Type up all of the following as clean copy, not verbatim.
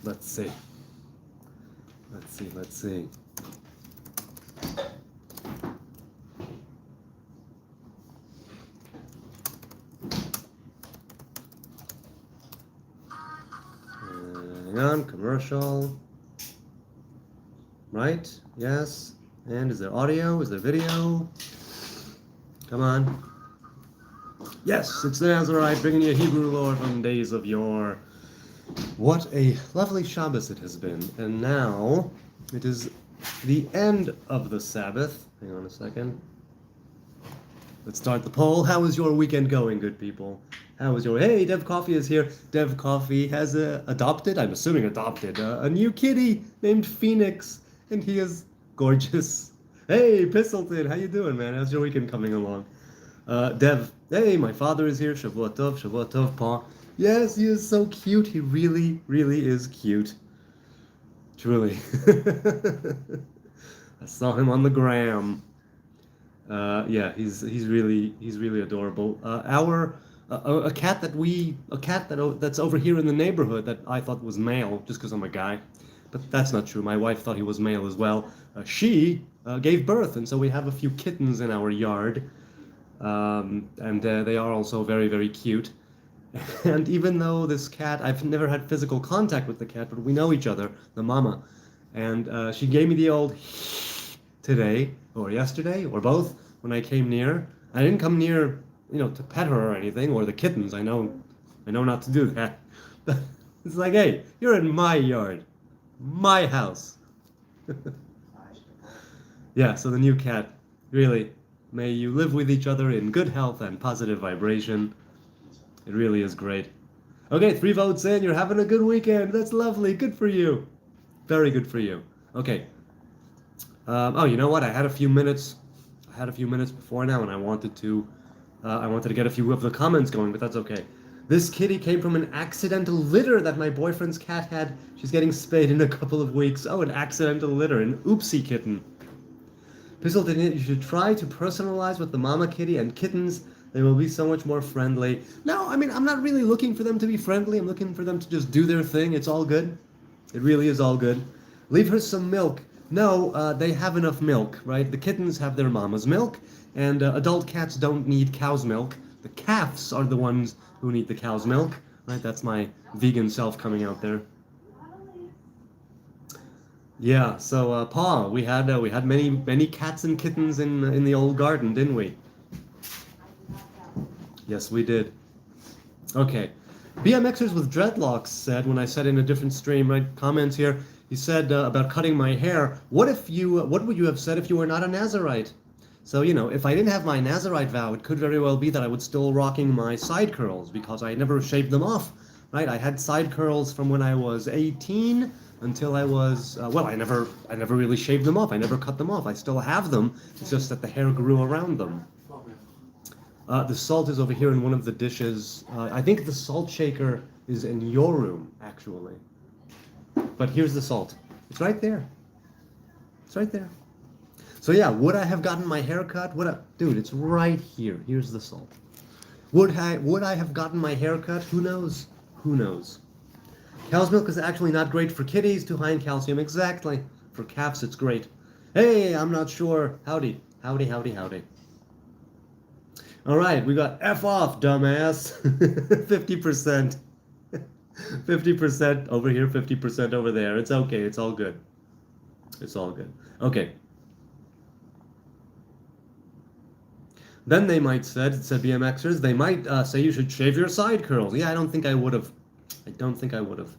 Let's see. Let's see. Hang on, commercial. Right? Yes. And is there audio? Is there video? Come on. Yes, it's the Nazarite bringing you Hebrew lore from days of yore. What a lovely Shabbos it has been. And now it is the end of the Sabbath. Hang on a second. Let's start the poll. How is your weekend going, good people? How is your... Hey, Dev Coffee is here. Dev Coffee has adopted, I'm assuming adopted, a new kitty named Phoenix. And he is gorgeous. Hey, Pistleton, how you doing, man? How's your weekend coming along? Dev, hey, my father is here. Shavua Tov, Pa. Yes, he is so cute. He really, really is cute. Truly. I saw him on the gram. Yeah, he's really adorable. A cat that's over here in the neighborhood that I thought was male just because I'm a guy, but that's not true. My wife thought he was male as well. She gave birth, and so we have a few kittens in our yard, and they are also very, very cute. And even though this cat, I've never had physical contact with the cat, but we know each other, the mama, and she gave me the old today or yesterday or both when I came near. I didn't come near, to pet her or anything, or the kittens. I know not to do that. But it's like, hey, you're in my yard, my house. Yeah, so the new cat, really, may you live with each other in good health and positive vibration. It really is great. Okay, 3 votes in. You're having a good weekend. That's lovely. Good for you. Very good for you. Okay. Oh, you know what? I had a few minutes before now, and I wanted to get a few of the comments going, but that's okay. This kitty came from an accidental litter that my boyfriend's cat had. She's getting spayed in a couple of weeks. Oh, an accidental litter, an oopsie kitten. Pistleton, you should try to personalize with the mama kitty and kittens. They will be so much more friendly. No, I mean, I'm not really looking for them to be friendly. I'm looking for them to just do their thing. It's all good. It really is all good. Leave her some milk. No, they have enough milk, right? The kittens have their mama's milk, and adult cats don't need cow's milk. The calves are the ones who need the cow's milk, right? That's my vegan self coming out there. Yeah, so Pa, we had many cats and kittens in the old garden, didn't we? Yes, we did. Okay. BMXers with dreadlocks said, when I said in a different stream, right, comments here, he said about cutting my hair, what would you have said if you were not a Nazarite? So, if I didn't have my Nazarite vow, it could very well be that I would still rocking my side curls because I never shaved them off, right? I had side curls from when I was 18 until I was, I never really shaved them off. I never cut them off. I still have them. It's just that the hair grew around them. The salt is over here in one of the dishes. I think the salt shaker is in your room, actually. But here's the salt. It's right there. It's right there. So yeah, would I have gotten my hair cut? Dude, it's right here. Here's the salt. Would I have gotten my hair cut? Who knows? Who knows? Cow's milk is actually not great for kitties, too high in calcium. Exactly. For calves, it's great. Hey, I'm not sure. Howdy. Howdy, howdy, howdy. All right, we got F off, dumbass. 50%. 50% over here, 50% over there. It's okay. It's all good. It's all good. Okay. Then they might said BMXers, they might say you should shave your side curls. Yeah, I don't think I would have. I don't think I would have.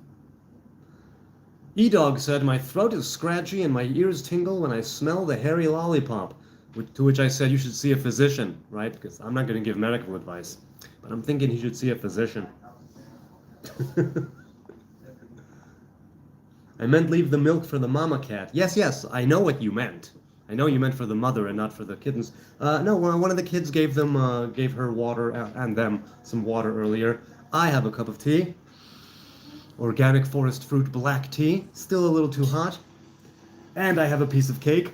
E-Dog said, my throat is scratchy and my ears tingle when I smell the hairy lollipop. To which I said, you should see a physician, right? Because I'm not going to give medical advice. But I'm thinking he should see a physician. I meant leave the milk for the mama cat. Yes, I know what you meant. I know you meant for the mother and not for the kittens. No, one of the kids gave her water and them some water earlier. I have a cup of tea. Organic forest fruit black tea. Still a little too hot. And I have a piece of cake.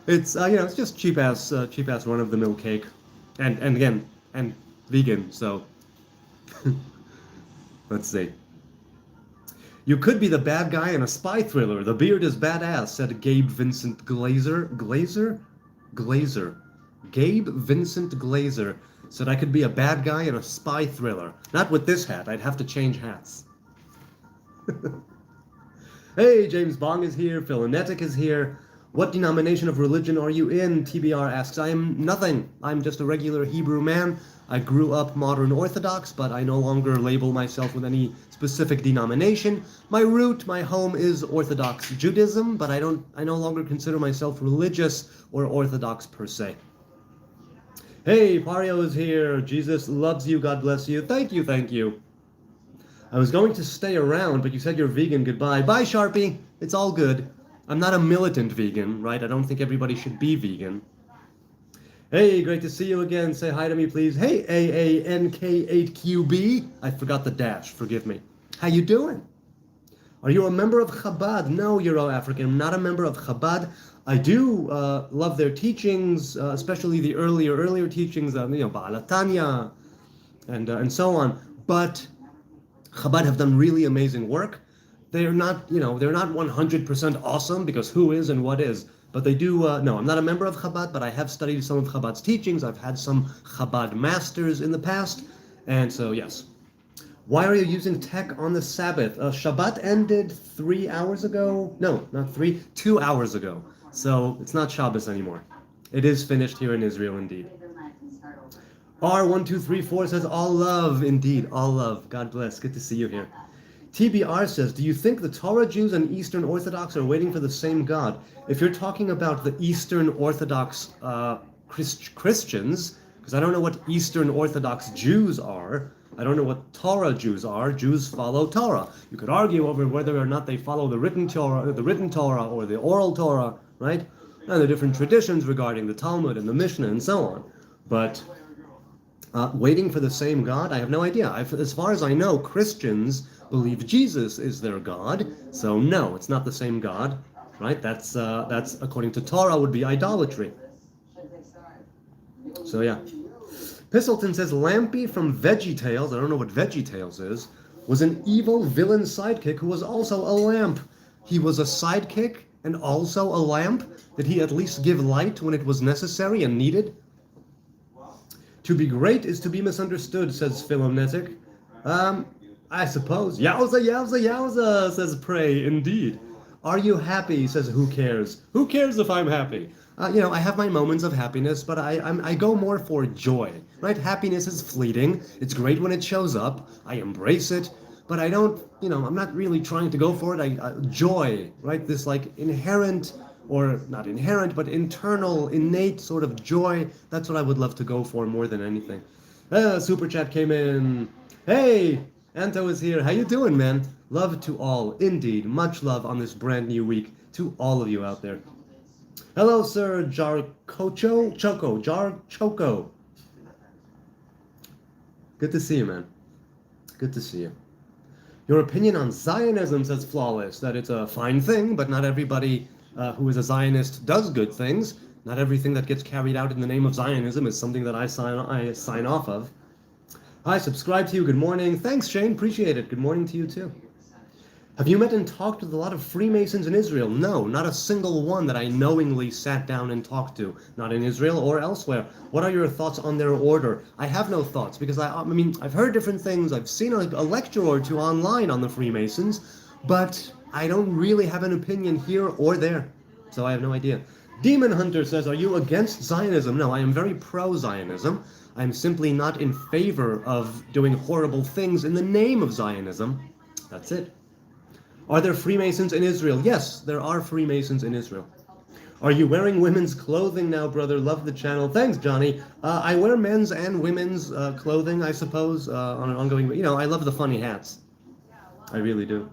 It's it's just cheap ass run of the mill cake, and again vegan. So let's see. You could be the bad guy in a spy thriller. The beard is badass, said Gabe Vincent Glazer. Glazer. Gabe Vincent Glazer said I could be a bad guy in a spy thriller. Not with this hat. I'd have to change hats. Hey, James Bong is here. Philonetic is here. What denomination of religion are you in? TBR asks. I am nothing. I'm just a regular Hebrew man. I grew up modern Orthodox, but I no longer label myself with any specific denomination. My root, my home is Orthodox Judaism, but I no longer consider myself religious or Orthodox per se. Hey, Pario is here. Jesus loves you. God bless you. Thank you, thank you. I was going to stay around, but you said you're vegan. Goodbye. Bye, Sharpie. It's all good. I'm not a militant vegan, right? I don't think everybody should be vegan. Hey, great to see you again. Say hi to me, please. Hey, AANK8QB. I forgot the dash. Forgive me. How you doing? Are you a member of Chabad? No, Euro-African. I'm not a member of Chabad. I do love their teachings, especially the earlier teachings of, Baal Tanya and so on. But Chabad have done really amazing work. They're not 100% awesome, because who is and what is? But they do, no, I'm not a member of Chabad, but I have studied some of Chabad's teachings. I've had some Chabad masters in the past. And so, yes. Why are you using tech on the Sabbath? Shabbat ended 3 hours ago. No, not 3, 2 hours ago. So it's not Shabbos anymore. It is finished here in Israel, indeed. R1234 says, all love, indeed, all love. God bless. Good to see you here. TBR says, do you think the Torah Jews and Eastern Orthodox are waiting for the same God? If you're talking about the Eastern Orthodox Christians, because I don't know what Eastern Orthodox Jews are, I don't know what Torah Jews are. Jews follow Torah. You could argue over whether or not they follow the written Torah or the oral Torah, right? And the different traditions regarding the Talmud and the Mishnah and so on. But waiting for the same God, I have no idea. As far as I know, Christians believe Jesus is their God, so no, it's not the same God, right? That's according to Torah would be idolatry. So yeah. Pistleton says, Lampy from VeggieTales, I don't know what VeggieTales is, was an evil villain sidekick who was also a lamp. He was a sidekick and also a lamp? Did he at least give light when it was necessary and needed? To be great is to be misunderstood, says Philonetic. I suppose. Yowza, yowza, yowza, says Prey, indeed. Are you happy, says Who Cares? Who cares if I'm happy? I have my moments of happiness, but I go more for joy, right? Happiness is fleeting. It's great when it shows up. I embrace it, but I don't, I'm not really trying to go for it. Joy, right? This like inherent, or not inherent, but internal, innate sort of joy. That's what I would love to go for more than anything. Super chat came in. Hey, Anto is here. How you doing, man? Love to all. Indeed, much love on this brand new week to all of you out there. Hello, sir. Choco. Good to see you, man. Good to see you. Your opinion on Zionism, says Flawless, that it's a fine thing, but not everybody who is a Zionist does good things. Not everything that gets carried out in the name of Zionism is something that I sign off of. Hi, subscribe to you. Good morning. Thanks, Shane. Appreciate it. Good morning to you, too. Have you met and talked with a lot of Freemasons in Israel? No, not a single one that I knowingly sat down and talked to. Not in Israel or elsewhere. What are your thoughts on their order? I have no thoughts, because I've heard different things. I've seen a lecture or two online on the Freemasons, but I don't really have an opinion here or there. So I have no idea. Demon Hunter says, are you against Zionism? No, I am very pro-Zionism. I'm simply not in favor of doing horrible things in the name of Zionism. That's it. Are there Freemasons in Israel? Yes, there are Freemasons in Israel. Are you wearing women's clothing now, brother? Love the channel. Thanks, Johnny. I wear men's and women's clothing, I suppose, on an ongoing... I love the funny hats. I really do.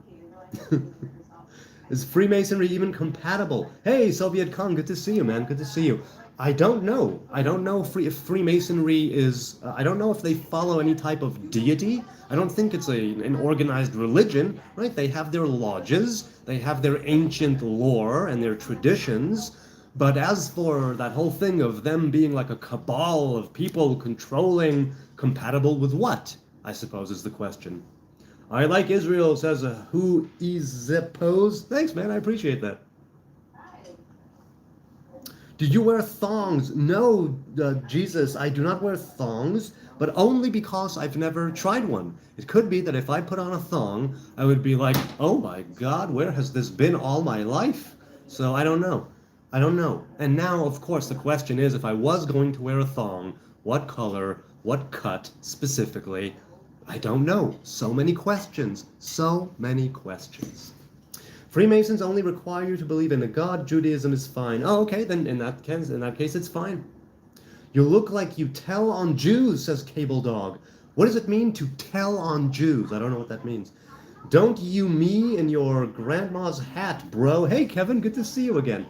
Is Freemasonry even compatible? Hey, Soviet Kong, good to see you, man. Good to see you. I don't know. I don't know if Freemasonry is... I don't know if they follow any type of deity. I don't think it's an organized religion, right? They have their lodges. They have their ancient lore and their traditions. But as for that whole thing of them being like a cabal of people controlling, compatible with what, I suppose is the question. I like Israel, says Who is Pose. Thanks, man. I appreciate that. Do you wear thongs? No, Jesus, I do not wear thongs, but only because I've never tried one. It could be that if I put on a thong, I would be like, oh my God, where has this been all my life? So I don't know. I don't know. And now, of course, the question is, if I was going to wear a thong, what color, what cut specifically? I don't know. So many questions. So many questions. Freemasons only require you to believe in a God. Judaism is fine. Oh, okay, then in that case, it's fine. You look like you tell on Jews, says Cable Dog. What does it mean to tell on Jews? I don't know what that means. Don't you me in your grandma's hat, bro. Hey, Kevin, good to see you again.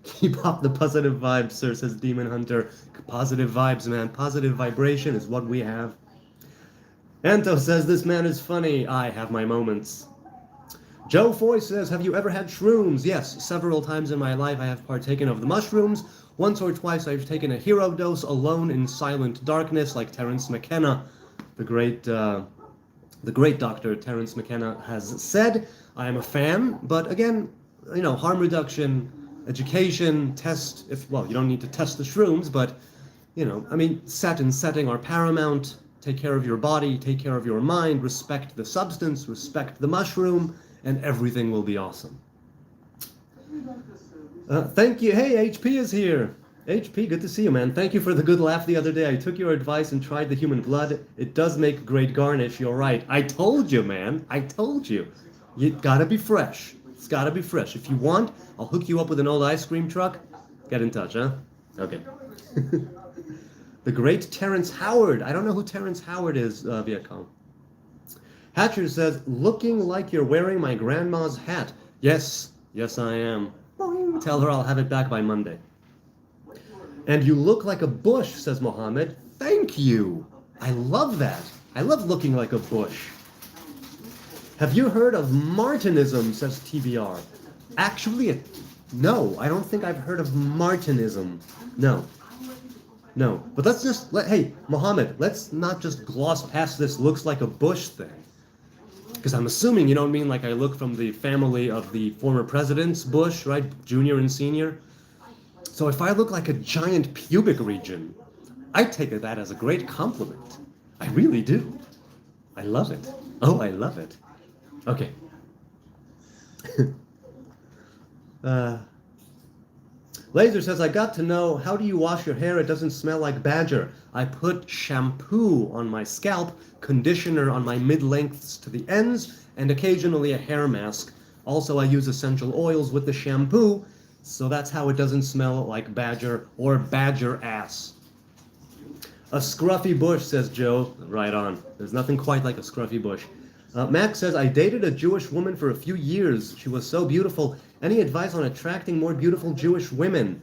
Keep up the positive vibes, sir, says Demon Hunter. Positive vibes, man. Positive vibration is what we have. Anto says, this man is funny. I have my moments. Joe Foy says, have you ever had shrooms? Yes, several times in my life I have partaken of the mushrooms. Once or twice I've taken a hero dose alone in silent darkness, like Terence McKenna, the great Dr. Terence McKenna has said. I am a fan, but again, harm reduction, education, test, you don't need to test the shrooms, but, set and setting are paramount. Take care of your body, take care of your mind, respect the substance, respect the mushroom, and everything will be awesome. Thank you. Hey, HP is here. HP, good to see you, man. Thank you for the good laugh the other day. I took your advice and tried the human blood. It does make great garnish. You're right. I told you, man. I told you. You gotta be fresh. It's gotta be fresh. If you want, I'll hook you up with an old ice cream truck. Get in touch, huh? Okay. The great Terrence Howard. I don't know who Terrence Howard is, Viacom. Hatcher says, looking like you're wearing my grandma's hat. Yes, I am. Tell her I'll have it back by Monday. And you look like a bush, says Mohammed. Thank you. I love that. I love looking like a bush. Have you heard of Martinism, says TBR. Actually, no, I don't think I've heard of Martinism. No. But hey, Mohammed, let's not just gloss past this looks like a bush thing. Because I'm assuming you don't mean like I look from the family of the former presidents, Bush, right? Junior and senior. So if I look like a giant pubic region, I take that as a great compliment. I really do. I love it. Oh, I love it. Okay. Laser says, I got to know, how do you wash your hair? It doesn't smell like badger. I put shampoo on my scalp, conditioner on my mid-lengths to the ends, and occasionally a hair mask. Also, I use essential oils with the shampoo, so that's how it doesn't smell like badger or badger ass. A scruffy bush, says Joe. Right on. There's nothing quite like a scruffy bush. Max says, I dated a Jewish woman for a few years. She was so beautiful. Any advice on attracting more beautiful Jewish women?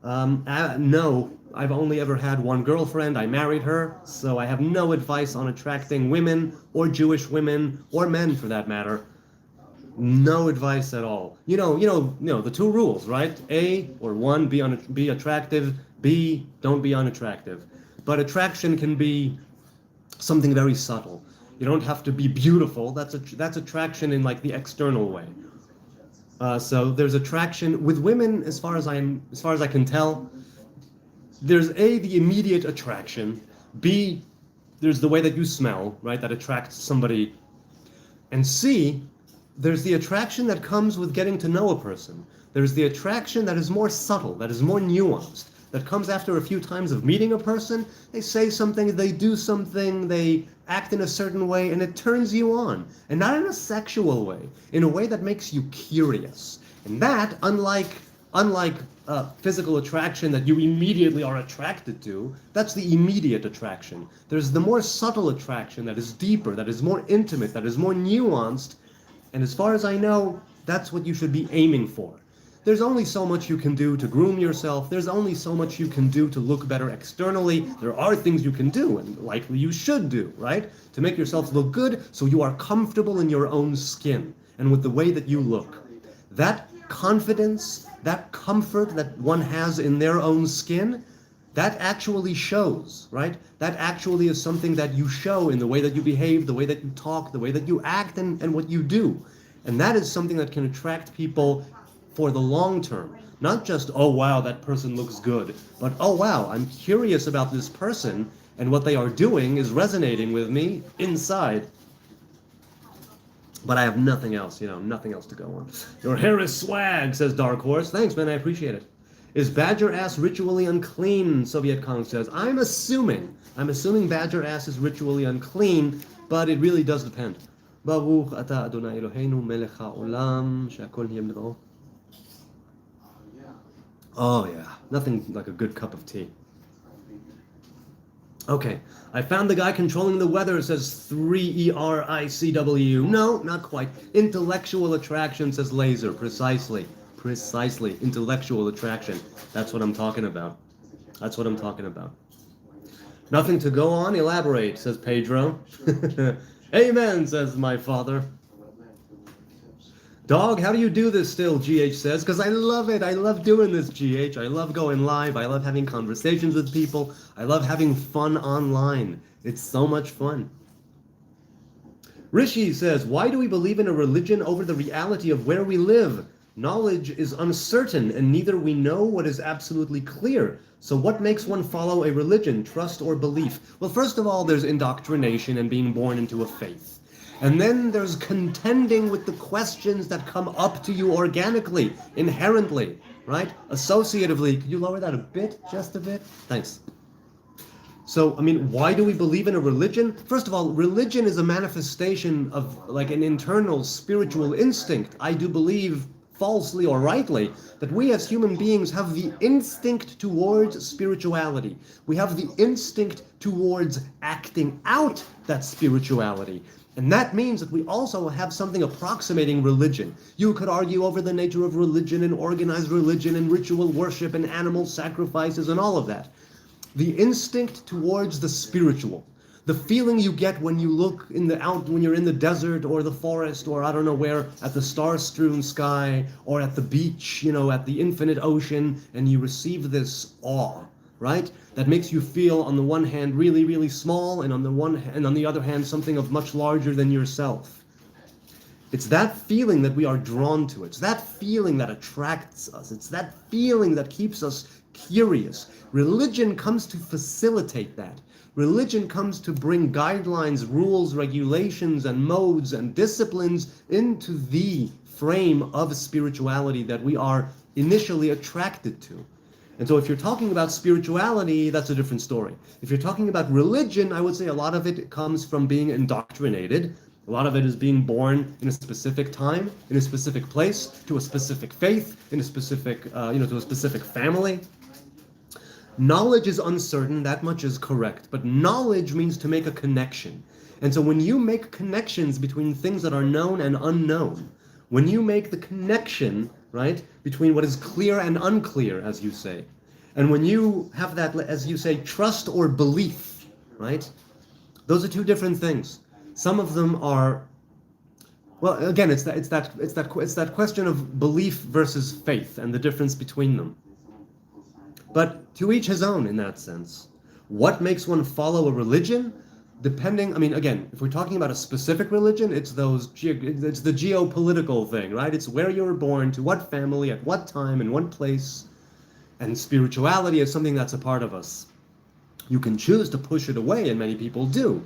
No. I've only ever had one girlfriend. I married her, so I have no advice on attracting women or Jewish women or men for that matter. No advice at all. You know the two rules, right? A, or one, be attractive. B, don't be unattractive. But attraction can be something very subtle. You don't have to be beautiful. That's attraction in like the external way. So there's attraction with women, as far as I can tell. There's A, the immediate attraction. B, there's the way that you smell, right? That attracts somebody. And C, there's the attraction that comes with getting to know a person. There's the attraction that is more subtle, that is more nuanced, that comes after a few times of meeting a person. They say something, they do something, they act in a certain way, and it turns you on. And not in a sexual way, in a way that makes you curious. And that, unlike physical attraction that you immediately are attracted to, that's the immediate attraction. There's the more subtle attraction that is deeper, that is more intimate, that is more nuanced. And as far as I know, that's what you should be aiming for. There's only so much you can do to groom yourself. There's only so much you can do to look better externally. There are things you can do, and likely you should do, right? To make yourself look good so you are comfortable in your own skin and with the way that you look. That confidence, that comfort that one has in their own skin, that actually shows, right? That actually is something that you show in the way that you behave, the way that you talk, the way that you act, and what you do. And that is something that can attract people for the long term. Not just, oh wow, that person looks good, but oh wow, I'm curious about this person, and what they are doing is resonating with me inside. But I have nothing else, nothing else to go on. Your hair is swag, says Dark Horse. Thanks, man, I appreciate it. Is badger ass ritually unclean? Soviet Kong says. I'm assuming badger ass is ritually unclean, but it really does depend. Baruch ata Adonai Eloheinu melech haolam she'akol niyeh b'doro. Oh yeah, nothing like a good cup of tea. Okay, I found the guy controlling the weather, says 3ERICW. No, not quite. Intellectual attraction, says Laser. Precisely. Intellectual attraction. That's what I'm talking about. Nothing to go on? Elaborate, says Pedro. Amen, says my father. Dog, how do you do this still, GH says? Because I love it. I love doing this, GH. I love going live. I love having conversations with people. I love having fun online. It's so much fun. Rishi says, why do we believe in a religion over the reality of where we live? Knowledge is uncertain, and neither we know what is absolutely clear. So what makes one follow a religion, trust or belief? Well, first of all, there's indoctrination and being born into a faith. And then there's contending with the questions that come up to you organically, inherently, right? Associatively. Could you lower that a bit? Just a bit? Thanks. So, why do we believe in a religion? First of all, religion is a manifestation of like an internal spiritual instinct. I do believe, falsely or rightly, that we as human beings have the instinct towards spirituality. We have the instinct towards acting out that spirituality. And that means that we also have something approximating religion. You could argue over the nature of religion and organized religion and ritual worship and animal sacrifices and all of that. The instinct towards the spiritual, the feeling you get when you look when you're in the desert or the forest or I don't know where, at the star-strewn sky or at the beach, at the infinite ocean, and you receive this awe, right? That makes you feel on the one hand really, really small, and on the other hand something of much larger than yourself. It's that feeling that we are drawn to. It's that feeling that attracts us. It's that feeling that keeps us curious. Religion comes to facilitate that. Religion comes to bring guidelines, rules, regulations, and modes and disciplines into the frame of spirituality that we are initially attracted to. And so if you're talking about spirituality, that's a different story. If you're talking about religion, I would say a lot of it comes from being indoctrinated. A lot of it is being born in a specific time, in a specific place, to a specific faith, in a specific, to a specific family. Knowledge is uncertain, that much is correct, but knowledge means to make a connection. And so when you make connections between things that are known and unknown, when you make the connection, right, between what is clear and unclear, as you say, and when you have that, as you say, trust or belief, right, those are two different things. Some of them are, well, again, it's that question of belief versus faith and the difference between them. But to each his own in that sense. What makes one follow a religion? Depending, again, if we're talking about a specific religion, it's the geopolitical thing, right? It's where you were born, to what family, at what time, in what place. And spirituality is something that's a part of us. You can choose to push it away, and many people do.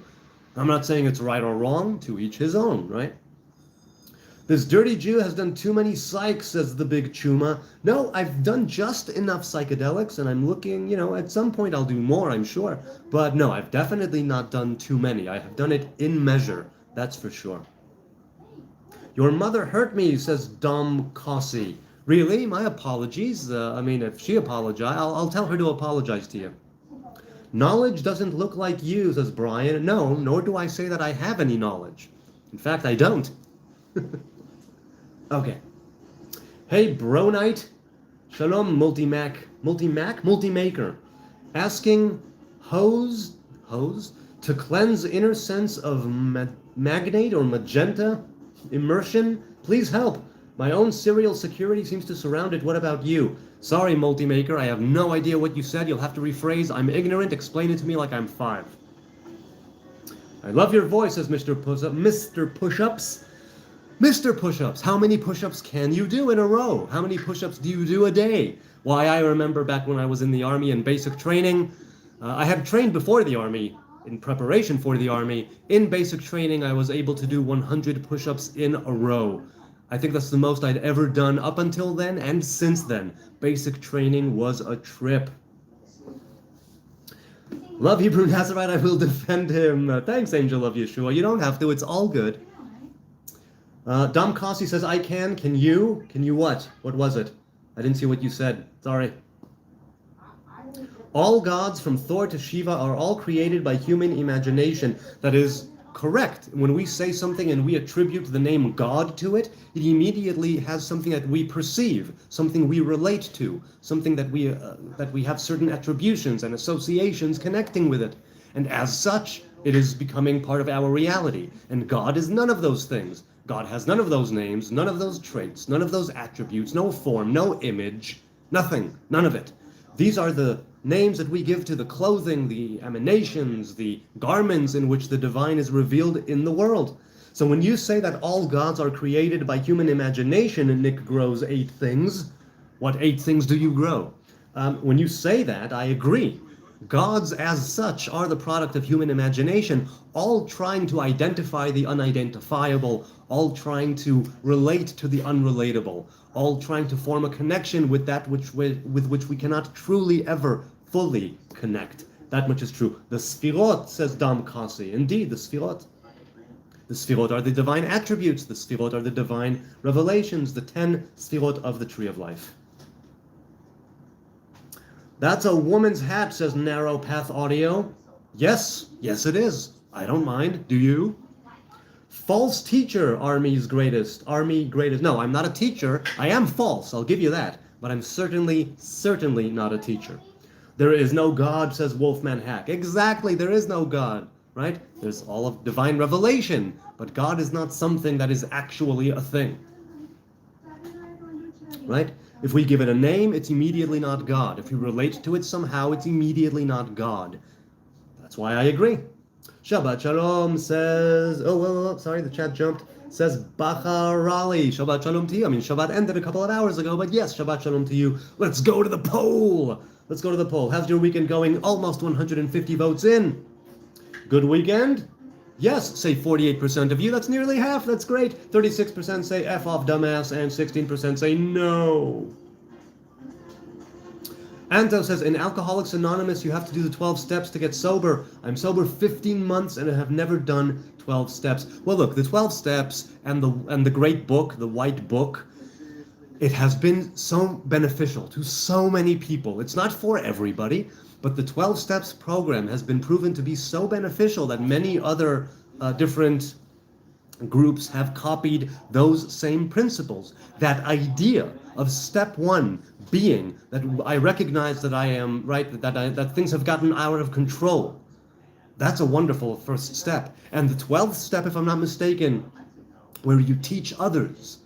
I'm not saying it's right or wrong, to each his own, right? This dirty Jew has done too many psychs, says the big Chuma. No, I've done just enough psychedelics, and I'm looking, at some point I'll do more, I'm sure. But no, I've definitely not done too many. I have done it in measure, that's for sure. Your mother hurt me, says Dom Cossi. Really? My apologies. If she apologized, I'll tell her to apologize to you. Knowledge doesn't look like you, says Brian. No, nor do I say that I have any knowledge. In fact, I don't. Okay. Hey, Bro Knight. Shalom, Multimaker. Asking hose to cleanse inner sense of magnate or magenta immersion. Please help. My own serial security seems to surround it. What about you? Sorry, Multimaker, I have no idea what you said. You'll have to rephrase. I'm ignorant. Explain it to me like I'm 5. I love your voice, says Mr. Push-Up. Mr. Push-Ups. Mr. Push-Ups, how many push-ups can you do in a row? How many push-ups do you do a day? Why, I remember back when I was in the Army in basic training. I had trained before the Army, in preparation for the Army. In basic training, I was able to do 100 push-ups in a row. I think that's the most I'd ever done up until then and since then. Basic training was a trip. Love Hebrew Nazarite, I will defend him. Thanks, Angel of Yeshua. You don't have to, it's all good. Dom Cossi says, I can. Can you? Can you what? What was it? I didn't see what you said. Sorry. All gods from Thor to Shiva are all created by human imagination. That is correct. When we say something and we attribute the name God to it, it immediately has something that we perceive, something we relate to, something that we have certain attributions and associations connecting with it. And as such, it is becoming part of our reality. And God is none of those things. God has none of those names, none of those traits, none of those attributes, no form, no image, nothing, none of it. These are the names that we give to the clothing, the emanations, the garments in which the divine is revealed in the world. So when you say that all gods are created by human imagination and Nick grows 8 things, what 8 things do you grow? When you say that, I agree. Gods as such are the product of human imagination, all trying to identify the unidentifiable, all trying to relate to the unrelatable, all trying to form a connection with that with which we cannot truly ever fully connect. That much is true. The Sfirot, says Dom Cossi. Indeed, the Sfirot. The Sfirot are the divine attributes. The Sfirot are the divine revelations, the 10 Sfirot of the Tree of Life. That's a woman's hat, says Narrow Path Audio. Yes, yes it is. I don't mind. Do you? False teacher, Army's greatest. Army greatest. No, I'm not a teacher. I am false, I'll give you that. But I'm certainly not a teacher. There is no God, says Wolfman Hack. Exactly, there is no God, right? There's all of divine revelation, but God is not something that is actually a thing. Right? If we give it a name, it's immediately not God. If we relate to it somehow, it's immediately not God. That's why I agree. Shabbat Shalom says, sorry, the chat jumped. Says Bacharali. Shabbat Shalom to you. I mean, Shabbat ended a couple of hours ago, but yes, Shabbat Shalom to you. Let's go to the poll. Let's go to the poll. How's your weekend going? Almost 150 votes in. Good weekend? Yes, say 48% of you. That's nearly half. That's great. 36% say F off dumbass, and 16% say no. Anto says, in Alcoholics Anonymous, you have to do the 12 steps to get sober. I'm sober 15 months and I have never done 12 steps. Well, look, the 12 steps and the great book, the white book, it has been so beneficial to so many people. It's not for everybody, but the 12 steps program has been proven to be so beneficial that many other different groups have copied those same principles. That idea of step 1 being that I recognize that I am right, that things have gotten out of control. That's a wonderful first step. And the 12th step, if I'm not mistaken, where you teach others,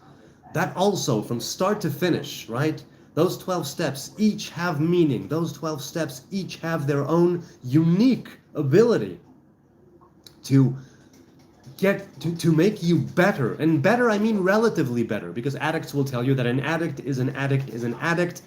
that also from start to finish, right? Those 12 steps each have meaning. Those 12 steps each have their own unique ability to make you better. And better, I mean relatively better, because addicts will tell you that an addict is an addict is an addict.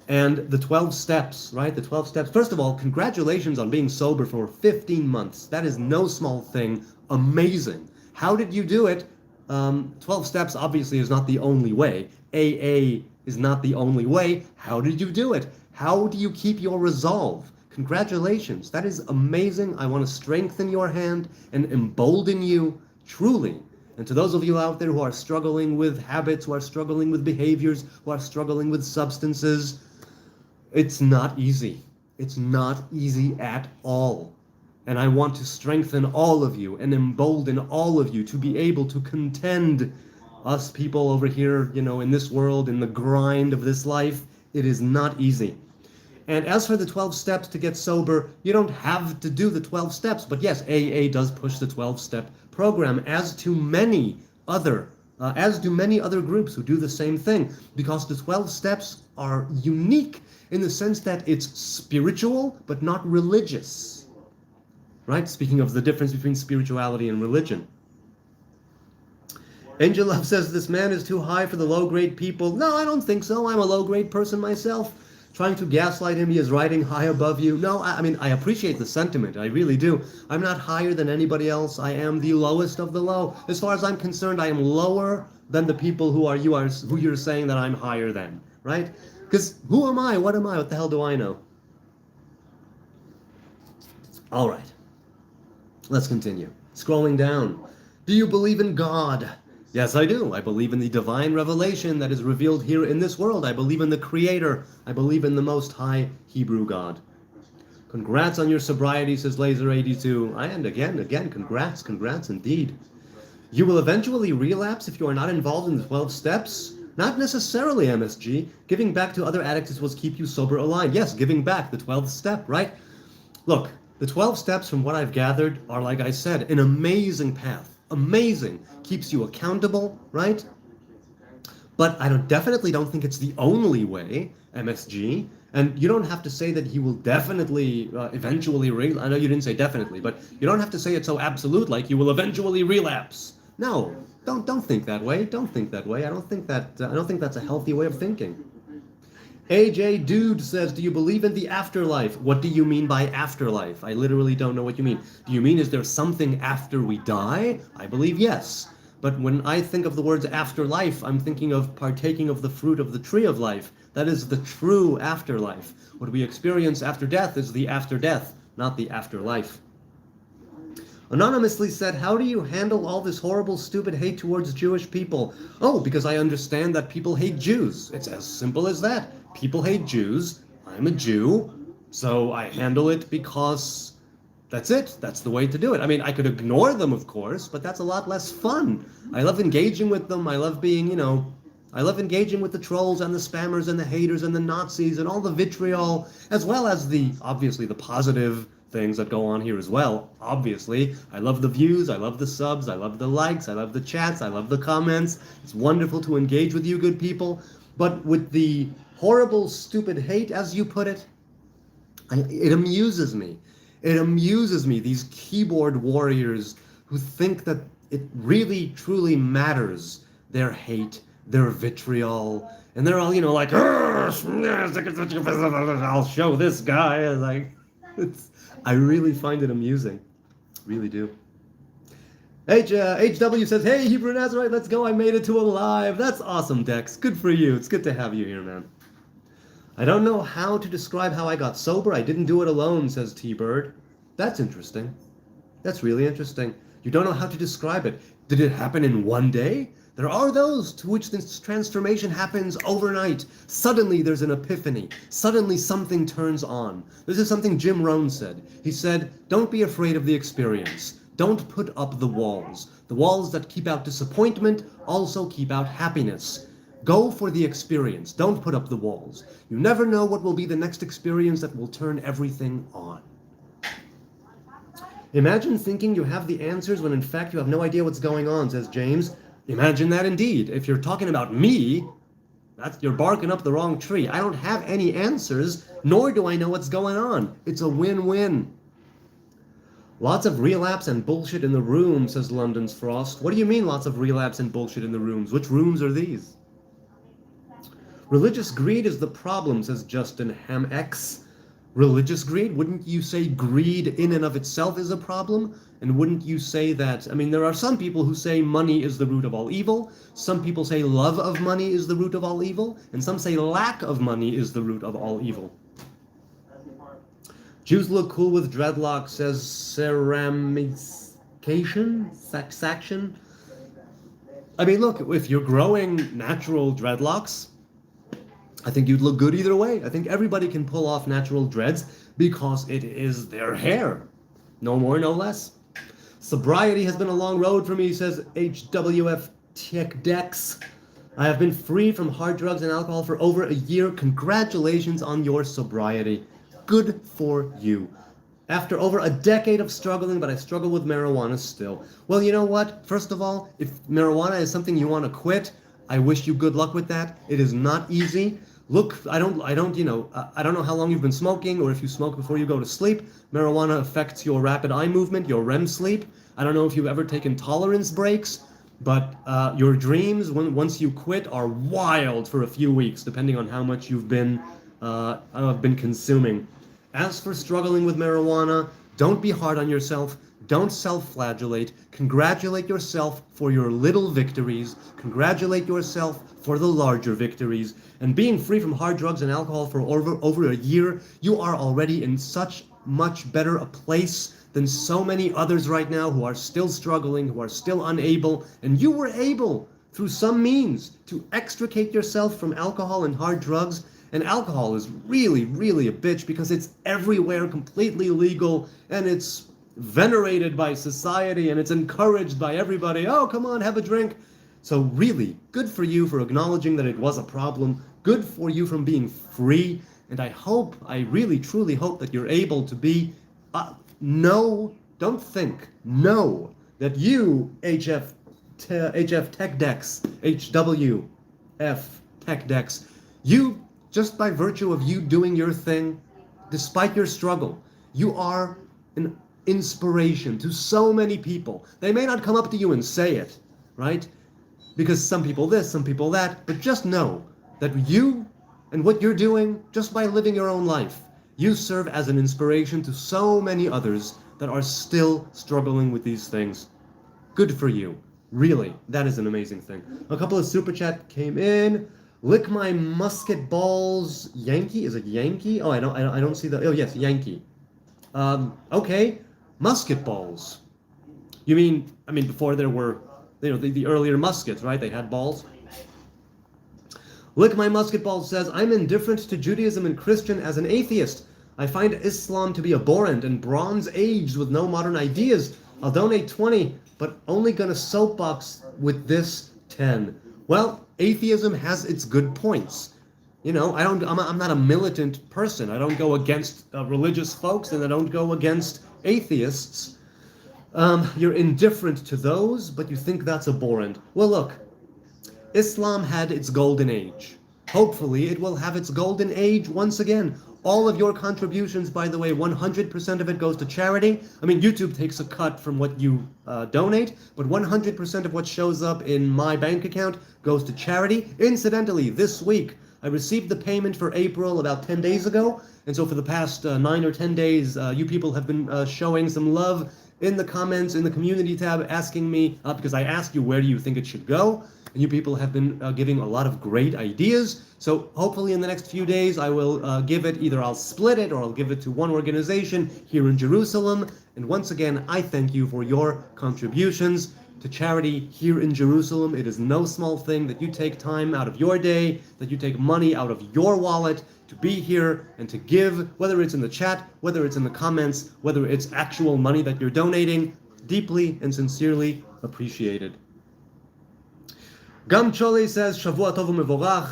And the 12 steps, right? The 12 steps. First of all, congratulations on being sober for 15 months. That is no small thing. Amazing. How did you do it? 12 steps obviously is not the only way. AA is not the only way. How did you do it? How do you keep your resolve? Congratulations. That is amazing. I want to strengthen your hand and embolden you, truly. And to those of you out there who are struggling with habits, who are struggling with behaviors, who are struggling with substances, it's not easy. It's not easy at all. And I want to strengthen all of you and embolden all of you to be able to contend. Us people over here, in this world, in the grind of this life, it is not easy. And as for the 12 steps to get sober, you don't have to do the 12 steps. But yes, AA does push the 12-step program, as to many other as do many other groups who do the same thing, because the 12 steps are unique in the sense that it's spiritual but not religious. Right? Speaking of the difference between spirituality and religion. Angel Love says, this man is too high for the low-grade people. No, I don't think so. I'm a low-grade person myself. Trying to gaslight him, he is riding high above you. No, I mean, I appreciate the sentiment. I really do. I'm not higher than anybody else. I am the lowest of the low. As far as I'm concerned, I am lower than the people who you're saying that I'm higher than, right? Because who am I? What am I? What the hell do I know? All right. Let's continue. Scrolling down. Do you believe in God? Yes, I do. I believe in the divine revelation that is revealed here in this world. I believe in the Creator. I believe in the Most High Hebrew God. Congrats on your sobriety, says Laser82. And again, congrats indeed. You will eventually relapse if you are not involved in the 12 steps? Not necessarily, MSG. Giving back to other addicts is what keep you sober aligned. Yes, giving back, the 12th step, right? Look, the 12 steps, from what I've gathered, are, like I said, an amazing path. Amazing. Keeps you accountable, right? But I definitely don't think it's the only way, MSG. And you don't have to say that he will definitely eventually I know you didn't say definitely, but you don't have to say it so absolute, like you will eventually relapse. No, don't think that way. Don't think that way. I don't think that's a healthy way of thinking. AJ Dude says, do you believe in the afterlife? What do you mean by afterlife? I literally don't know what you mean. Do you mean, is there something after we die? I believe yes. But when I think of the words afterlife, I'm thinking of partaking of the fruit of the tree of life. That is the true afterlife. What we experience after death is the after death, not the afterlife. Anonymously said, how do you handle all this horrible, stupid hate towards Jewish people? Oh, because I understand that people hate Jews. It's as simple as that. People hate Jews. I'm a Jew. So I handle it because that's it. That's the way to do it. I mean, I could ignore them, of course, but that's a lot less fun. I love engaging with them. I love being, I love engaging with the trolls and the spammers and the haters and the Nazis and all the vitriol, as well as obviously the positive things that go on here as well. Obviously, I love the views, I love the subs, I love the likes, I love the chats, I love the comments. It's wonderful to engage with you good people. But with the horrible, stupid hate, as you put it, it amuses me. It amuses me, these keyboard warriors who think that it really, truly matters, their hate, their vitriol, and they're all, like, I'll show this guy, like, I really find it amusing. Really do. HW says, hey, Hebrew Nazarite, let's go. I made it to a live. That's awesome, Dex. Good for you. It's good to have you here, man. I don't know how to describe how I got sober. I didn't do it alone, says T-Bird. That's interesting. That's really interesting. You don't know how to describe it. Did it happen in one day? There are those to which this transformation happens overnight. Suddenly there's an epiphany. Suddenly something turns on. This is something Jim Rohn said. He said, don't be afraid of the experience. Don't put up the walls. The walls that keep out disappointment also keep out happiness. Go for the experience. Don't put up the walls. You never know what will be the next experience that will turn everything on. Imagine thinking you have the answers when in fact you have no idea what's going on, says James. Imagine that indeed. If you're talking about me, you're barking up the wrong tree. I don't have any answers, nor do I know what's going on. It's a win-win. Lots of relapse and bullshit in the room, says London's Frost. What do you mean lots of relapse and bullshit in the rooms? Which rooms are these? Religious greed is the problem, says Justin HamX. Religious greed? Wouldn't you say greed in and of itself is a problem? And wouldn't you say that, there are some people who say money is the root of all evil. Some people say love of money is the root of all evil. And some say lack of money is the root of all evil. Jews look cool with dreadlocks, says Saxon. Look, if you're growing natural dreadlocks, I think you'd look good either way. I think everybody can pull off natural dreads because it is their hair. No more, no less. Sobriety has been a long road for me, says HWF Tech Dex. I have been free from hard drugs and alcohol for over a year. Congratulations on your sobriety. Good for you. After over a decade of struggling, but I struggle with marijuana still. Well, you know what? First of all, if marijuana is something you want to quit, I wish you good luck with that. It is not easy. Look, I don't, I don't know how long you've been smoking or if you smoke before you go to sleep. Marijuana affects your rapid eye movement, your REM sleep. I don't know if you've ever taken tolerance breaks, but your dreams, once you quit, are wild for a few weeks, depending on how much you've been consuming. As for struggling with marijuana, don't be hard on yourself. Don't self-flagellate. Congratulate yourself for your little victories. Congratulate yourself for the larger victories. And being free from hard drugs and alcohol for over a year, you are already in such much better a place than so many others right now who are still struggling, who are still unable. And you were able, through some means, to extricate yourself from alcohol and hard drugs. And alcohol is really, really a bitch because it's everywhere, completely legal, and it's venerated by society, and it's encouraged by everybody. Oh, come on, have a drink. So really, good for you for acknowledging that it was a problem. Good for you from being free. And I really, truly hope that you're able to be, don't think, know that you, HF Tech Dex, HWF Tech Dex, you, just by virtue of you doing your thing, despite your struggle, you are an inspiration to so many people. They may not come up to you and say it, right? Because some people this, some people that, but just know that you and what you're doing, just by living your own life, you serve as an inspiration to so many others that are still struggling with these things. Good for you. Really, that is an amazing thing. A couple of super chat came in. Lick my musket balls, Yankee? Is it Yankee? Oh, I don't see the. Oh yes, Yankee. Okay, musket balls. You mean? I mean, before there were, the earlier muskets, right? They had balls. Lick my musket balls says, I'm indifferent to Judaism and Christian as an atheist. I find Islam to be abhorrent and bronze-aged with no modern ideas. I'll donate 20, but only gonna soapbox with this 10. Well, atheism has its good points. I'm not a militant person. I don't go against religious folks, and I don't go against atheists. You're indifferent to those, but you think that's abhorrent. Well, look, Islam had its golden age. Hopefully, it will have its golden age once again. All of your contributions, by the way, 100% of it goes to charity. I mean, YouTube takes a cut from what you donate, but 100% of what shows up in my bank account goes to charity. Incidentally, this week, I received the payment for April about 10 days ago, and so for the past 9 or 10 days, you people have been showing some love in the comments, in the community tab, asking me, because I asked you where do you think it should go, and you people have been giving a lot of great ideas. So hopefully in the next few days I will give it, either I'll split it or I'll give it to one organization here in Jerusalem. And once again, I thank you for your contributions to charity here in Jerusalem. It is no small thing that you take time out of your day, that you take money out of your wallet to be here and to give, whether it's in the chat, whether it's in the comments, whether it's actual money that you're donating. Deeply and sincerely appreciated. Gam Chole says, Shavua Tov Mevorach,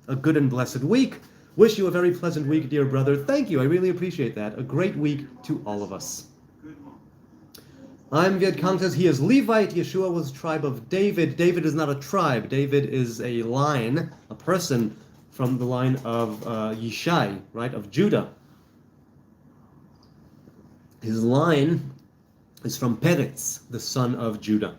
a good and blessed week. Wish you a very pleasant week, dear brother. Thank you, I really appreciate that. A great week to all of us. I'm Viet Kang says, he is Levite, Yeshua was tribe of David. David is not a tribe. David is a line, a person from the line of Yishai, right, of Judah. His line is from Peretz, the son of Judah.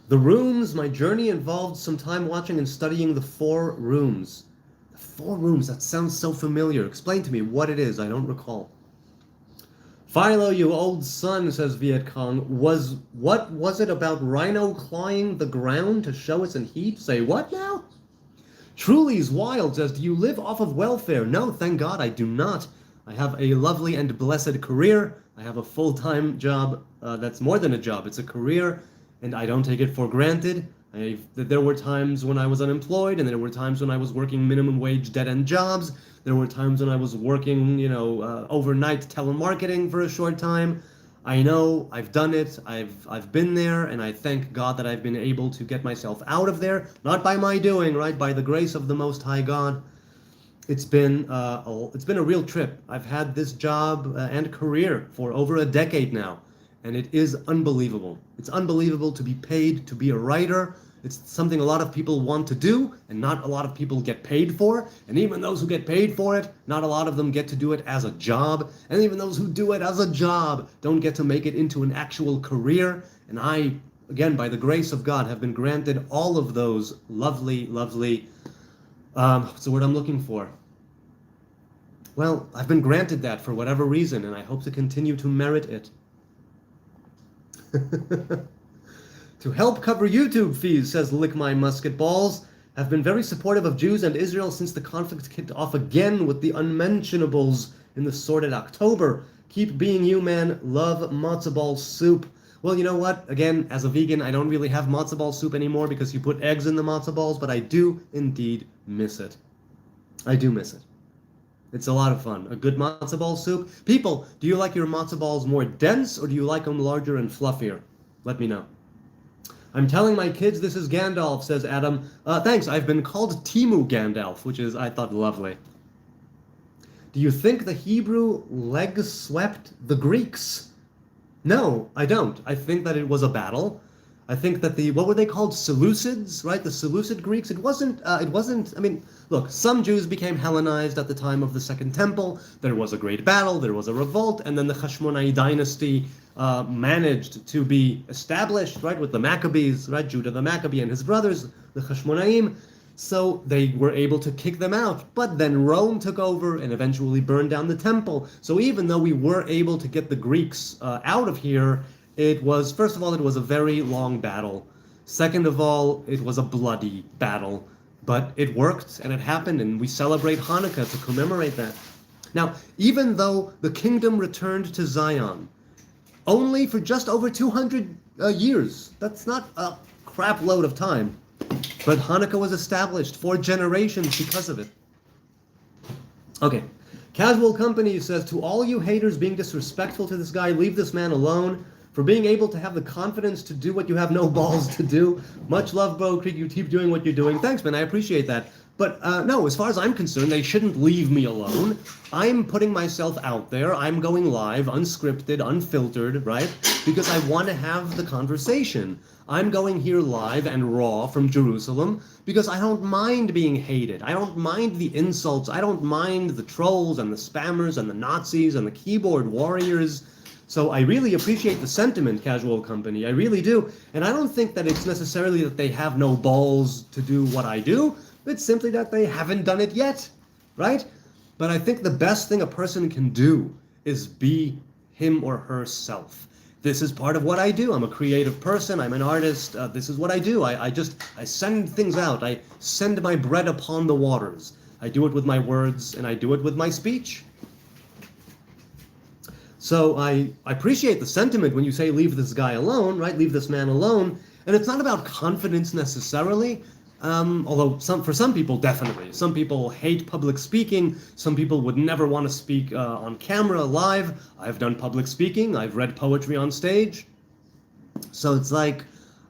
The rooms, my journey involved some time watching and studying the 4 rooms. The 4 rooms, that sounds so familiar. Explain to me what it is, I don't recall. Philo, you old son, says Viet Cong, what was it about rhino clawing the ground to show us in heat? Say what now? Truly's Wild says, do you live off of welfare? No, thank God I do not. I have a lovely and blessed career. I have a full-time job that's more than a job, it's a career. And I don't take it for granted. There were times when I was unemployed, and there were times when I was working minimum wage dead-end jobs. There were times when I was working, overnight telemarketing for a short time. I know, I've done it, I've been there, and I thank God that I've been able to get myself out of there. Not by my doing, right? By the grace of the Most High God. It's been a real trip. I've had this job and career for over a decade now, and it is unbelievable. It's unbelievable to be paid to be a writer. It's something a lot of people want to do, and not a lot of people get paid for. And even those who get paid for it, not a lot of them get to do it as a job. And even those who do it as a job don't get to make it into an actual career. And I, again, by the grace of God, have been granted all of those lovely, lovely, what's the word I'm looking for? Well, I've been granted that for whatever reason, and I hope to continue to merit it. To help cover YouTube fees, says Lick My Musket Balls, have been very supportive of Jews and Israel since the conflict kicked off again with the unmentionables in the sordid October. Keep being you, man. Love matzo ball soup. Well, you know what? Again, as a vegan, I don't really have matzo ball soup anymore because you put eggs in the matzo balls, but I do indeed miss it. I do miss it. It's a lot of fun. A good matzo ball soup. People, do you like your matzo balls more dense or do you like them larger and fluffier? Let me know. I'm telling my kids this is Gandalf, says Adam. Thanks, I've been called Timu Gandalf, which is, I thought, lovely. Do you think the Hebrew leg swept the Greeks? No, I don't. I think that it was a battle. I think that what were they called? Seleucids, right? The Seleucid Greeks. It wasn't, I mean, look, some Jews became Hellenized at the time of the Second Temple. There was a great battle, there was a revolt, and then the Hashmonai dynasty managed to be established, right, with the Maccabees, right, Judah the Maccabee and his brothers, the Hashmonaim. So they were able to kick them out. But then Rome took over and eventually burned down the temple. So even though we were able to get the Greeks out of here, it was, first of all, it was a very long battle. Second of all, it was a bloody battle. But it worked and it happened, and we celebrate Hanukkah to commemorate that. Now, even though the kingdom returned to Zion, only for just over 200 years, that's not a crap load of time, but Hanukkah was established for generations because of it. Okay, Casual Company says, to all you haters being disrespectful to this guy, leave this man alone. For being able to have the confidence to do what you have no balls to do. Much love, Bo Creek. You keep doing what you're doing. Thanks, man. I appreciate that. But no, as far as I'm concerned, they shouldn't leave me alone. I'm putting myself out there. I'm going live, unscripted, unfiltered, right? Because I want to have the conversation. I'm going here live and raw from Jerusalem because I don't mind being hated. I don't mind the insults. I don't mind the trolls and the spammers and the Nazis and the keyboard warriors. So I really appreciate the sentiment, Casual Company. I really do. And I don't think that it's necessarily that they have no balls to do what I do. It's simply that they haven't done it yet, right? But I think the best thing a person can do is be him or herself. This is part of what I do. I'm a creative person. I'm an artist. This is what I do. I send things out. I send my bread upon the waters. I do it with my words, and I do it with my speech. So I appreciate the sentiment when you say leave this guy alone, right? Leave this man alone. And it's not about confidence necessarily, although for some people, definitely. Some people hate public speaking. Some people would never want to speak on camera, live. I've done public speaking. I've read poetry on stage. So it's like,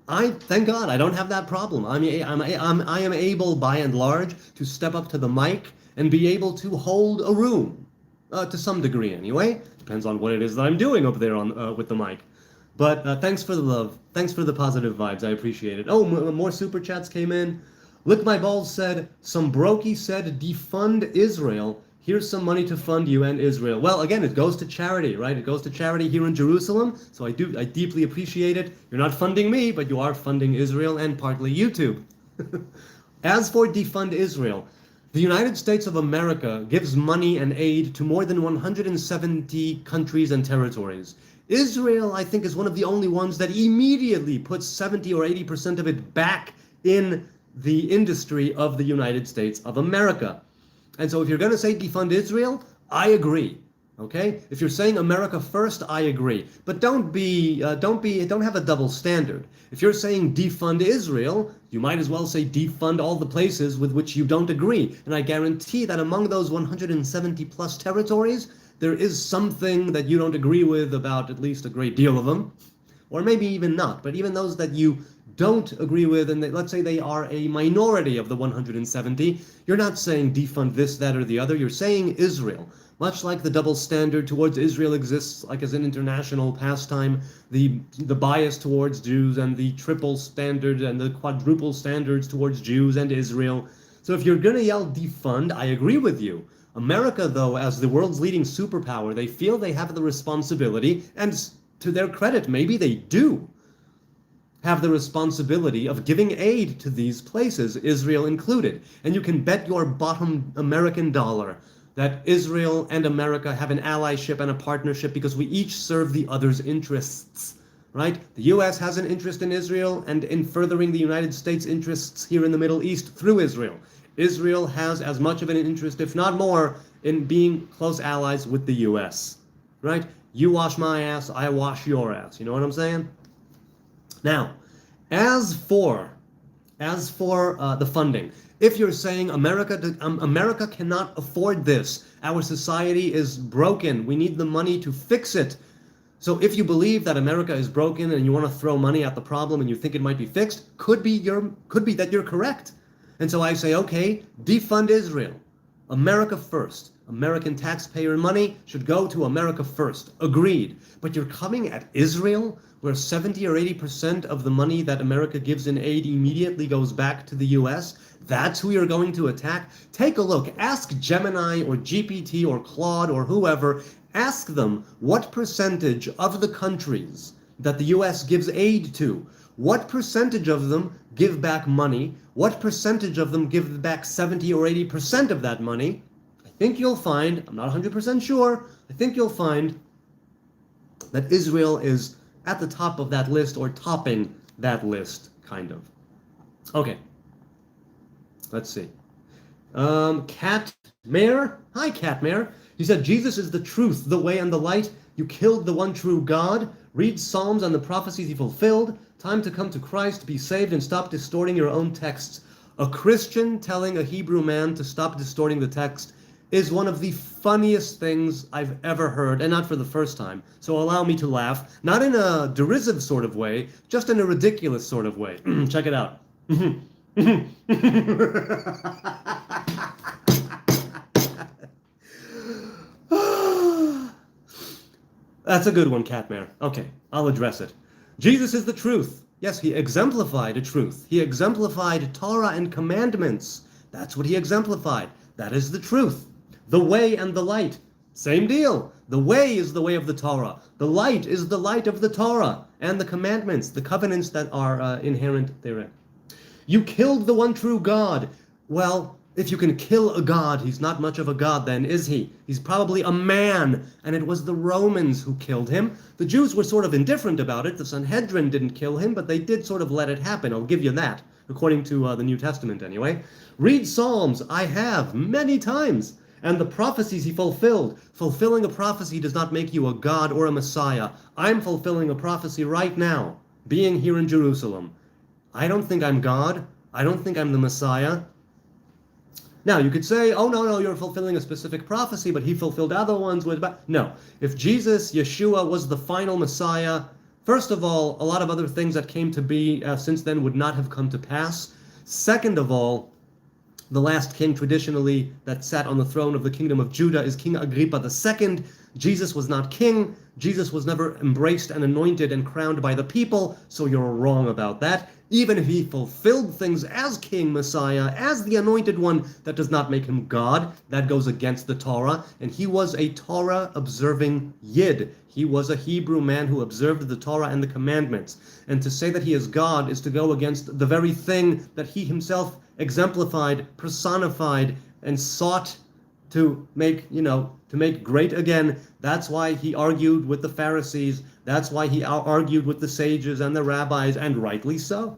thank God, I don't have that problem. I am able, by and large, to step up to the mic and be able to hold a room, to some degree anyway. Depends on what it is that I'm doing up there on with the mic. But thanks for the love. Thanks for the positive vibes. I appreciate it. Oh, more super chats came in. Lick My Balls said, some brokey said defund Israel. Here's some money to fund you and Israel. Well, again, it goes to charity, right? It goes to charity here in Jerusalem. So I deeply appreciate it. You're not funding me, but you are funding Israel and partly YouTube. As for defund Israel, the United States of America gives money and aid to more than 170 countries and territories. Israel, I think, is one of the only ones that immediately puts 70 or 80% of it back in the industry of the United States of America. And so if you're going to say defund Israel, I agree. Okay? If you're saying America first, I agree. But don't have a double standard. If you're saying defund Israel, you might as well say defund all the places with which you don't agree. And I guarantee that among those 170 plus territories, there is something that you don't agree with about at least a great deal of them. Or maybe even not. But even those that you don't agree with, and let's say they are a minority of the 170, you're not saying defund this, that, or the other. You're saying Israel. Much like the double standard towards Israel exists like as an international pastime, the bias towards Jews and the triple standard and the quadruple standards towards Jews and Israel. So if you're going to yell defund, I agree with you. America, though, as the world's leading superpower, they feel they have the responsibility, and to their credit, maybe they do have the responsibility of giving aid to these places, Israel included. And you can bet your bottom American dollar that Israel and America have an allyship and a partnership because we each serve the other's interests, right? The U.S. has an interest in Israel and in furthering the United States' interests here in the Middle East through Israel. Israel has as much of an interest, if not more, in being close allies with the U.S., right? You wash my ass, I wash your ass. You know what I'm saying? Now, as for the funding, if you're saying America cannot afford this, our society is broken, we need the money to fix it. So if you believe that America is broken and you want to throw money at the problem and you think it might be fixed, could be that you're correct. And so I say, okay, defund Israel. America first. American taxpayer money should go to America first. Agreed. But you're coming at Israel, where 70 or 80% of the money that America gives in aid immediately goes back to the U.S.? That's who you're going to attack? Take a look. Ask Gemini or GPT or Claude or whoever. Ask them what percentage of the countries that the U.S. gives aid to, what percentage of them give back money, what percentage of them give back 70 or 80% of that money. I think you'll find, I'm not 100% sure, I think you'll find that Israel is at the top of that list or topping that list, kind of. Okay. Let's see. Cat Mayor. Hi, Cat Mayor. He said, Jesus is the truth, the way, and the light. You killed the one true God. Read Psalms and the prophecies he fulfilled. Time to come to Christ, be saved, and stop distorting your own texts. A Christian telling a Hebrew man to stop distorting the text is one of the funniest things I've ever heard, and not for the first time. So allow me to laugh, not in a derisive sort of way, just in a ridiculous sort of way. Check it out. That's a good one, Catmare. Okay, I'll address it. Jesus is the truth. Yes, he exemplified a truth. He exemplified Torah and commandments. That's what he exemplified. That is the truth. The way and the light. Same deal. The way is the way of the Torah. The light is the light of the Torah and the commandments, the covenants that are inherent therein. You killed the one true God. Well, if you can kill a god, he's not much of a god then, is he? He's probably a man, and it was the Romans who killed him. The Jews were sort of indifferent about it. The Sanhedrin didn't kill him, but they did sort of let it happen. I'll give you that, according to the New Testament anyway. Read Psalms. I have, many times. And the prophecies he fulfilled. Fulfilling a prophecy does not make you a god or a Messiah. I'm fulfilling a prophecy right now, being here in Jerusalem. I don't think I'm God. I don't think I'm the Messiah. Now, you could say, oh, no, you're fulfilling a specific prophecy, but he fulfilled other ones. No. If Jesus, Yeshua, was the final Messiah, first of all, a lot of other things that came to be since then would not have come to pass. Second of all, the last king traditionally that sat on the throne of the kingdom of Judah is King Agrippa II. Jesus was not king. Jesus was never embraced and anointed and crowned by the people, so you're wrong about that. Even if he fulfilled things as King Messiah, as the anointed one, that does not make him God. That goes against the Torah. And he was a Torah-observing Yid. He was a Hebrew man who observed the Torah and the commandments. And to say that he is God is to go against the very thing that he himself exemplified, personified, and sought to make, to make great again. That's why he argued with the Pharisees. That's why he argued with the sages and the rabbis, and rightly so.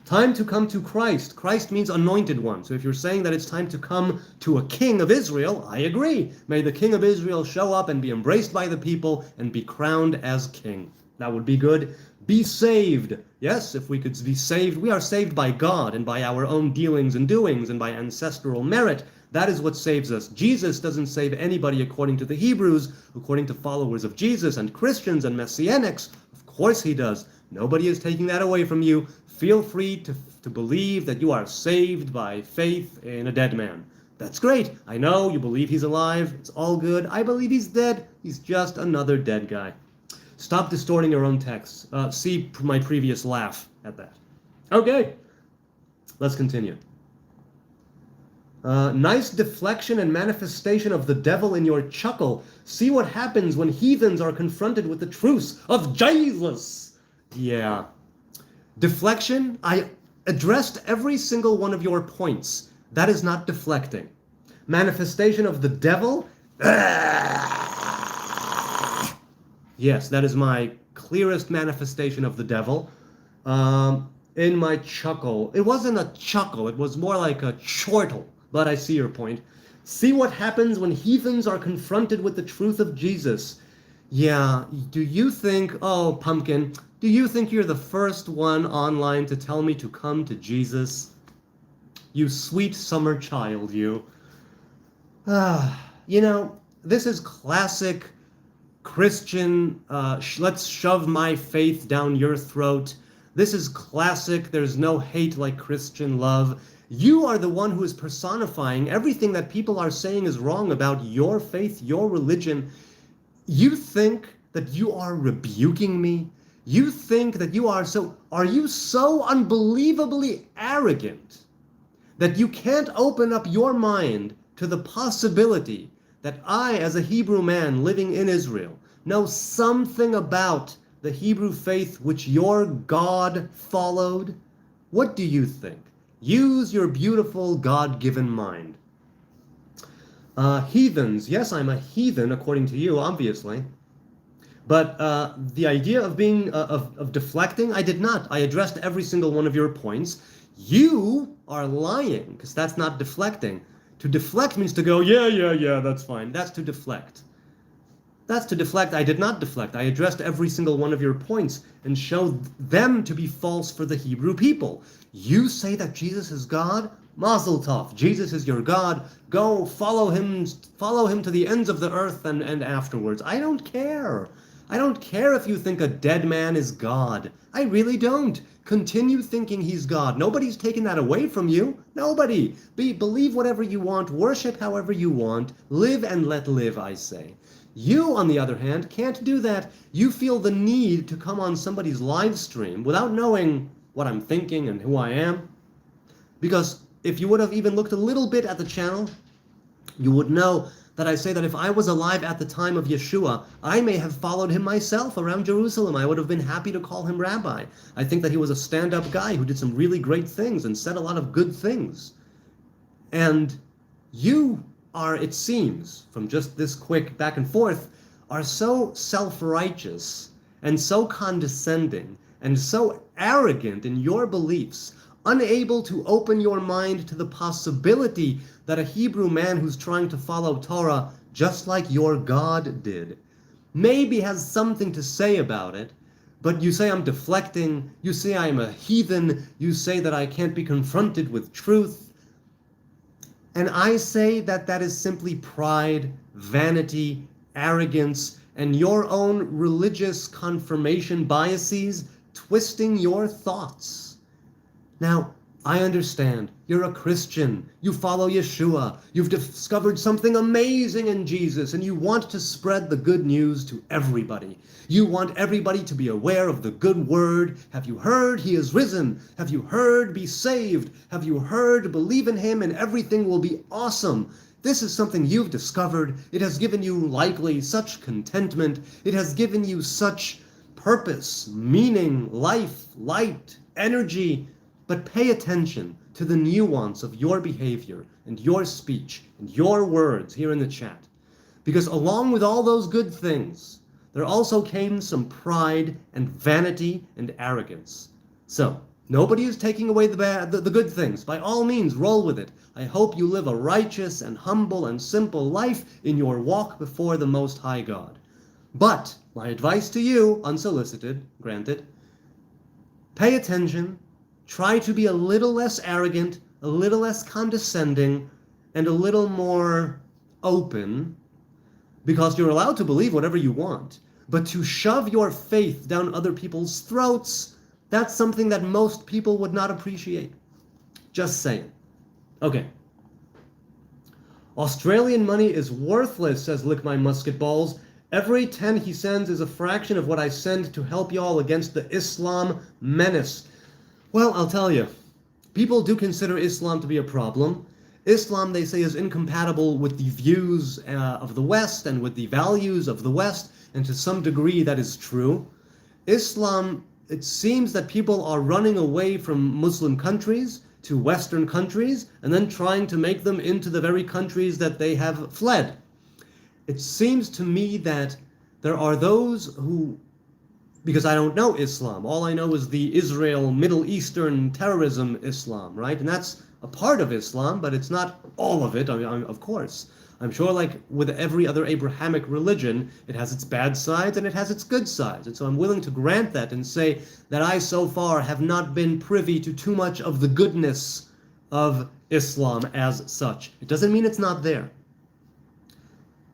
Time to come to Christ. Christ means anointed one. So if you're saying that it's time to come to a king of Israel, I agree. May the king of Israel show up and be embraced by the people and be crowned as king. That would be good. Be saved. Yes, if we could be saved, we are saved by God and by our own dealings and doings and by ancestral merit. That is what saves us. Jesus doesn't save anybody according to the Hebrews, according to followers of Jesus and Christians and Messianics. Of course he does. Nobody is taking that away from you. Feel free to believe that you are saved by faith in a dead man. That's great. I know you believe he's alive. It's all good. I believe he's dead. He's just another dead guy. Stop distorting your own texts. See my previous laugh at that. Okay, let's continue. Nice deflection and manifestation of the devil in your chuckle. See what happens when heathens are confronted with the truths of Jesus. Yeah. Deflection, I addressed every single one of your points. That is not deflecting. Manifestation of the devil. Yes, that is my clearest manifestation of the devil. In my chuckle. It wasn't a chuckle. It was more like a chortle. But I see your point. See what happens when heathens are confronted with the truth of Jesus. Yeah, do you think, oh, Pumpkin, do you think you're the first one online to tell me to come to Jesus? You sweet summer child, you. You know, this is classic Christian, let's shove my faith down your throat. This is classic, there's no hate like Christian love. You are the one who is personifying everything that people are saying is wrong about your faith, your religion. You think that you are rebuking me? You think that are you so unbelievably arrogant that you can't open up your mind to the possibility that I, as a Hebrew man living in Israel, know something about the Hebrew faith which your God followed? What do you think? Use your beautiful God-given mind. Heathens. Yes, I'm a heathen according to you, obviously. But the idea of being of deflecting, I did not. I addressed every single one of your points. You are lying, because that's not deflecting. To deflect means to go, yeah, that's fine. That's to deflect. That's to deflect. I did not deflect. I addressed every single one of your points and showed them to be false for the Hebrew people. You say that Jesus is God? Mazel tov. Jesus is your God. Go follow him to the ends of the earth and afterwards. I don't care. I don't care if you think a dead man is God. I really don't. Continue thinking he's God. Nobody's taken that away from you. Nobody. Believe whatever you want. Worship however you want. Live and let live, I say. You, on the other hand, can't do that. You feel the need to come on somebody's live stream without knowing what I'm thinking and who I am. Because if you would have even looked a little bit at the channel, you would know that I say that if I was alive at the time of Yeshua, I may have followed him myself around Jerusalem. I would have been happy to call him rabbi. I think that he was a stand-up guy who did some really great things and said a lot of good things. And you are, it seems, from just this quick back and forth, are so self-righteous and so condescending and so arrogant in your beliefs, unable to open your mind to the possibility that a Hebrew man who's trying to follow Torah just like your God did maybe has something to say about it, but you say I'm deflecting, you say I'm a heathen, you say that I can't be confronted with truth. And I say that that is simply pride, vanity, arrogance, and your own religious confirmation biases twisting your thoughts. Now, I understand. You're a Christian. You follow Yeshua. You've discovered something amazing in Jesus, and you want to spread the good news to everybody. You want everybody to be aware of the good word. Have you heard he is risen? Have you heard be saved? Have you heard believe in him and everything will be awesome? This is something you've discovered. It has given you likely such contentment. It has given you such purpose, meaning, life, light, energy. But pay attention to the nuance of your behavior and your speech and your words here in the chat. Because along with all those good things, there also came some pride and vanity and arrogance. So, nobody is taking away the good things. By all means, roll with it. I hope you live a righteous and humble and simple life in your walk before the Most High God. But, my advice to you, unsolicited, granted, pay attention. Try to be a little less arrogant, a little less condescending, and a little more open, because you're allowed to believe whatever you want. But to shove your faith down other people's throats, that's something that most people would not appreciate. Just saying. Okay. Australian money is worthless, says Lick My Musket Balls. Every 10 he sends is a fraction of what I send to help y'all against the Islam menace. Well, I'll tell you. People do consider Islam to be a problem. Islam, they say, is incompatible with the views of the West and with the values of the West, and to some degree that is true. Islam, it seems that people are running away from Muslim countries to Western countries and then trying to make them into the very countries that they have fled. It seems to me that there are those who, because I don't know Islam, all I know is the Israel Middle Eastern terrorism Islam, right? And that's a part of Islam, but it's not all of it, of course. I'm sure, like with every other Abrahamic religion, it has its bad sides and it has its good sides. And so I'm willing to grant that and say that I so far have not been privy to too much of the goodness of Islam as such. It doesn't mean it's not there.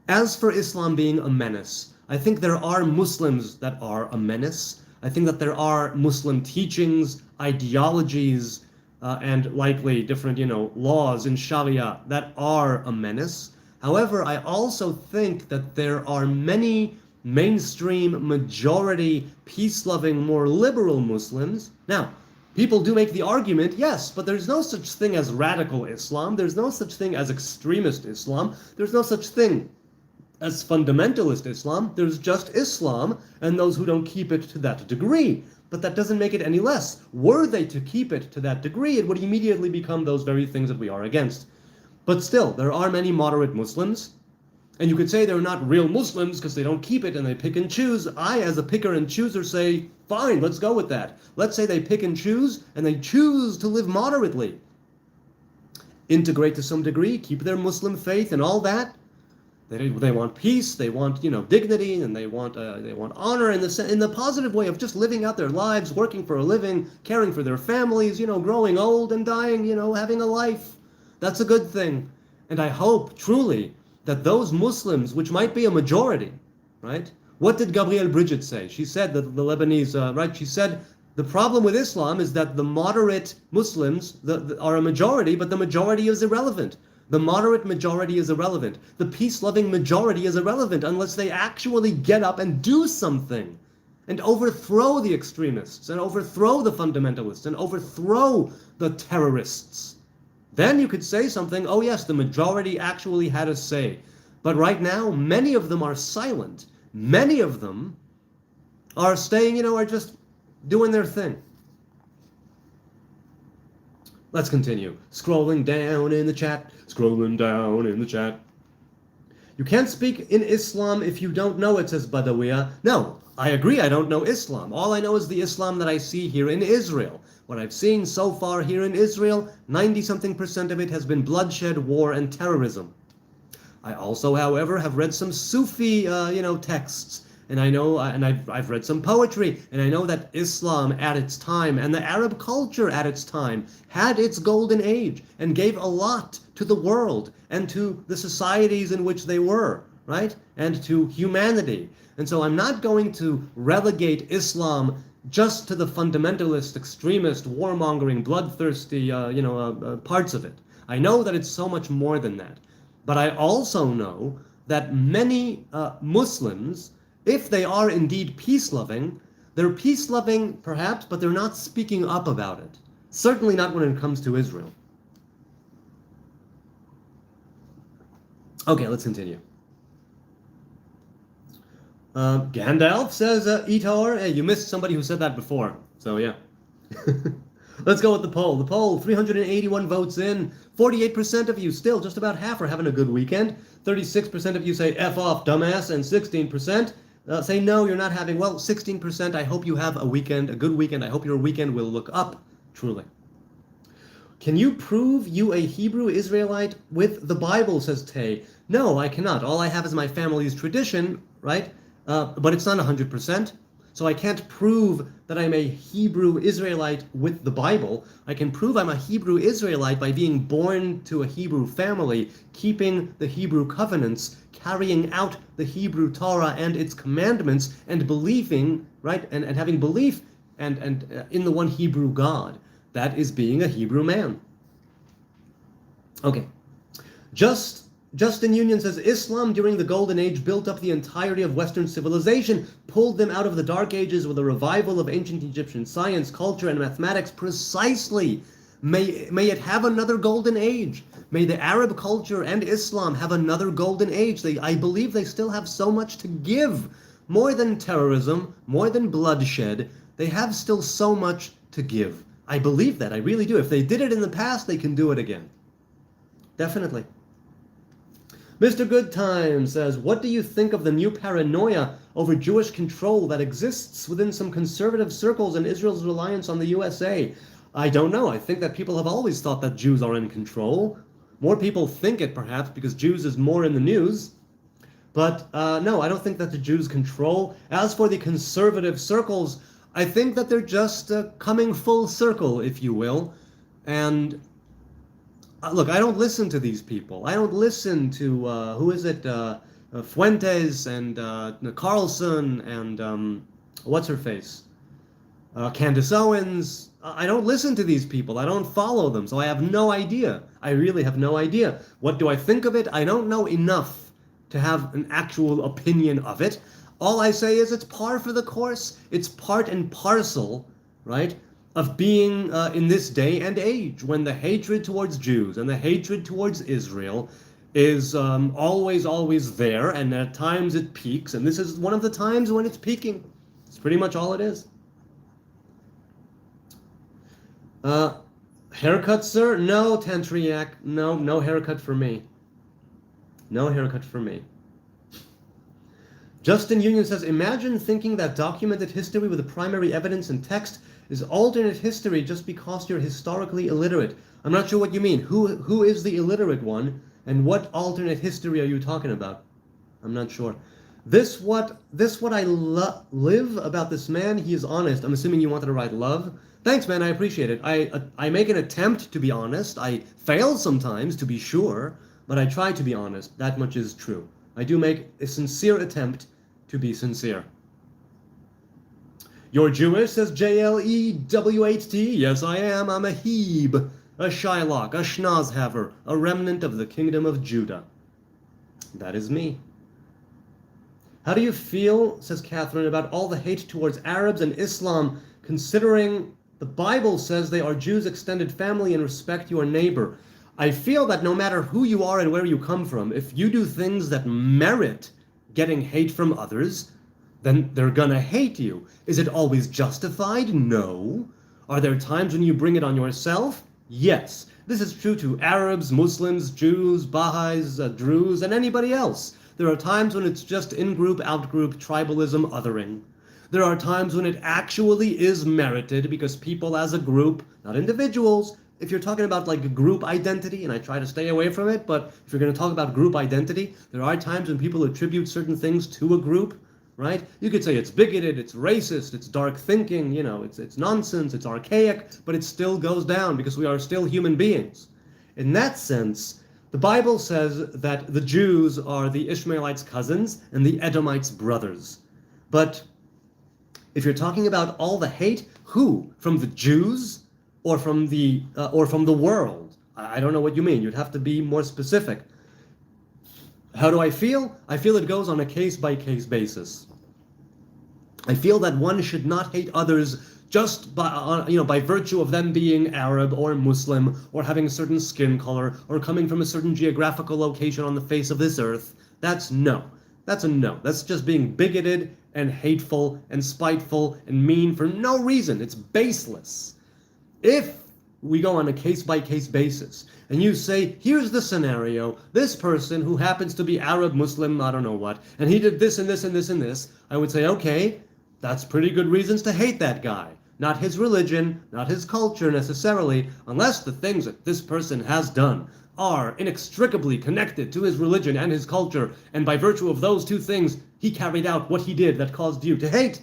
As for Islam being a menace, I think there are Muslims that are a menace. I think that there are Muslim teachings, ideologies, and likely different, laws in Sharia that are a menace. However, I also think that there are many mainstream, majority, peace-loving, more liberal Muslims. Now, people do make the argument, yes, but there's no such thing as radical Islam. There's no such thing as extremist Islam. There's no such thing as fundamentalist Islam. There's just Islam and those who don't keep it to that degree. But that doesn't make it any less. Were they to keep it to that degree, it would immediately become those very things that we are against. But still, there are many moderate Muslims, and you could say they're not real Muslims because they don't keep it and they pick and choose. I, as a picker and chooser, say, fine, let's go with that. Let's say they pick and choose, and they choose to live moderately. Integrate to some degree, keep their Muslim faith and all that. They want peace, they want, dignity, and they want honor in the positive way of just living out their lives, working for a living, caring for their families, growing old and dying, having a life. That's a good thing. And I hope, truly, that those Muslims, which might be a majority, right? What did Gabrielle Bridget say? She said that the Lebanese, right? She said, the problem with Islam is that the moderate Muslims are a majority, but the majority is irrelevant. The moderate majority is irrelevant. The peace-loving majority is irrelevant unless they actually get up and do something and overthrow the extremists and overthrow the fundamentalists and overthrow the terrorists. Then you could say something, oh yes, the majority actually had a say. But right now, many of them are silent. Many of them are staying, are just doing their thing. Let's continue. Scrolling down in the chat. You can't speak in Islam if you don't know it, says Badawiya. No, I agree, I don't know Islam. All I know is the Islam that I see here in Israel. What I've seen so far here in Israel, 90-something% of it has been bloodshed, war, and terrorism. I also, however, have read some Sufi, texts. And I know, and I've read some poetry, and I know that Islam at its time and the Arab culture at its time had its golden age and gave a lot to the world and to the societies in which they were, right? And to humanity. And so I'm not going to relegate Islam just to the fundamentalist, extremist, warmongering, bloodthirsty, parts of it. I know that it's so much more than that. But I also know that many Muslims, if they are indeed peace-loving, they're peace-loving perhaps, but they're not speaking up about it. Certainly not when it comes to Israel. Okay, let's continue. Gandalf says, Itar, hey, you missed somebody who said that before. So, yeah. Let's go with the poll. The poll, 381 votes in. 48% of you, still just about half, are having a good weekend. 36% of you say F off, dumbass, and 16% say no, you're not having, 16%, I hope you have a weekend, a good weekend. I hope your weekend will look up, truly. Can you prove you a Hebrew Israelite with the Bible, says Tay. No, I cannot. All I have is my family's tradition, right? But it's not 100%. So I can't prove that I'm a Hebrew Israelite with the Bible. I can prove I'm a Hebrew Israelite by being born to a Hebrew family, keeping the Hebrew covenants, carrying out the Hebrew Torah and its commandments, and believing, right, and having belief and in the one Hebrew God. That is being a Hebrew man. Okay. Justin Union says, Islam during the Golden Age built up the entirety of Western civilization, pulled them out of the Dark Ages with a revival of ancient Egyptian science, culture, and mathematics. Precisely. May it have another golden age. May the Arab culture and Islam have another golden age. I believe they still have so much to give. More than terrorism, more than bloodshed, they have still so much to give. I believe that. I really do. If they did it in the past, they can do it again. Definitely. Mr. Goodtime says, what do you think of the new paranoia over Jewish control that exists within some conservative circles and Israel's reliance on the USA? I don't know. I think that people have always thought that Jews are in control. More people think it, perhaps, because Jews is more in the news. But no, I don't think that the Jews control. As for the conservative circles, I think that they're just coming full circle, if you will. And look, I don't listen to these people. I don't listen to, Fuentes and Carlson and what's her face? Candace Owens. I don't listen to these people. I don't follow them, so I have no idea. I really have no idea. What do I think of it? I don't know enough to have an actual opinion of it. All I say is it's par for the course. It's part and parcel, right, of being in this day and age when the hatred towards Jews and the hatred towards Israel is always there, and at times it peaks, and this is one of the times when it's peaking. It's pretty much all it is. Haircut, sir? No, Tantriac. No haircut for me. No haircut for me. Justin Union says, imagine thinking that documented history with the primary evidence and text is alternate history just because you're historically illiterate. I'm not sure what you mean. Who is the illiterate one, and what alternate history are you talking about? I'm not sure. What I live about this man. He is honest. I'm assuming you wanted to write love. Thanks, man. I appreciate it. I make an attempt to be honest. I fail sometimes, to be sure, but I try to be honest. That much is true. I do make a sincere attempt to be sincere. You're Jewish, says JLEWHT. Yes, I am. I'm a Heb, a Shylock, a Schnozhaver, a remnant of the kingdom of Judah. That is me. How do you feel, says Catherine, about all the hate towards Arabs and Islam, considering the Bible says they are Jews' extended family and respect your neighbor? I feel that no matter who you are and where you come from, if you do things that merit getting hate from others, then they're gonna hate you. Is it always justified? No. Are there times when you bring it on yourself? Yes. This is true to Arabs, Muslims, Jews, Baha'is, Druze, and anybody else. There are times when it's just in-group, out-group, tribalism, othering. There are times when it actually is merited because people as a group, not individuals, if you're talking about like a group identity, and I try to stay away from it, but if you're going to talk about group identity, there are times when people attribute certain things to a group, right? You could say it's bigoted, it's racist, it's dark thinking, it's nonsense, it's archaic, but it still goes down because we are still human beings. In that sense, the Bible says that the Jews are the Ishmaelites' cousins and the Edomites' brothers. But if you're talking about all the hate, who? From the Jews? Or from the world? I don't know what you mean. You'd have to be more specific. How do I feel? I feel it goes on a case-by-case basis. I feel that one should not hate others just by virtue of them being Arab or Muslim or having a certain skin color or coming from a certain geographical location on the face of this earth. That's no. That's a no. That's just being bigoted and hateful and spiteful and mean for no reason. It's baseless. If we go on a case-by-case basis, and you say, here's the scenario, this person who happens to be Arab, Muslim, I don't know what, and he did this and this and this and this, I would say, okay, that's pretty good reasons to hate that guy. Not his religion, not his culture necessarily, unless the things that this person has done are inextricably connected to his religion and his culture, and by virtue of those two things, he carried out what he did that caused you to hate.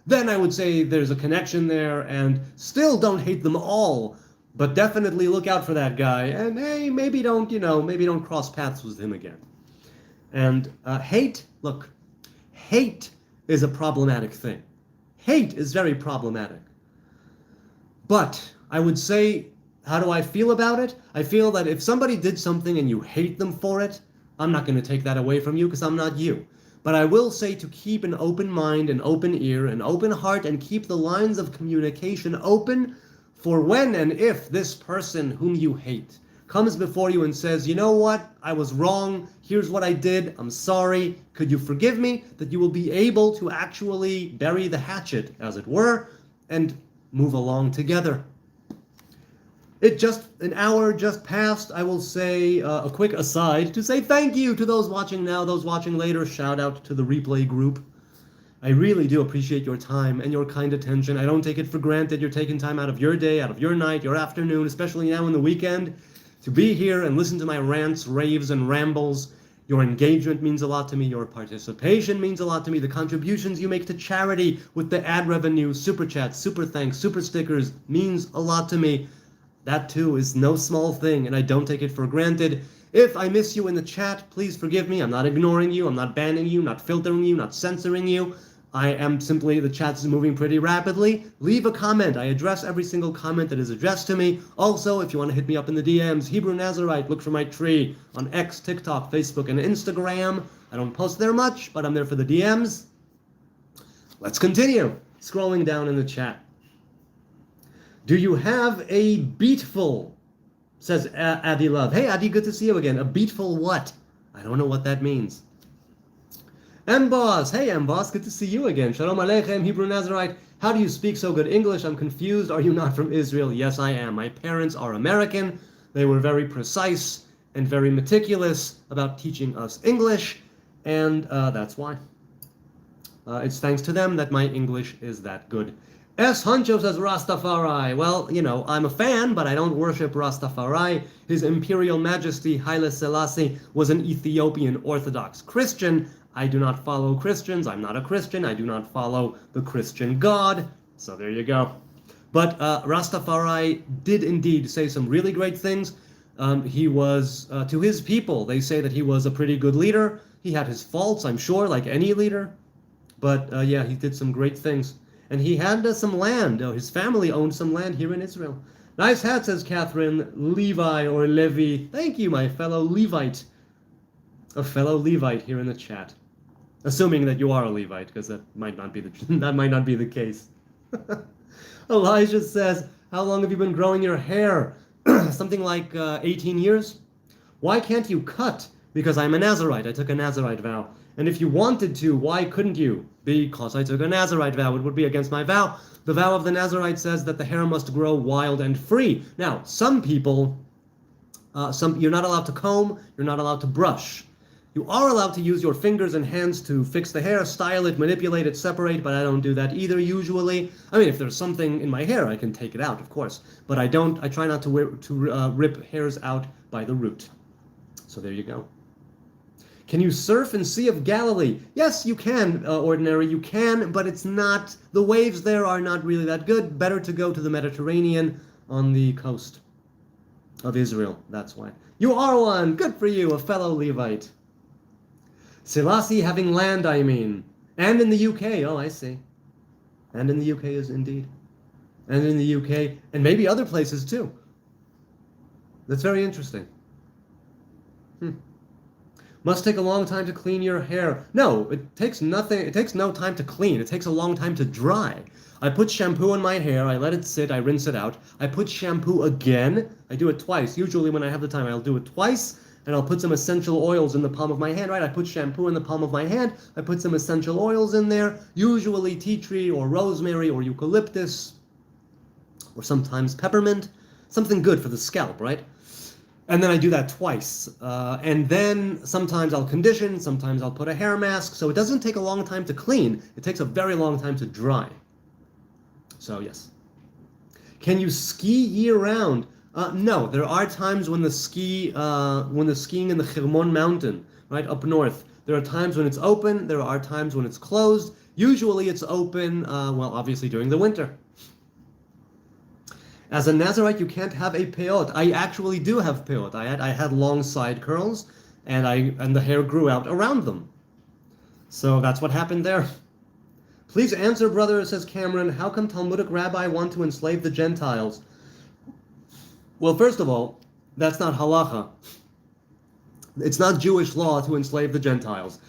then I would say there's a connection there, and still don't hate them all, but definitely look out for that guy, and hey, maybe don't cross paths with him again. And hate is a problematic thing. Hate is very problematic. But I would say, how do I feel about it? I feel that if somebody did something and you hate them for it, I'm not going to take that away from you because I'm not you. But I will say to keep an open mind, an open ear, an open heart, and keep the lines of communication open for when and if this person whom you hate comes before you and says, you know what, I was wrong, here's what I did, I'm sorry, could you forgive me? That you will be able to actually bury the hatchet, as it were, and move along together. An hour just passed. I will say a quick aside to say thank you to those watching now, those watching later. Shout out to the replay group. I really do appreciate your time and your kind attention. I don't take it for granted. You're taking time out of your day, out of your night, your afternoon, especially now in the weekend, to be here and listen to my rants, raves, and rambles. Your engagement means a lot to me. Your participation means a lot to me. The contributions you make to charity with the ad revenue, super chats, super thanks, super stickers means a lot to me. That too is no small thing, and I don't take it for granted. If I miss you in the chat, please forgive me. I'm not ignoring you. I'm not banning you, not filtering you, not censoring you. I am simply, the chat is moving pretty rapidly. Leave a comment. I address every single comment that is addressed to me. Also, if you want to hit me up in the DMs, Hebrew Nazarite, look for my tree on X, TikTok, Facebook, and Instagram. I don't post there much, but I'm there for the DMs. Let's continue. Scrolling down in the chat. Do you have a beatful? Says Adi Love. Hey, Adi, good to see you again. A beatful what? I don't know what that means. M-Boss. Hey, M-Boss, good to see you again. Shalom Aleichem, Hebrew Nazarite. How do you speak so good English? I'm confused. Are you not from Israel? Yes, I am. My parents are American. They were very precise and very meticulous about teaching us English, and that's why. It's thanks to them that my English is that good. S. Huncho says Rastafari. Well, I'm a fan, but I don't worship Rastafari. His Imperial Majesty Haile Selassie was an Ethiopian Orthodox Christian. I do not follow Christians. I'm not a Christian. I do not follow the Christian God. So there you go. But Rastafari did indeed say some really great things. He was, to his people, they say that he was a pretty good leader. He had his faults, I'm sure, like any leader. But yeah, he did some great things. And he had some land. His family owned some land here in Israel. Nice hat, says Catherine. Levi or Levi. Thank you, my fellow Levite. A fellow Levite here in the chat. Assuming that you are a Levite, because that might not be the case. Elijah says, how long have you been growing your hair? Something like 18 years. Why can't you cut? Because I'm a Nazarite. I took a Nazarite vow. And if you wanted to, why couldn't you? Because I took a Nazarite vow. It would be against my vow. The vow of the Nazarite says that the hair must grow wild and free. Now, some people, you're not allowed to comb, you're not allowed to brush. You are allowed to use your fingers and hands to fix the hair, style it, manipulate it, separate, but I don't do that either usually. I mean, if there's something in my hair, I can take it out, of course. But I try not to rip hairs out by the root. So there you go. Can you surf in Sea of Galilee? Yes, you can, Ordinary, you can, but it's not, the waves there are not really that good. Better to go to the Mediterranean on the coast of Israel, that's why. You are one, good for you, a fellow Levite. Selassie having land, I mean. And in the UK, oh, I see. And in the UK is indeed. And in the UK, and maybe other places too. That's very interesting. Must take a long time to clean your hair. No, it takes nothing. It takes no time to clean. It takes a long time to dry. I put shampoo in my hair. I let it sit. I rinse it out. I put shampoo again. I do it twice. Usually when I have the time, I'll do it twice. And I'll put some essential oils in the palm of my hand, right? I put shampoo in the palm of my hand. I put some essential oils in there. Usually tea tree or rosemary or eucalyptus. Or sometimes peppermint. Something good for the scalp, right? And then I do that twice. And then sometimes I'll condition, sometimes I'll put a hair mask. So it doesn't take a long time to clean. It takes a very long time to dry. So yes. Can you ski year-round? No, there are times when the skiing in the Hermon mountain, right, up north, there are times when it's open, there are times when it's closed. Usually it's open, well, obviously during the winter. As a Nazarite, you can't have a peot. I actually do have peot. I had long side curls, and the hair grew out around them. So that's what happened there. Please answer, brother, says Cameron. How come Talmudic rabbi want to enslave the Gentiles? Well, first of all, that's not halacha. It's not Jewish law to enslave the Gentiles.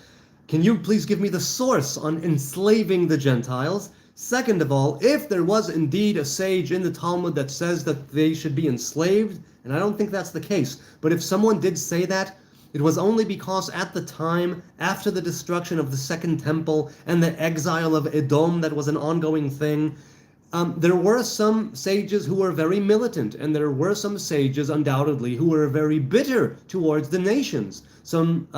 Can you please give me the source on enslaving the Gentiles? Second of all, if there was indeed a sage in the Talmud that says that they should be enslaved, and I don't think that's the case, but if someone did say that, it was only because at the time, after the destruction of the Second Temple and the exile of Edom that was an ongoing thing, there were some sages who were very militant, and there were some sages, undoubtedly, who were very bitter towards the nations. Some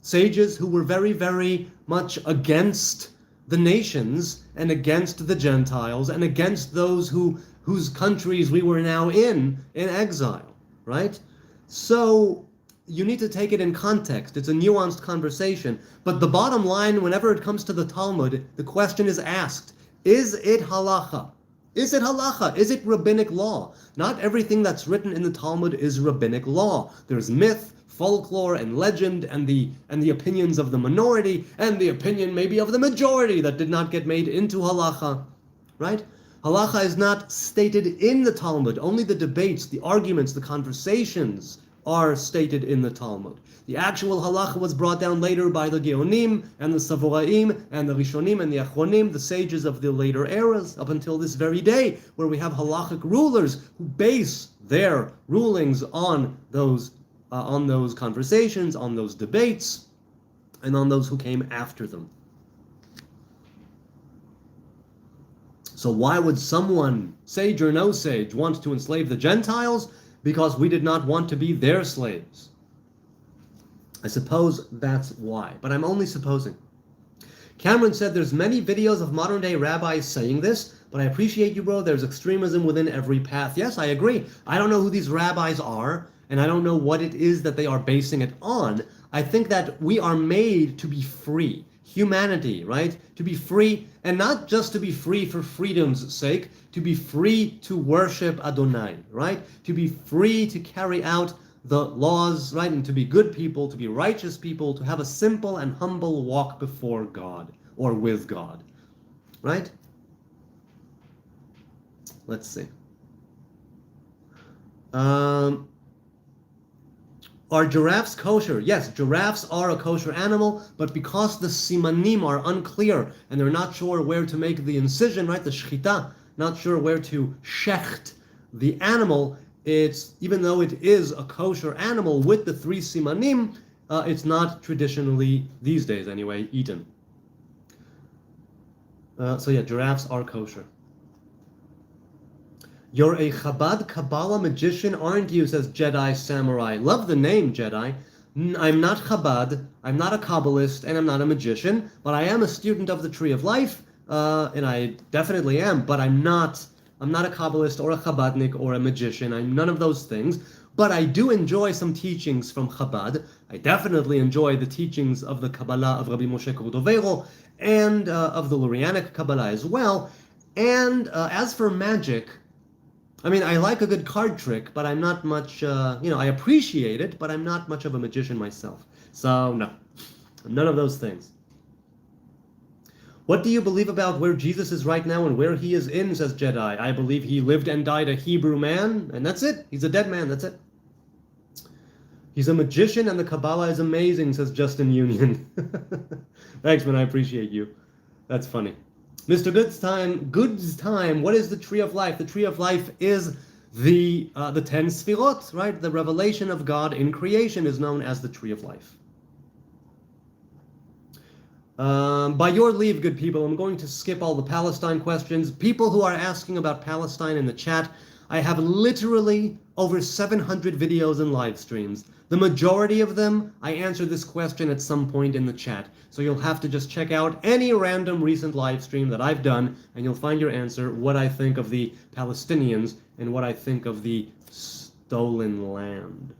sages who were very, very much against the nations and against the Gentiles and against those whose countries we were now in exile, right? So you need to take it in context. It's a nuanced conversation. But the bottom line, whenever it comes to the Talmud, the question is asked, is it halacha? Is it halacha? Is it rabbinic law? Not everything that's written in the Talmud is rabbinic law. There's myth, folklore, and legend, and the opinions of the minority, and the opinion maybe of the majority that did not get made into halacha, right? Halacha is not stated in the Talmud. Only the debates, the arguments, the conversations are stated in the Talmud. The actual halacha was brought down later by the Geonim and the Savoraim and the Rishonim and the Achronim, the sages of the later eras, up until this very day, where we have halachic rulers who base their rulings on those conversations, on those debates, and on those who came after them. So why would someone, sage or no sage, want to enslave the Gentiles? Because we did not want to be their slaves. I suppose that's why, but I'm only supposing. Cameron said there's many videos of modern day rabbis saying this, but I appreciate you, bro. There's extremism within every path. Yes, I agree. I don't know who these rabbis are, and I don't know what it is that they are basing it on. I think that we are made to be free. Humanity, right? To be free, and not just to be free for freedom's sake, to be free to worship Adonai, right? To be free to carry out the laws, right? And to be good people, to be righteous people, to have a simple and humble walk before God or with God, right? Let's see. Are giraffes kosher? Yes, giraffes are a kosher animal, but because the simanim are unclear and they're not sure where to make the incision, right, the shchita, not sure where to shecht the animal, it's, even though it is a kosher animal with the three simanim, it's not traditionally, these days anyway, eaten. So yeah, giraffes are kosher. You're a Chabad Kabbalah magician, aren't you? Says Jedi Samurai. Love the name, Jedi. I'm not Chabad, I'm not a Kabbalist, and I'm not a magician, but I am a student of the Tree of Life, and I definitely am, but I'm not a Kabbalist or a Chabadnik or a magician. I'm none of those things, but I do enjoy some teachings from Chabad. I definitely enjoy the teachings of the Kabbalah of Rabbi Moshe Cordovero and of the Lurianic Kabbalah as well. And as for magic, I mean, I like a good card trick, but I'm not much, I appreciate it, but I'm not much of a magician myself. So, no, none of those things. What do you believe about where Jesus is right now and where he is in, says Jedi? I believe he lived and died a Hebrew man, and that's it. He's a dead man, that's it. He's a magician and the Kabbalah is amazing, says Justin Union. Thanks, man, I appreciate you. That's funny. Mr. Good's time, what is the Tree of Life? The Tree of Life is the 10 Sfirot, right? The revelation of God in creation is known as the Tree of Life. By your leave, good people, I'm going to skip all the Palestine questions. People who are asking about Palestine in the chat, I have literally over 700 videos and live streams. The majority of them, I answer this question at some point in the chat. So you'll have to just check out any random recent live stream that I've done, and you'll find your answer, what I think of the Palestinians and what I think of the stolen land.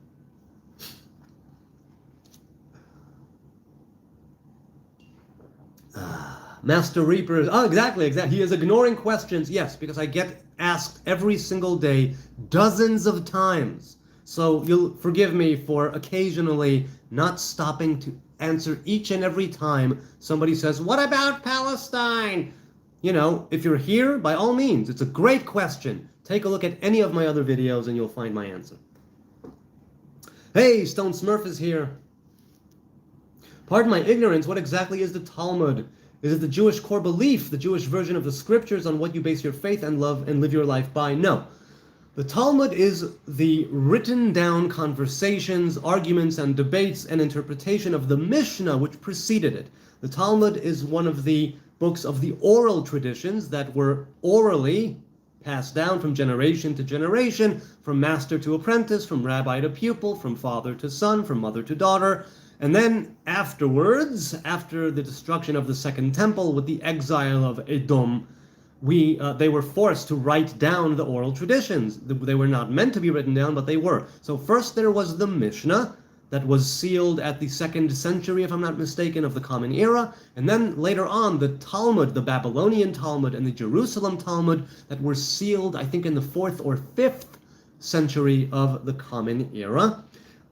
Master Reapers. Oh, exactly. He is ignoring questions. Yes, because I get asked every single day, dozens of times. So you'll forgive me for occasionally not stopping to answer each and every time somebody says, "What about Palestine?" You know, if you're here, by all means, it's a great question. Take a look at any of my other videos and you'll find my answer. Hey, Stone Smurf is here. Pardon my ignorance, what exactly is the Talmud? Is it the Jewish core belief, the Jewish version of the scriptures on what you base your faith and love and live your life by? No. The Talmud is the written down conversations, arguments, and debates and interpretation of the Mishnah which preceded it. The Talmud is one of the books of the oral traditions that were orally passed down from generation to generation, from master to apprentice, from rabbi to pupil, from father to son, from mother to daughter. And then afterwards, after the destruction of the Second Temple with the exile of Edom, they were forced to write down the oral traditions. They were not meant to be written down, but they were. So first there was the Mishnah that was sealed at the 2nd century, if I'm not mistaken, of the Common Era. And then later on, the Talmud, the Babylonian Talmud and the Jerusalem Talmud that were sealed, I think, in the 4th or 5th century of the Common Era.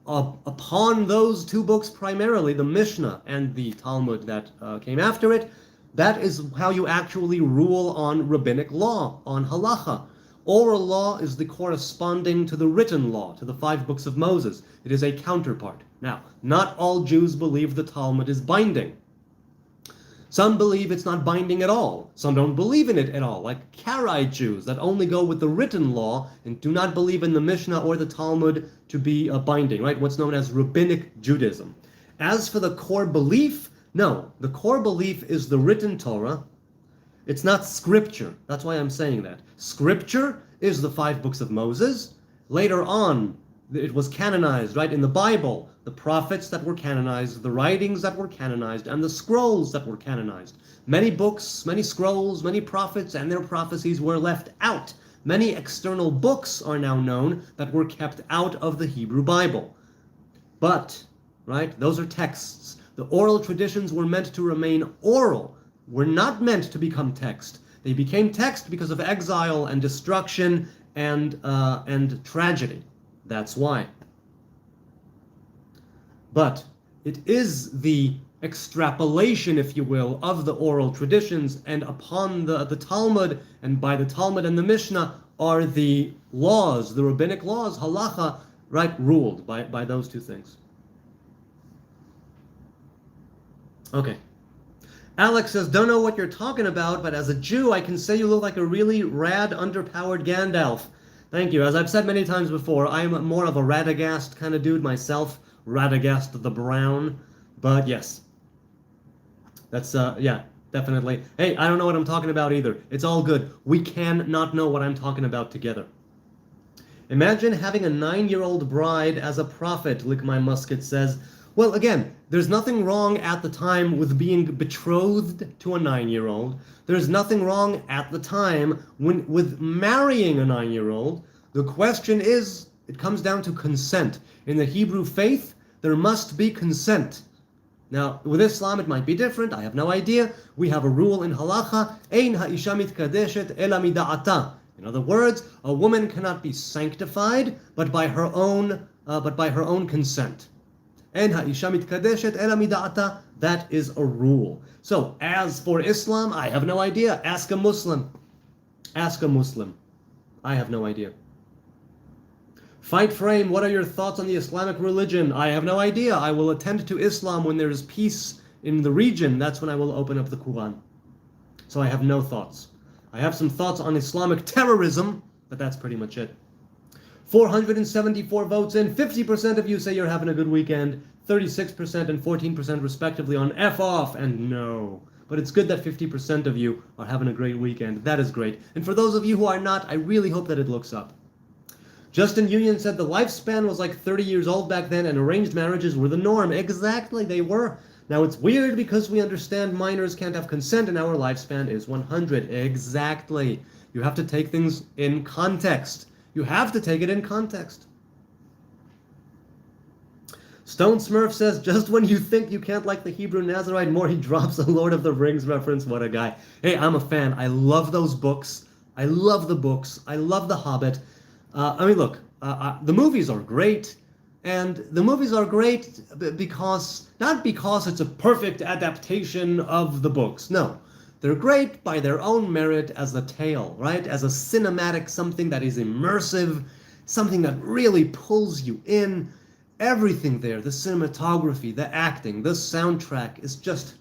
Upon those two books primarily, the Mishnah and the Talmud that came after it, that is how you actually rule on rabbinic law, on halacha. Oral law is the corresponding to the written law, to the 5 books of Moses. It is a counterpart. Now, not all Jews believe the Talmud is binding. Some believe it's not binding at all. Some don't believe in it at all, like Karaite Jews that only go with the written law and do not believe in the Mishnah or the Talmud to be binding, right? What's known as rabbinic Judaism. As for the core belief, no. The core belief is the written Torah. It's not scripture. That's why I'm saying that. Scripture is the 5 books of Moses. Later on, it was canonized, right? In the Bible, the prophets that were canonized, the writings that were canonized, and the scrolls that were canonized. Many books, many scrolls, many prophets and their prophecies were left out. Many external books are now known that were kept out of the Hebrew Bible. But, right, those are texts. The oral traditions were meant to remain oral, were not meant to become text. They became text because of exile and destruction and tragedy. That's why. But it is the extrapolation, if you will, of the oral traditions, and upon the Talmud, and by the Talmud and the Mishnah, are the laws, the rabbinic laws, halacha, right, ruled by those two things. Okay. Alex says, don't know what you're talking about, but as a Jew, I can say you look like a really rad, underpowered Gandalf. Thank you. As I've said many times before, I'm more of a Radagast kind of dude myself. Radagast the Brown. But yes. That's, yeah, definitely. Hey, I don't know what I'm talking about either. It's all good. We can not know what I'm talking about together. Imagine having a 9-year-old bride as a prophet, Lick My Musket says. Well, again, there's nothing wrong at the time with being betrothed to a 9-year-old. There's nothing wrong at the time with marrying a 9-year-old. The question is, it comes down to consent. In the Hebrew faith, there must be consent. Now, with Islam, it might be different. I have no idea. We have a rule in halacha, Ein ha'isha mitkadeshet ela mida'ata. In other words, a woman cannot be sanctified, but by her own consent. En ha'isha mitkadeshet ela mida'ata. That is a rule. So, as for Islam, I have no idea. Ask a Muslim. Ask a Muslim. I have no idea. Fight Frame, what are your thoughts on the Islamic religion? I have no idea. I will attend to Islam when there is peace in the region. That's when I will open up the Quran. So I have no thoughts. I have some thoughts on Islamic terrorism, but that's pretty much it. 474 votes in. 50% of you say you're having a good weekend. 36% and 14% respectively on F off and no. But it's good that 50% of you are having a great weekend. That is great. And for those of you who are not, I really hope that it looks up. Justin Union said the lifespan was like 30 years old back then and arranged marriages were the norm. Exactly, they were. Now it's weird because we understand minors can't have consent and our lifespan is 100. Exactly. You have to take things in context. You have to take it in context. Stone Smurf says, just when you think you can't like the Hebrew Nazarite more, he drops a Lord of the Rings reference. What a guy. Hey, I'm a fan. I love those books. I love the books. I love The Hobbit. I mean, look, the movies are great. And the movies are great because, not because it's a perfect adaptation of the books. No. They're great by their own merit as a tale, right? As a cinematic, something that is immersive, something that really pulls you in. Everything there, the cinematography, the acting, the soundtrack is just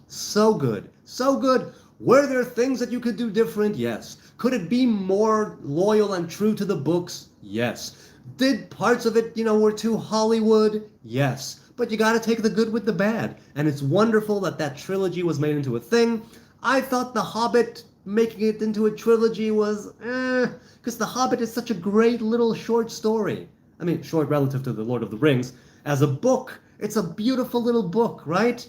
so good. So good. Were there things that you could do different? Yes. Could it be more loyal and true to the books? Yes. Did parts of it, were too Hollywood? Yes. But you gotta take the good with the bad. And it's wonderful that that trilogy was made into a thing. I thought The Hobbit making it into a trilogy was because The Hobbit is such a great little short story. I mean, short relative to The Lord of the Rings. As a book, it's a beautiful little book, right?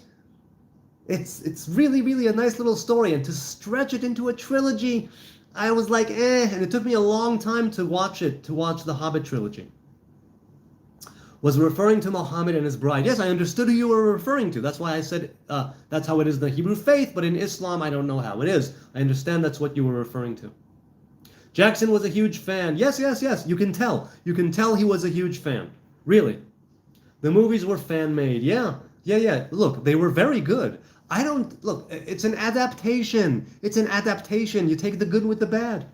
It's really, really a nice little story. And to stretch it into a trilogy, I was like, and it took me a long time to watch the Hobbit trilogy. Was referring to Muhammad and his bride. Yes, I understood who you were referring to. That's why I said that's how it is in the Hebrew faith, but in Islam, I don't know how it is. I understand that's what you were referring to. Jackson was a huge fan. Yes, yes, yes. You can tell. You can tell he was a huge fan. Really. The movies were fan-made. Yeah. Yeah, yeah. Look, they were very good. Look, it's an adaptation. It's an adaptation. You take the good with the bad.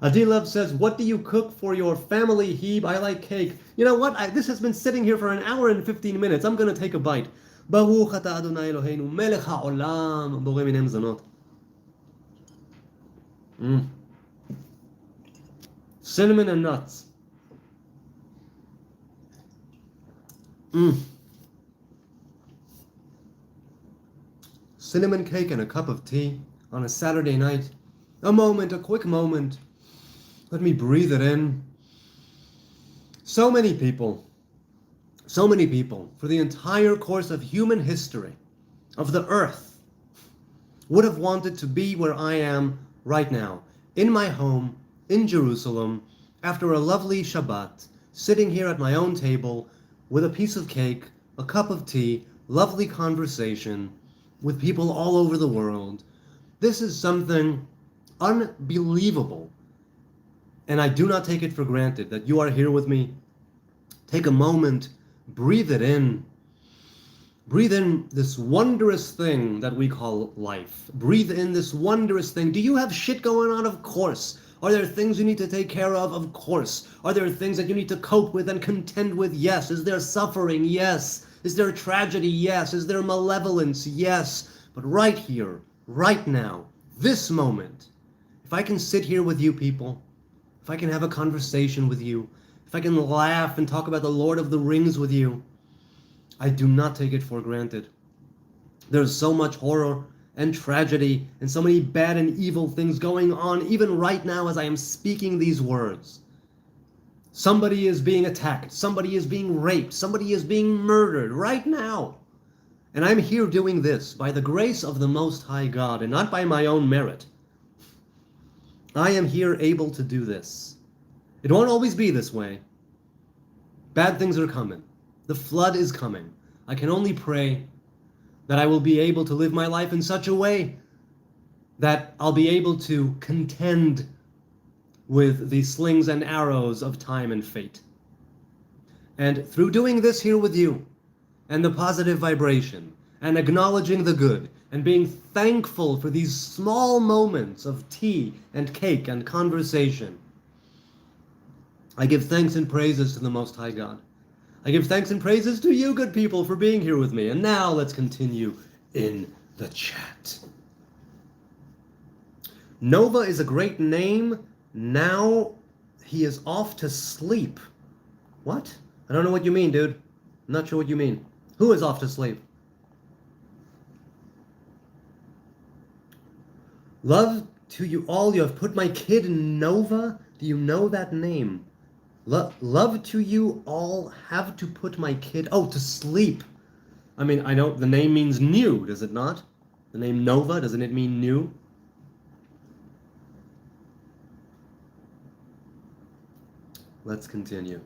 Adilab says, what do you cook for your family, Heeb? I like cake. You know what? This has been sitting here for an hour and 15 minutes. I'm going to take a bite. Baruch ata Adonai Eloheinu, melech ha'olam, borei minei mezonot. Cinnamon and nuts. Cinnamon cake and a cup of tea on a Saturday night. A quick moment. Let me breathe it in. So many people, for the entire course of human history, of the earth, would have wanted to be where I am right now, in my home, in Jerusalem, after a lovely Shabbat, sitting here at my own table, with a piece of cake, a cup of tea, lovely conversation, with people all over the world. This is something unbelievable. And I do not take it for granted that you are here with me. Take a moment, breathe it in. Breathe in this wondrous thing that we call life. Breathe in this wondrous thing. Do you have shit going on? Of course. Are there things you need to take care of? Of course. Are there things that you need to cope with and contend with? Yes. Is there suffering? Yes. Is there tragedy? Yes. Is there malevolence? Yes. But right here, right now, this moment, if I can sit here with you people, if I can have a conversation with you, if I can laugh and talk about the Lord of the Rings with you, I do not take it for granted. There's so much horror and tragedy and so many bad and evil things going on even right now as I am speaking these words. Somebody is being attacked. Somebody is being raped. Somebody is being murdered right now. And I'm here doing this by the grace of the Most High God and not by my own merit. I am here able to do this. It won't always be this way. Bad things are coming. The flood is coming. I can only pray that I will be able to live my life in such a way that I'll be able to contend with the slings and arrows of time and fate. And through doing this here with you, and the positive vibration, and acknowledging the good, and being thankful for these small moments of tea and cake and conversation, I give thanks and praises to the Most High God. I give thanks and praises to you, good people, for being here with me. And now let's continue in the chat. Nova is a great name. Now he is off to sleep. What? I don't know what you mean, dude. I'm not sure what you mean. Who is off to sleep? Love to you all. You have put my kid in Nova. Do you know that name? Love to you all. Have to put my kid... Oh, to sleep. I mean, I know the name means new, does it not? The name Nova, doesn't it mean new? Let's continue.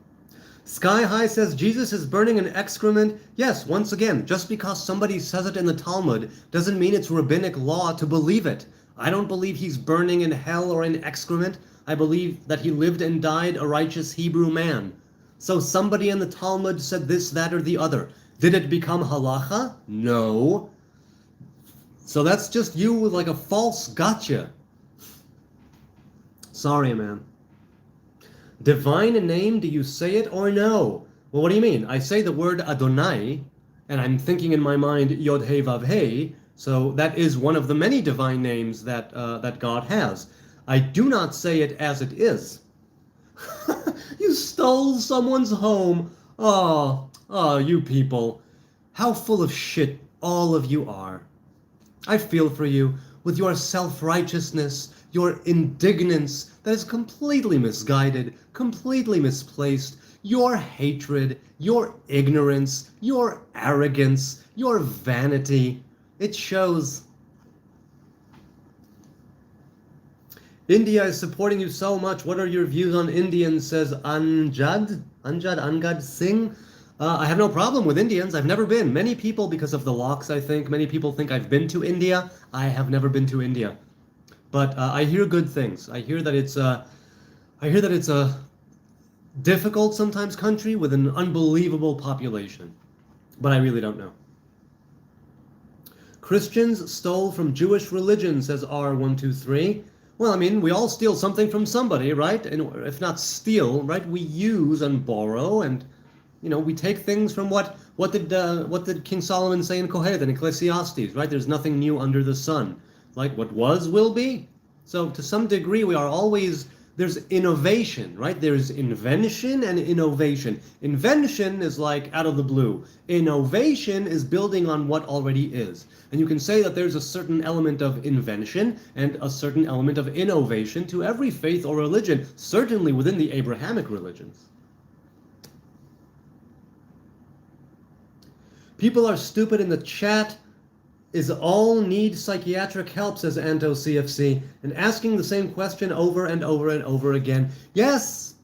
Sky High says Jesus is burning in excrement. Yes, once again, just because somebody says it in the Talmud doesn't mean it's rabbinic law to believe it. I don't believe he's burning in hell or in excrement. I believe that he lived and died a righteous Hebrew man. So somebody in the Talmud said this, that, or the other. Did it become halacha? No. So that's just you with like a false gotcha. Sorry, man. Divine name, do you say it or no? Well, what do you mean? I say the word Adonai, and I'm thinking in my mind Yod He Vav He, so that is one of the many divine names that that God has. I do not say it as it is. You stole someone's home. Oh, you people. How full of shit all of you are. I feel for you with your self-righteousness, your indignance that is completely misguided, completely misplaced, your hatred, your ignorance, your arrogance, your vanity. It shows. India is supporting you so much. What are your views on Indians, says Angad Singh. I have no problem with Indians. I've never been. Many people, because of the locks, I think, many people think I've been to India. I have never been to India. But I hear good things. I hear that it's a difficult sometimes country with an unbelievable population. But I really don't know. Christians stole from Jewish religion, says R123. Well, I mean, we all steal something from somebody, right? And if not steal, right, we use and borrow, and we take things from what did King Solomon say in Kohelet and Ecclesiastes, right? There's nothing new under the sun. Like what was will be. So to some degree, there's innovation, right? There's invention and innovation. Invention is like out of the blue. Innovation is building on what already is. And you can say that there's a certain element of invention and a certain element of innovation to every faith or religion, certainly within the Abrahamic religions. People are stupid in the chat. Is all need psychiatric help, says Anto CFC, and asking the same question over and over and over again. Yes,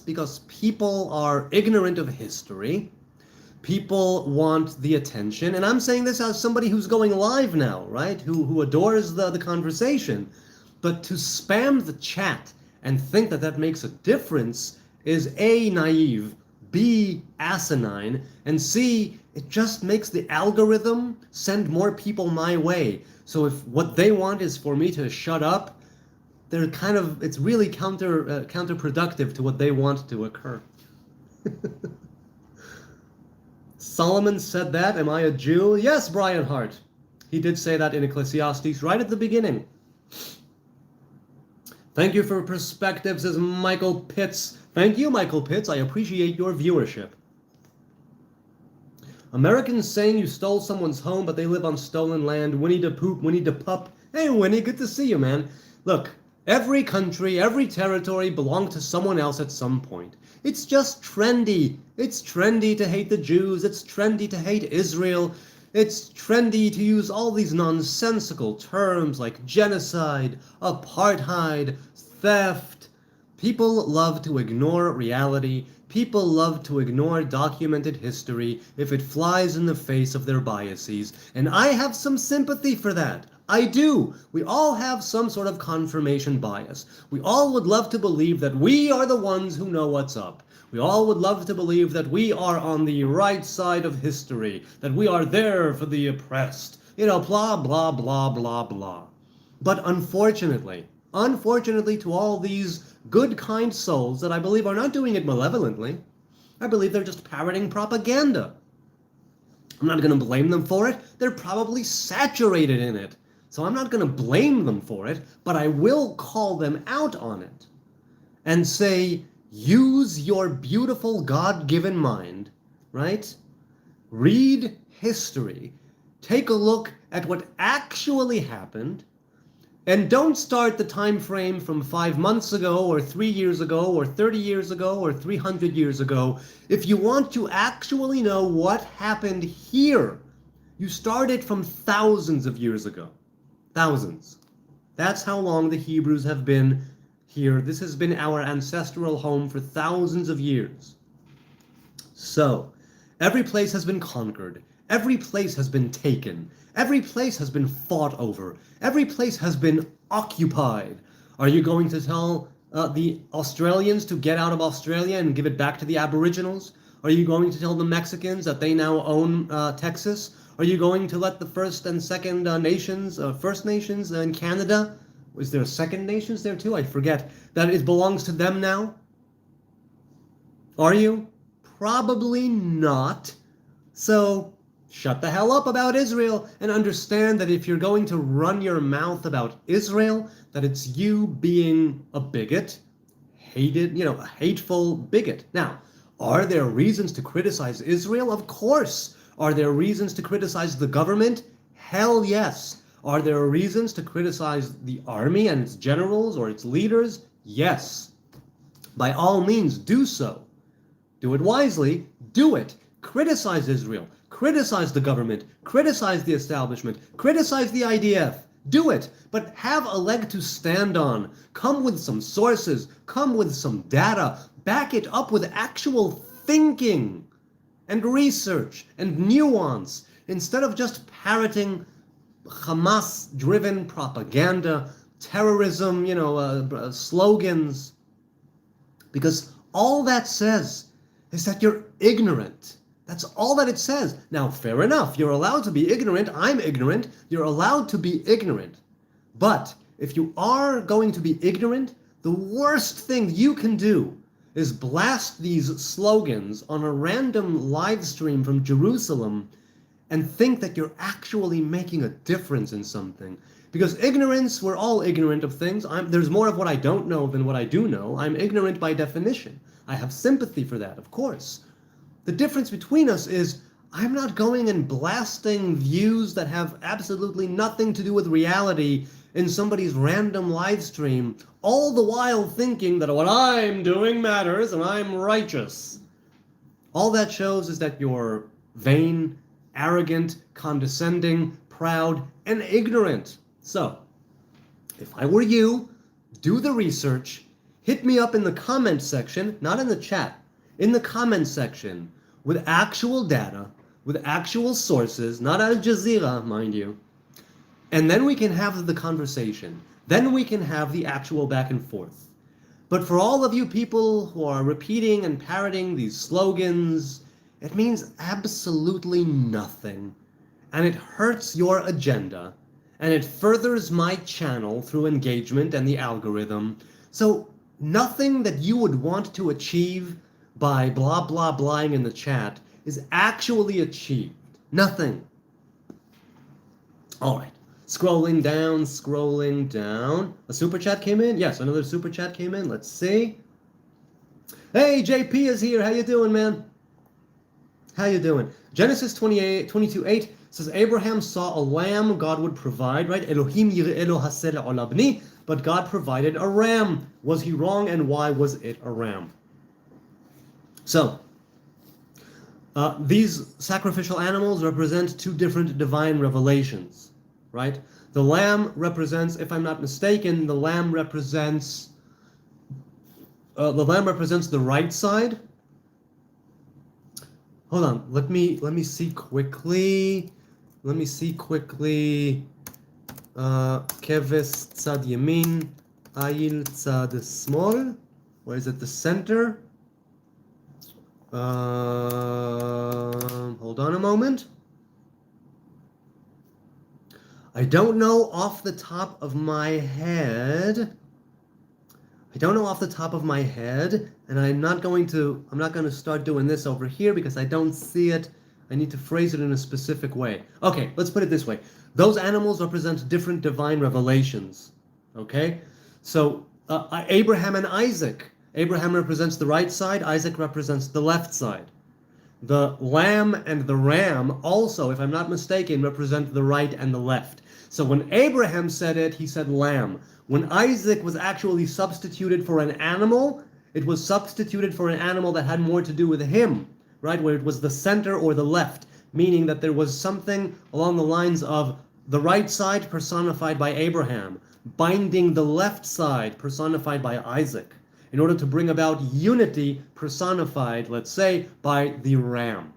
because people are ignorant of history. People want the attention, and I'm saying this as somebody who's going live now, right? Who adores the conversation. But to spam the chat and think that that makes a difference is A, naive, B, asinine, and C, it just makes the algorithm send more people my way. So if what they want is for me to shut up, it's really counterproductive to what they want to occur. Solomon said that. Am I a Jew? Yes, Brian Hart. He did say that in Ecclesiastes right at the beginning. Thank you for perspective, says Michael Pitts. Thank you, Michael Pitts. I appreciate your viewership. Americans saying you stole someone's home, but they live on stolen land. Winnie the Poop, Winnie the Pup. Hey, Winnie, good to see you, man. Look, every country, every territory belonged to someone else at some point. It's just trendy. It's trendy to hate the Jews. It's trendy to hate Israel. It's trendy to use all these nonsensical terms like genocide, apartheid, theft. People love to ignore reality. People love to ignore documented history if it flies in the face of their biases, and I have some sympathy for that. I do. We all have some sort of confirmation bias. We all would love to believe that we are the ones who know what's up. We all would love to believe that we are on the right side of history, that we are there for the oppressed, blah, blah, blah, blah, blah. But unfortunately to all these good, kind souls that I believe are not doing it malevolently, I believe they're just parroting propaganda. I'm not going to blame them for it. They're probably saturated in it. So I'm not going to blame them for it, but I will call them out on it and say, use your beautiful God-given mind, right? Read history. Take a look at what actually happened, and don't start the time frame from 5 months ago or 3 years ago or 30 years ago or 300 years ago. If you want to actually know what happened here, you start it from thousands of years ago. Thousands. That's how long the Hebrews have been here. This has been our ancestral home for thousands of years. So, every place has been conquered. Every place has been taken. Every place has been fought over. Every place has been occupied. Are you going to tell the Australians to get out of Australia and give it back to the Aboriginals? Are you going to tell the Mexicans that they now own Texas? Are you going to let the First and Second Nations, First Nations in Canada, is there Second Nations there too? I forget, that it belongs to them now? Are you? Probably not. So shut the hell up about Israel and understand that if you're going to run your mouth about Israel, that it's you being a bigot, a hateful bigot. Now, are there reasons to criticize Israel? Of course. Are there reasons to criticize the government? Hell yes. Are there reasons to criticize the army and its generals or its leaders? Yes. By all means, do so. Do it wisely. Do it. Criticize Israel. Criticize the government. Criticize the establishment. Criticize the IDF. Do it. But have a leg to stand on. Come with some sources. Come with some data. Back it up with actual thinking and research and nuance instead of just parroting Hamas-driven propaganda, terrorism, slogans. Because all that says is that you're ignorant. That's all that it says. Now, fair enough. You're allowed to be ignorant. I'm ignorant. You're allowed to be ignorant. But if you are going to be ignorant, the worst thing you can do is blast these slogans on a random live stream from Jerusalem and think that you're actually making a difference in something. Because ignorance, we're all ignorant of things. There's more of what I don't know than what I do know. I'm ignorant by definition. I have sympathy for that, of course. The difference between us is I'm not going and blasting views that have absolutely nothing to do with reality in somebody's random live stream, all the while thinking that what I'm doing matters and I'm righteous. All that shows is that you're vain, arrogant, condescending, proud, and ignorant. So, if I were you, do the research, hit me up in the comment section, not in the chat, in the comment section, with actual data, with actual sources, not Al Jazeera, mind you, and then we can have the conversation. Then we can have the actual back and forth. But for all of you people who are repeating and parroting these slogans, it means absolutely nothing. And it hurts your agenda. And it furthers my channel through engagement and the algorithm. So nothing that you would want to achieve by blah blah blahing in the chat is actually achieved. Nothing. All right. Scrolling down. A super chat came in? Yes, another super chat came in. Let's see. Hey, JP is here. How you doing, man? How you doing? Genesis 22:8 says Abraham saw a lamb God would provide, right? Elohim yir'elo haseh le'olam bni, but God provided a ram. Was he wrong, and why was it a ram? So, these sacrificial animals represent two different divine revelations, right? The lamb represents, if I'm not mistaken, the lamb represents the right side. Hold on, let me see quickly. Keves tzad yamin, ayil tzad smol. Where is it? The center. Hold on a moment. I don't know off the top of my head. And I'm not going to start doing this over here because I don't see it. I need to phrase it in a specific way. Okay, let's put it this way. Those animals represent different divine revelations. Okay? So, Abraham and Isaac. Abraham represents the right side, Isaac represents the left side. The lamb and the ram also, if I'm not mistaken, represent the right and the left. So when Abraham said it, he said lamb. When Isaac was actually substituted for an animal, it was substituted for an animal that had more to do with him, right? Where it was the center or the left, meaning that there was something along the lines of the right side personified by Abraham, binding the left side personified by Isaac. in order to bring about unity personified, let's say, by the ram.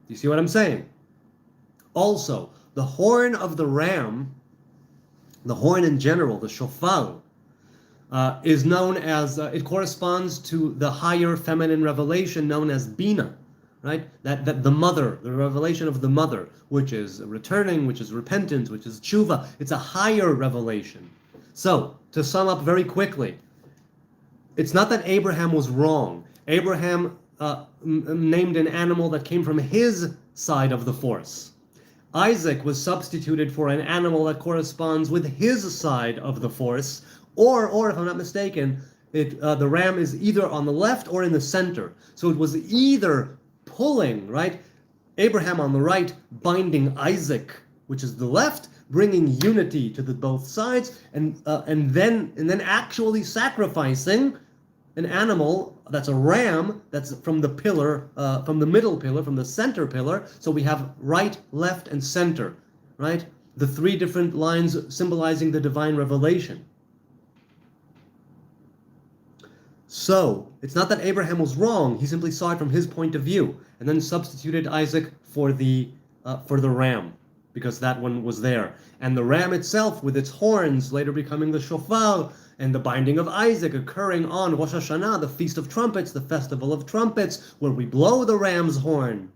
Do you see what I'm saying? Also, the horn of the ram, the horn in general, the shofar, is known as, it corresponds to the higher feminine revelation known as Bina, right? That the mother, the revelation of the mother, which is returning, which is repentance, which is tshuva. It's a higher revelation. So, to sum up very quickly, it's not that Abraham was wrong. Abraham named an animal that came from his side of the force. Isaac was substituted for an animal that corresponds with his side of the force, or if I'm not mistaken, the ram is either on the left or in the center. So it was either pulling, right, Abraham on the right, binding Isaac, which is the left, bringing unity to the both sides, and then actually sacrificing an animal that's a ram that's from the pillar, from the middle pillar, from the center pillar. So we have right, left, and center, right? The three different lines symbolizing the divine revelation. So it's not that Abraham was wrong; he simply saw it from his point of view, and then substituted Isaac for the ram, because that one was there. And the ram itself, with its horns, later becoming the shofar, and the binding of Isaac occurring on Rosh Hashanah, the Feast of Trumpets, the Festival of Trumpets, where we blow the ram's horn.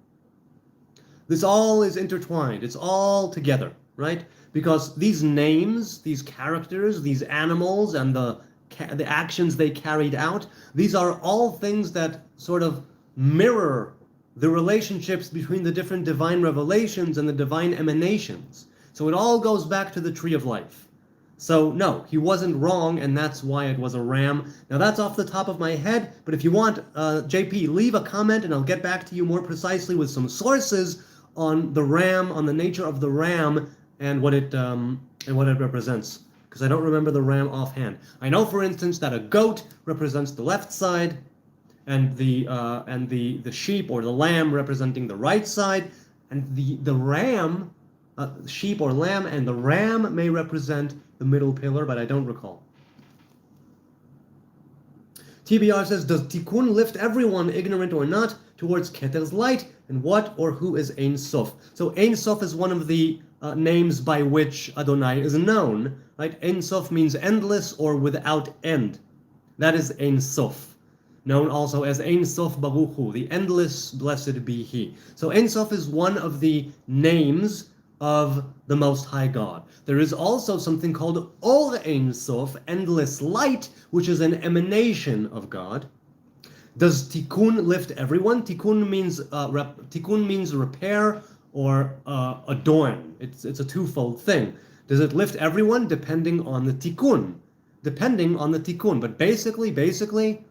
This all is intertwined. It's all together, right? Because these names, these characters, these animals, and the actions they carried out, these are all things that sort of mirror the relationships between the different divine revelations and the divine emanations. So it all goes back to the tree of life. So no, he wasn't wrong, and that's why it was a ram. Now that's off the top of my head, but if you want, JP, leave a comment and I'll get back to you more precisely with some sources on the ram, on the nature of the ram, and what it represents. Because I don't remember the ram offhand. I know, for instance, that a goat represents the left side, and the sheep or the lamb representing the right side, and the ram, sheep or lamb, and the ram may represent the middle pillar, but I don't recall. TBR says, does tikkun lift everyone, ignorant or not, towards Keter's light, and what or who is Ein Sof? So Ein Sof is one of the names by which Adonai is known, right? Ein Sof means endless or without end. That is Ein Sof, known also as Ein Sof Baruch Hu, the endless, blessed be He. So Ein Sof is one of the names of the Most High God. There is also something called Or Ein Sof, endless light, which is an emanation of God. Does tikkun lift everyone? Tikkun means repair or adorn. It's a twofold thing. Does it lift everyone? Depending on the tikkun. But basically,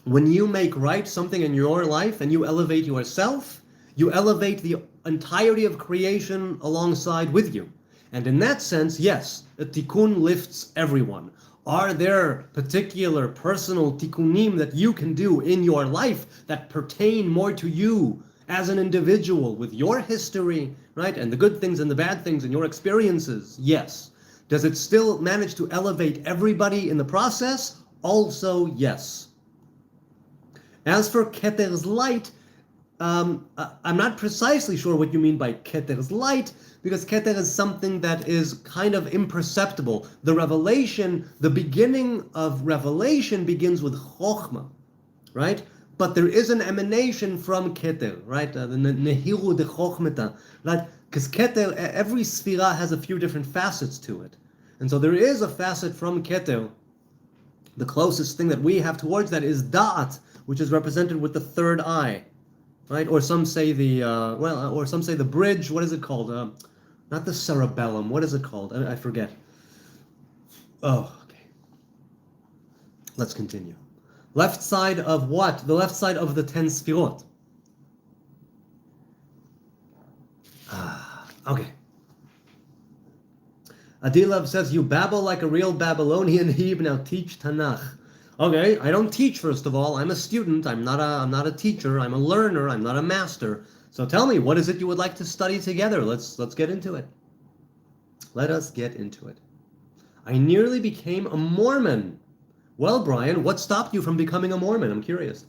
when you make right something in your life and you elevate yourself, you elevate the entirety of creation alongside with you. And in that sense, yes, a tikkun lifts everyone. Are there particular personal tikkunim that you can do in your life that pertain more to you as an individual with your history, right? And the good things and the bad things and your experiences? Yes. Does it still manage to elevate everybody in the process? Also, yes. As for Keter's light, I'm not precisely sure what you mean by Keter's light, because Keter is something that is kind of imperceptible. The revelation, the beginning of revelation begins with Chokhmah, right? But there is an emanation from Keter, right? The Nehiru de Chokhmata, right? Because Keter, every Sphira has a few different facets to it. And so there is a facet from Keter. The closest thing that we have towards that is Da'at, which is represented with the third eye, right? Or some say the bridge. What is it called? Not the cerebellum. What is it called? I forget. Oh, okay. Let's continue. Left side of what? The left side of the 10 Sfirot. Okay. Adilov says, you babble like a real Babylonian Heb, now teach Tanakh. Okay, I don't teach, first of all. I'm a student. I'm not a teacher. I'm a learner. I'm not a master. So tell me, what is it you would like to study together? Let's get into it. Let us get into it. I nearly became a Mormon. Well, Brian, what stopped you from becoming a Mormon? I'm curious.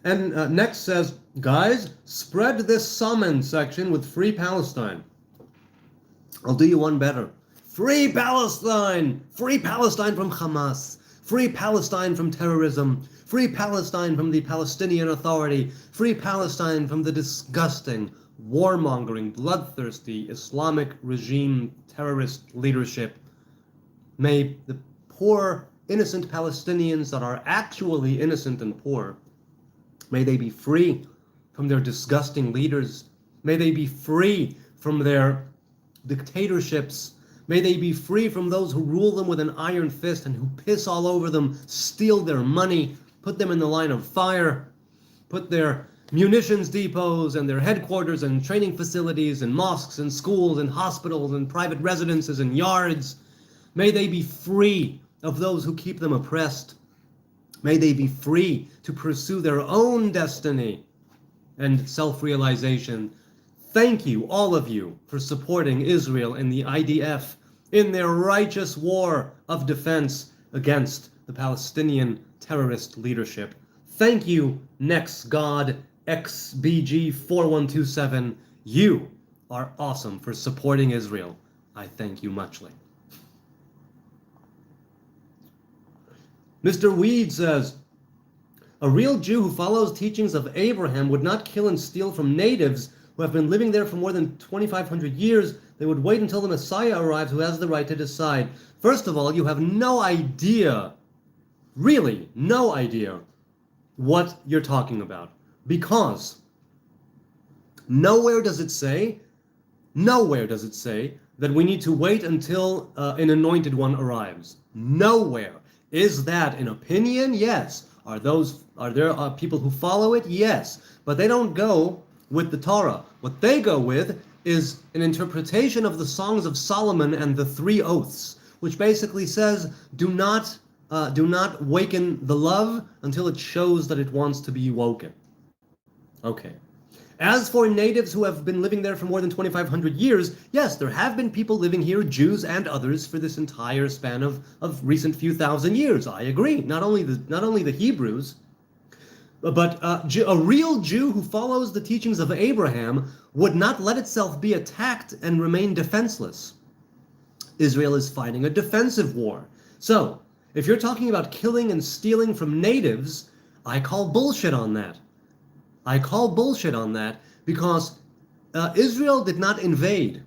And next says, guys, spread this summon section with Free Palestine. I'll do you one better. Free Palestine! Free Palestine from Hamas. Free Palestine from terrorism. Free Palestine from the Palestinian Authority. Free Palestine from the disgusting, warmongering, bloodthirsty Islamic regime terrorist leadership. May the poor, innocent Palestinians that are actually innocent and poor, may they be free from their disgusting leaders. May they be free from their dictatorships. May they be free from those who rule them with an iron fist and who piss all over them, steal their money, put them in the line of fire, put their munitions depots and their headquarters and training facilities and mosques and schools and hospitals and private residences and yards. May they be free of those who keep them oppressed. May they be free to pursue their own destiny and self-realization. Thank you, all of you, for supporting Israel and the IDF in their righteous war of defense against the Palestinian terrorist leadership. Thank you, Next God XBG4127. You are awesome for supporting Israel. I thank you muchly. Mr. Weed says, a real Jew who follows teachings of Abraham would not kill and steal from natives who have been living there for more than 2,500 years. They would wait until the Messiah arrives, who has the right to decide. First of all, you have no idea, really no idea, what you're talking about. Because nowhere does it say that we need to wait until an anointed one arrives. Nowhere. Is that an opinion? Yes. Are there people who follow it? Yes. But they don't go with the Torah. What they go with is an interpretation of the Songs of Solomon and the Three Oaths, which basically says, do not waken the love until it shows that it wants to be woken. Okay. As for natives who have been living there for more than 2,500 years, yes, there have been people living here, Jews and others, for this entire span of recent few thousand years. I agree. Not only the Hebrews, but a real Jew who follows the teachings of Abraham would not let itself be attacked and remain defenseless. Israel is fighting a defensive war. So, if you're talking about killing and stealing from natives, I call bullshit on that. I call bullshit on that because Israel did not invade.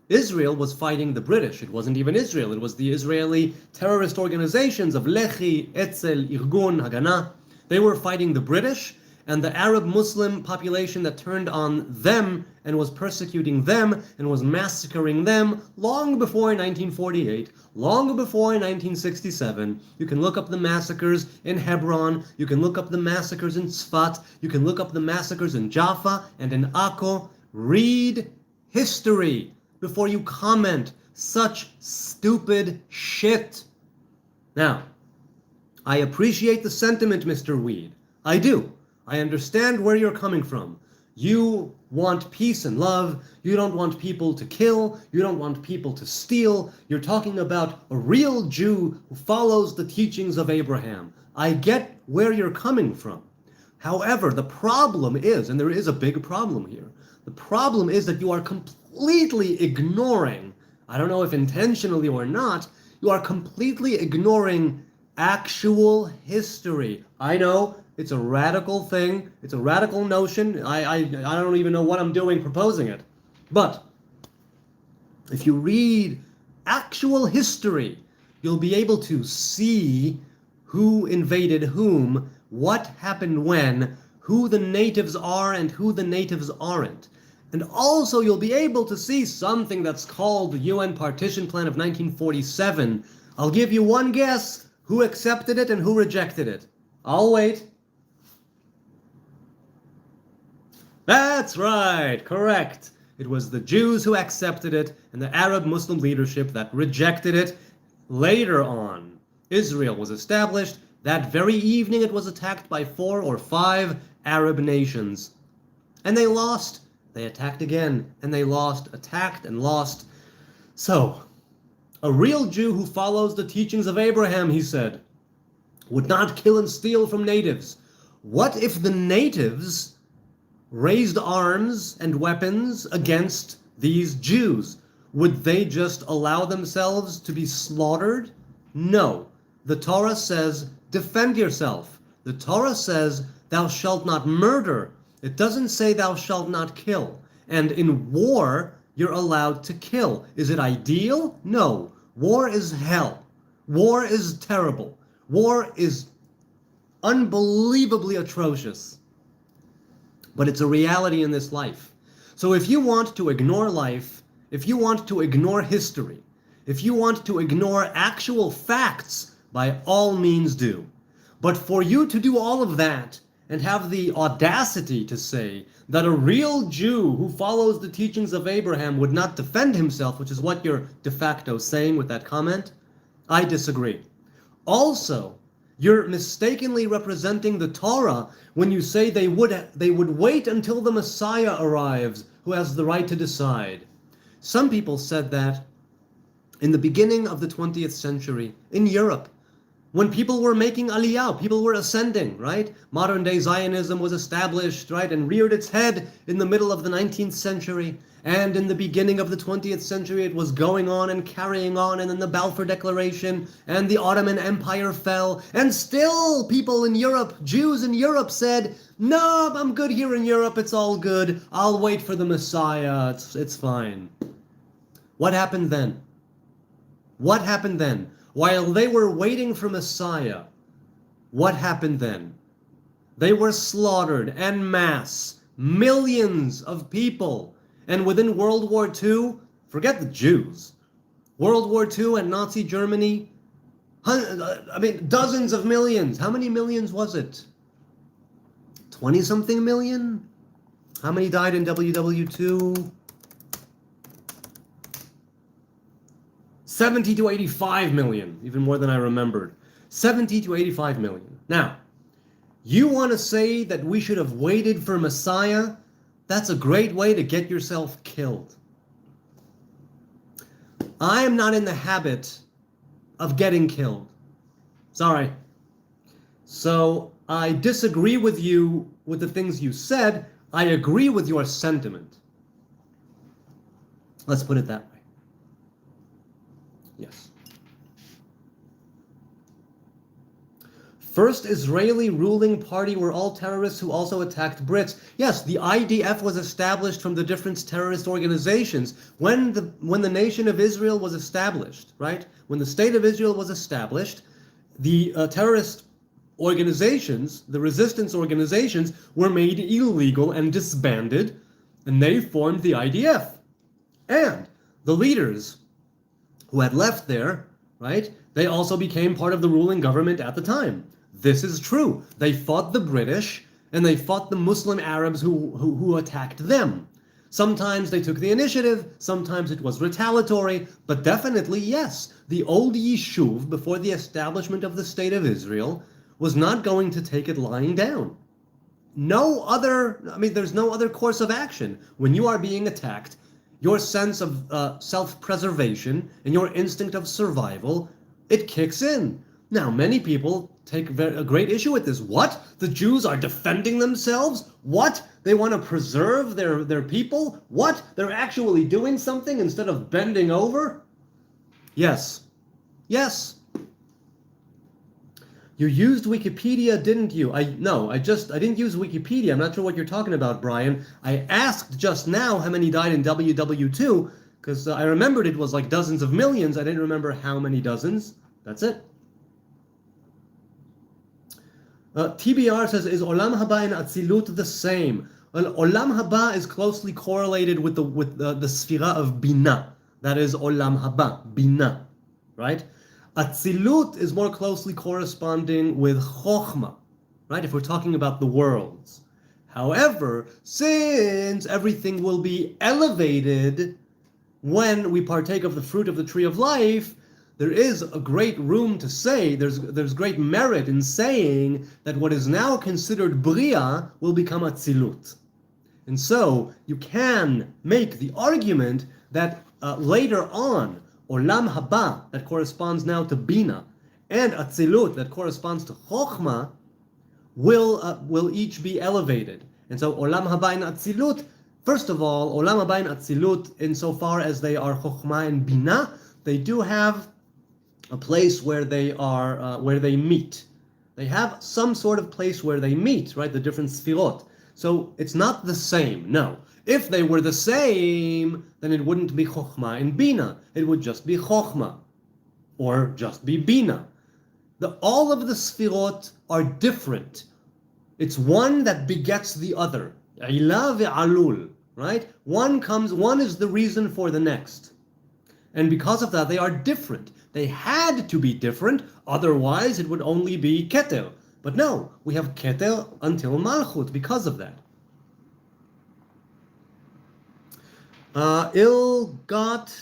Israel was fighting the British. It wasn't even Israel. It was the Israeli terrorist organizations of Lehi, Etzel, Irgun, Haganah. They were fighting the British and the Arab Muslim population that turned on them and was persecuting them and was massacring them long before 1948, long before 1967. You can look up the massacres in Hebron, you can look up the massacres in Tzfat, you can look up the massacres in Jaffa and in Akko. Read history before you comment such stupid shit. Now, I appreciate the sentiment, Mr. Weed. I do. I understand where you're coming from. You want peace and love. You don't want people to kill. You don't want people to steal. You're talking about a real Jew who follows the teachings of Abraham. I get where you're coming from. However, the problem is, and there is a big problem here, the problem is that you are completely ignoring, I don't know if intentionally or not, you are completely ignoring actual history. I know it's a radical thing. It's a radical notion. I don't even know what I'm doing proposing it. But if you read actual history, you'll be able to see who invaded whom, what happened when, who the natives are and who the natives aren't. And also you'll be able to see something that's called the UN Partition Plan of 1947. I'll give you one guess who accepted it and who rejected it. I'll wait. That's right, correct. It was the Jews who accepted it and the Arab Muslim leadership that rejected it. Later on, Israel was established That very evening it was attacked by 4 or 5 Arab nations. And they lost. They attacked again, and they lost, attacked and lost. So, a real Jew who follows the teachings of Abraham, he said, would not kill and steal from natives. What if the natives raised arms and weapons against these Jews? Would they just allow themselves to be slaughtered? No. The Torah says, defend yourself. The Torah says, thou shalt not murder. It doesn't say thou shalt not kill. And in war, you're allowed to kill. Is it ideal? No. War is hell. War is terrible. War is unbelievably atrocious. But it's a reality in this life. So if you want to ignore life, if you want to ignore history, if you want to ignore actual facts, by all means do. But for you to do all of that and have the audacity to say that a real Jew who follows the teachings of Abraham would not defend himself, which is what you're de facto saying with that comment, I disagree. Also, you're mistakenly representing the Torah when you say they would wait until the Messiah arrives, who has the right to decide. Some people said that in the beginning of the 20th century in Europe, when people were making aliyah, people were ascending, right? Modern-day Zionism was established, right, and reared its head in the middle of the 19th century. And in the beginning of the 20th century, it was going on and carrying on, and then the Balfour Declaration, and the Ottoman Empire fell. And still, people in Europe, Jews in Europe said, no, I'm good here in Europe, it's all good. I'll wait for the Messiah, it's fine. What happened then? What happened then? While they were waiting for Messiah, what happened then? They were slaughtered en masse, millions of people. And within World War II, forget the Jews, World War II and Nazi Germany, dozens of millions. How many millions was it? 20-something million? How many died in WW2? 70 to 85 million, even more than I remembered. 70 to 85 million. Now, you want to say that we should have waited for Messiah? That's a great way to get yourself killed. I am not in the habit of getting killed. Sorry. So I disagree with you with the things you said. I agree with your sentiment. Let's put it that way. Yes. First Israeli ruling party were all terrorists who also attacked Brits. Yes, the IDF was established from the different terrorist organizations. When the nation of Israel was established, right? When the state of Israel was established, the terrorist organizations, the resistance organizations, were made illegal and disbanded, and they formed the IDF. And the leaders who had left there, right, they also became part of the ruling government at the time. This is true. They fought the British, and they fought the Muslim Arabs who attacked them. Sometimes they took the initiative, sometimes it was retaliatory, but definitely, yes, the old Yishuv, before the establishment of the State of Israel, was not going to take it lying down. There's no other course of action. When you are being attacked, your sense of self-preservation and your instinct of survival, it kicks in. Now, many people take a great issue with this. What? The Jews are defending themselves? What? They want to preserve their people? What? They're actually doing something instead of bending over? Yes. Yes. You used Wikipedia, didn't you? I didn't use Wikipedia. I'm not sure what you're talking about, Brian. I asked just now how many died in WW2, because I remembered it was like dozens of millions. I didn't remember how many dozens. That's it. TBR says, is Olam Haba and Atzilut the same? Well, Olam Haba is closely correlated with the Sfira of Bina. That is Olam Haba, Bina, right? Atzilut is more closely corresponding with Chochmah, right? If we're talking about the worlds. However, since everything will be elevated when we partake of the fruit of the tree of life, there is a great room to say, there's great merit in saying that what is now considered Bria will become Atzilut. And so you can make the argument that later on, Olam Haba, that corresponds now to Bina, and Atzilut, that corresponds to Chokhmah, will each be elevated. And so Olam Haba and Atzilut, first of all, Olam Haba and Atzilut, insofar as they are Chokhmah and Bina, they do have a place where they are where they meet. They have some sort of place where they meet, right? The different Sfirot. So it's not the same. No. If they were the same, then it wouldn't be Chokhmah and Bina. It would just be Chokhmah, or just be Bina. All of the Sfirot are different. It's one that begets the other. Ila ve'alul, right? One is the reason for the next. And because of that, they are different. They had to be different, otherwise it would only be Keter. But no, we have Keter until Malchut because of that. Ill-gotten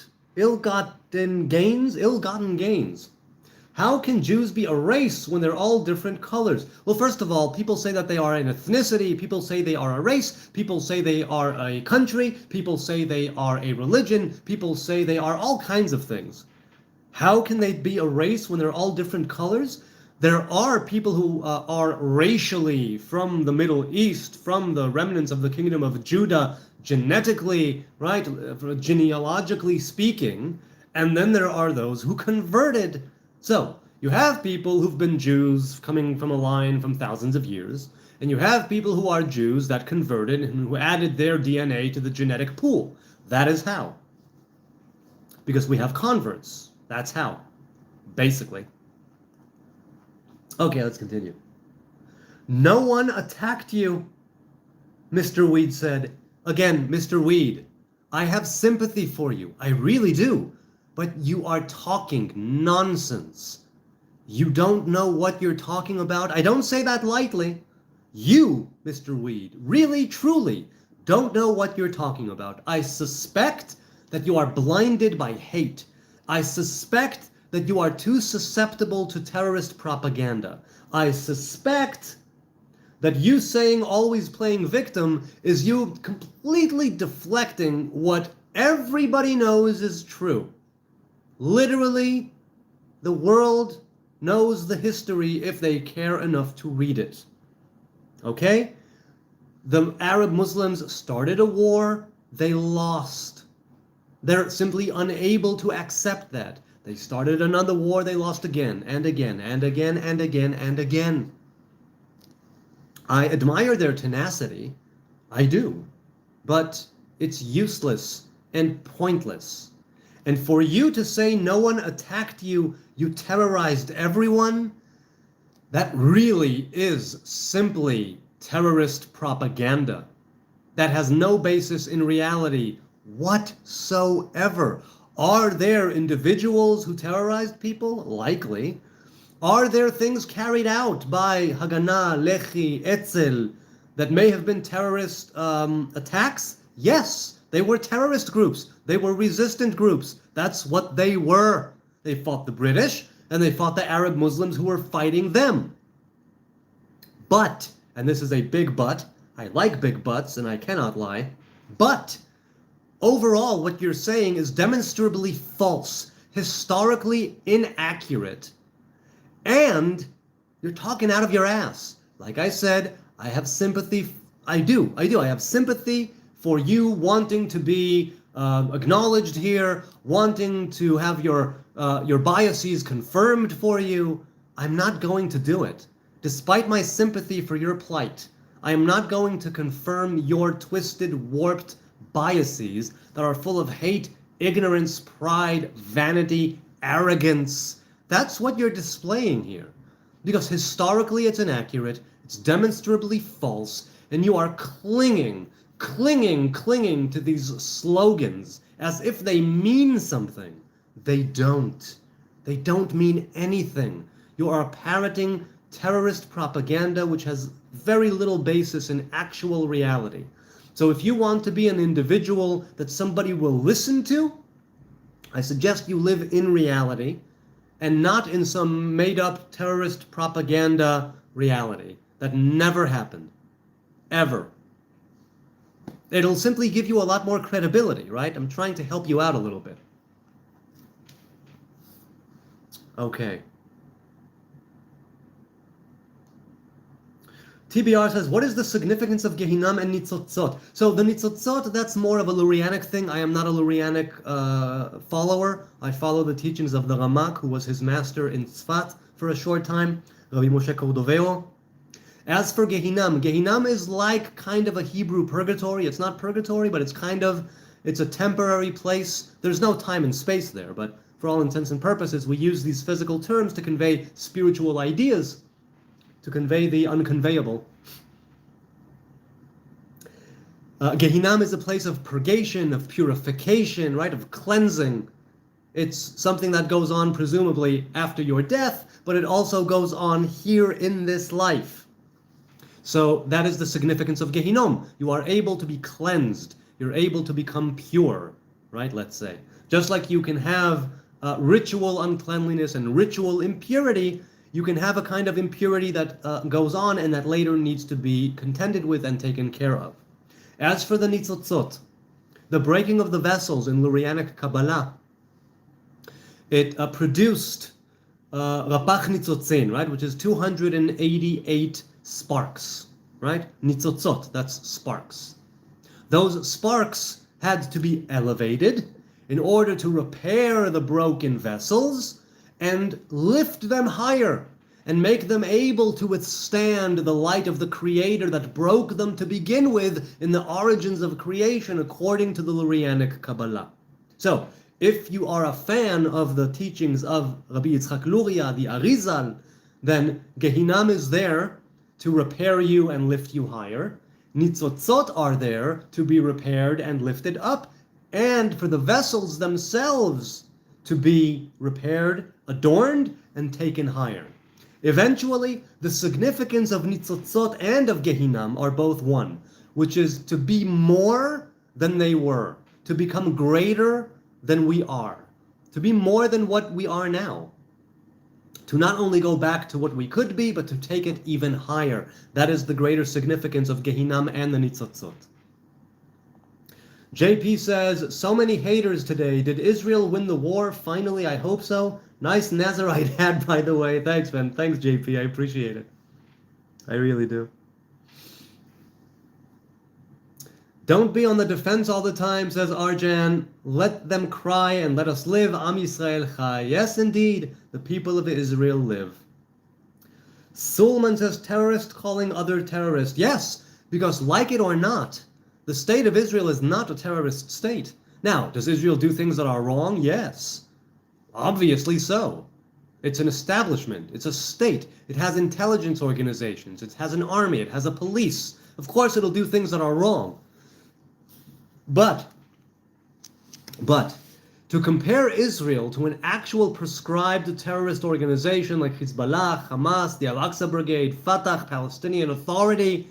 gains. How can Jews be a race when they're all different colors? Well, first of all, people say that they are an ethnicity, people say they are a race, people say they are a country, people say they are a religion, people say they are all kinds of things. How can they be a race when they're all different colors? There are people who are racially from the Middle East, from the remnants of the kingdom of Judah, genetically, right, genealogically speaking, and then there are those who converted. So, you have people who've been Jews coming from a line from thousands of years, and you have people who are Jews that converted and who added their DNA to the genetic pool. That is how. Because we have converts. That's how, basically. Okay, let's continue. No one attacked you, Mr. Weed said. Again, Mr. Weed, I have sympathy for you. I really do. But you are talking nonsense. You don't know what you're talking about. I don't say that lightly. You, Mr. Weed, really, truly don't know what you're talking about. I suspect that you are blinded by hate. I suspect that you are too susceptible to terrorist propaganda. I suspect that you saying always playing victim is you completely deflecting what everybody knows is true. Literally, the world knows the history if they care enough to read it. Okay? The Arab Muslims started a war, they lost. They're simply unable to accept that. They started another war, they lost again, and again, and again, and again, and again. I admire their tenacity. I do. But it's useless and pointless. And for you to say no one attacked you, you terrorized everyone, that really is simply terrorist propaganda. That has no basis in reality whatsoever. Are there individuals who terrorized people? Likely. Are there things carried out by Haganah, Lehi, Etzel that may have been terrorist attacks? Yes, they were terrorist groups. They were resistant groups. That's what they were. They fought the British and they fought the Arab Muslims who were fighting them. But, and this is a big but, I like big buts and I cannot lie, but overall what you're saying is demonstrably false, historically inaccurate, and you're talking out of your ass. Like I said, I have sympathy. I do. I have sympathy for you wanting to be acknowledged here, wanting to have your biases confirmed for you. I'm not going to do it. Despite my sympathy for your plight, I am not going to confirm your twisted, warped biases that are full of hate, ignorance, pride, vanity, arrogance. That's what you're displaying here. Because historically it's inaccurate, it's demonstrably false, and you are clinging to these slogans as if they mean something. They don't. They don't mean anything. You are parroting terrorist propaganda which has very little basis in actual reality. So if you want to be an individual that somebody will listen to, I suggest you live in reality and not in some made-up terrorist propaganda reality. That never happened. Ever. It'll simply give you a lot more credibility, right? I'm trying to help you out a little bit. Okay. TBR says, what is the significance of Gehinam and Nitzotzot? So the Nitzotzot, that's more of a Lurianic thing. I am not a Lurianic follower. I follow the teachings of the Ramak, who was his master in Tzfat for a short time, Rabbi Moshe Cordoveo. As for Gehinam, Gehinam is like kind of a Hebrew purgatory. It's not purgatory, but it's a temporary place. There's no time and space there, but for all intents and purposes, we use these physical terms to convey spiritual ideas, to convey the unconveyable. Gehinam is a place of purgation, of purification, right, of cleansing. It's something that goes on presumably after your death, but it also goes on here in this life. So that is the significance of Gehinnom. You are able to be cleansed. You're able to become pure, right, let's say. Just like you can have ritual uncleanliness and ritual impurity, you can have a kind of impurity that goes on and that later needs to be contended with and taken care of. As for the Nitzotzot, the breaking of the vessels in Lurianic Kabbalah, it produced Rapach Nitzotzin, right, which is 288 sparks, right? Nitzotzot, that's sparks. Those sparks had to be elevated in order to repair the broken vessels and lift them higher and make them able to withstand the light of the Creator that broke them to begin with in the origins of creation according to the Lurianic Kabbalah. So, if you are a fan of the teachings of Rabbi Yitzchak Luria, the Arizal, then Gehinam is there to repair you and lift you higher. Nitzotzot are there to be repaired and lifted up, and for the vessels themselves to be repaired, adorned, and taken higher. Eventually, the significance of Nitzotzot and of Gehinam are both one, which is to be more than they were, to become greater than we are, to be more than what we are now. To not only go back to what we could be, but to take it even higher. That is the greater significance of Gehinam and the Nitzotzot. JP says, so many haters today. Did Israel win the war? Finally, I hope so. Nice Nazarite hat, by the way. Thanks, man. Thanks, JP. I appreciate it. I really do. Don't be on the defense all the time, says Arjan. Let them cry and let us live. Am Yisrael Chai. Yes, indeed, the people of Israel live. Sulman says, terrorist calling other terrorists. Yes, because like it or not, the state of Israel is not a terrorist state. Now, does Israel do things that are wrong? Yes. Obviously so. It's an establishment. It's a state. It has intelligence organizations. It has an army. It has a police. Of course, it'll do things that are wrong. But, to compare Israel to an actual prescribed terrorist organization like Hezbollah, Hamas, the Al-Aqsa Brigade, Fatah, Palestinian Authority,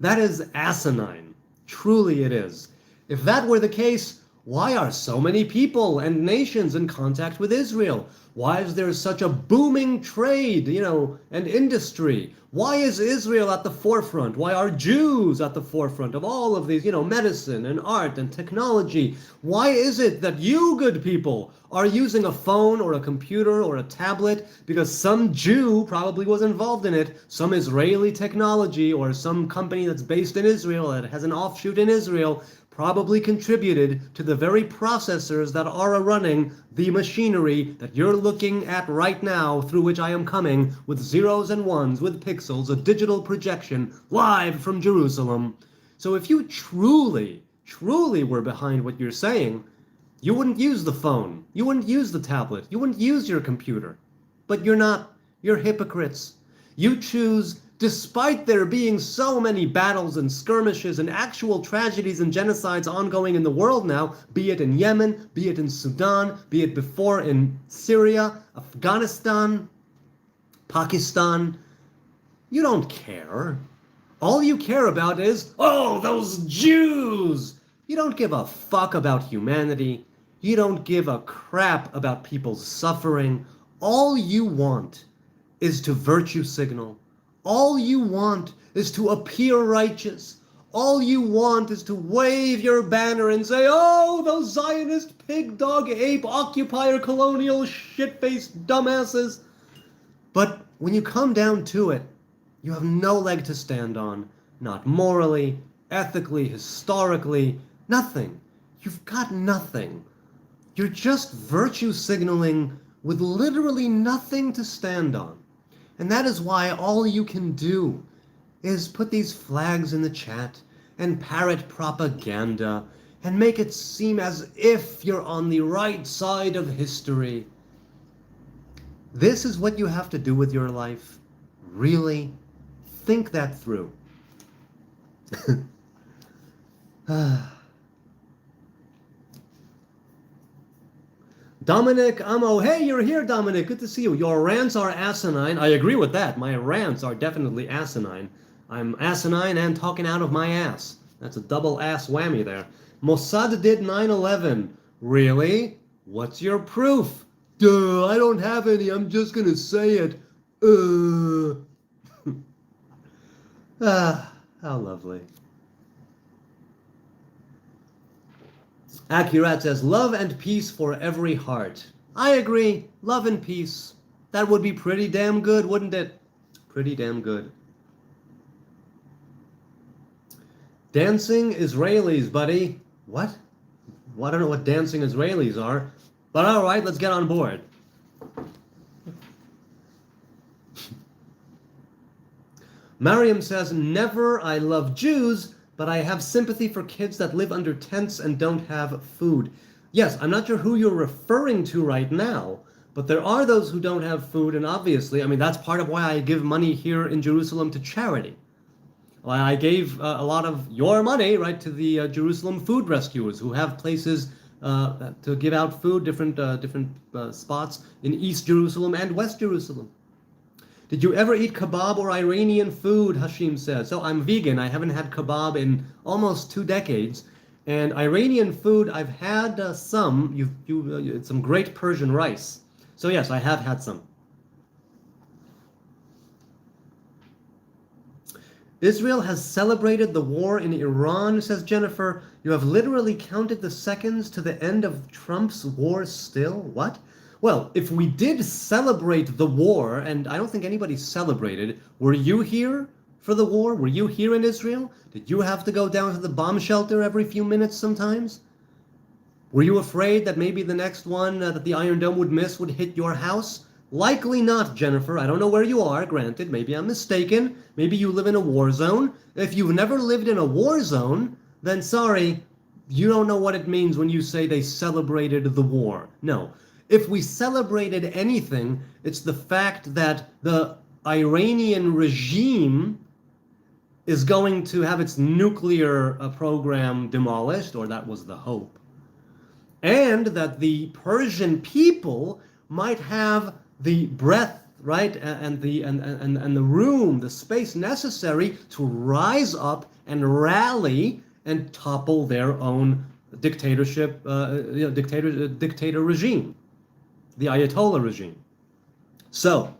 that is asinine. Truly it is. If that were the case, why are so many people and nations in contact with Israel? Why is there such a booming trade, and industry? Why is Israel at the forefront? Why are Jews at the forefront of all of these, medicine and art and technology? Why is it that you good people are using a phone or a computer or a tablet because some Jew probably was involved in it, some Israeli technology or some company that's based in Israel that has an offshoot in Israel probably contributed to the very processors that are running the machinery that you're looking at right now, through which I am coming with zeros and ones, with pixels, a digital projection, live from Jerusalem. So if you truly were behind what you're saying, you wouldn't use the phone, you wouldn't use the tablet, you wouldn't use your computer. But you're not. You're hypocrites. You choose, despite there being so many battles and skirmishes and actual tragedies and genocides ongoing in the world now, be it in Yemen, be it in Sudan, be it before in Syria, Afghanistan, Pakistan, you don't care. All you care about is, oh, those Jews! You don't give a fuck about humanity. You don't give a crap about people's suffering. All you want is to virtue signal. All you want is to appear righteous. All you want is to wave your banner and say, oh, those Zionist pig, dog, ape, occupier, colonial, shit-faced dumbasses. But when you come down to it, you have no leg to stand on. Not morally, ethically, historically, nothing. You've got nothing. You're just virtue signaling with literally nothing to stand on. And that is why all you can do is put these flags in the chat and parrot propaganda and make it seem as if you're on the right side of history. This is what you have to do with your life. Really think that through. Dominic Amo, hey, you're here, Dominic. Good to see you. Your rants are asinine. I agree with that. My rants are definitely asinine. I'm asinine and talking out of my ass. That's a double ass whammy there. Mossad did 9/11. Really? What's your proof? Duh, I don't have any. I'm just gonna say it. How lovely. Akurat says, love and peace for every heart. I agree. Love and peace. That would be pretty damn good, wouldn't it? Pretty damn good. Dancing Israelis, buddy. What? Well, I don't know what dancing Israelis are. But all right, let's get on board. Mariam says, never. I love Jews, but I have sympathy for kids that live under tents and don't have food. Yes, I'm not sure who you're referring to right now, but there are those who don't have food, and obviously, I mean, that's part of why I give money here in Jerusalem to charity. Well, I gave a lot of your money, right, to the Jerusalem food rescuers who have places to give out food, different spots in East Jerusalem and West Jerusalem. Did you ever eat kebab or Iranian food? Hashim says. So I'm vegan. I haven't had kebab in almost 2 decades. And Iranian food, I've had some. It's some great Persian rice. So yes, I have had some. Israel has celebrated the war in Iran, says Jennifer. You have literally counted the seconds to the end of Trump's war still? What? Well, if we did celebrate the war, and I don't think anybody celebrated, were you here for the war? Were you here in Israel? Did you have to go down to the bomb shelter every few minutes sometimes? Were you afraid that maybe the next one that the Iron Dome would miss would hit your house? Likely not, Jennifer. I don't know where you are, granted. Maybe I'm mistaken. Maybe you live in a war zone. If you've never lived in a war zone, then sorry, you don't know what it means when you say they celebrated the war. No. If we celebrated anything, it's the fact that the Iranian regime is going to have its nuclear program demolished, or that was the hope, and that the Persian people might have the breadth, right, and the room, the space necessary to rise up and rally and topple their own dictatorship, dictator regime. The Ayatollah regime. So,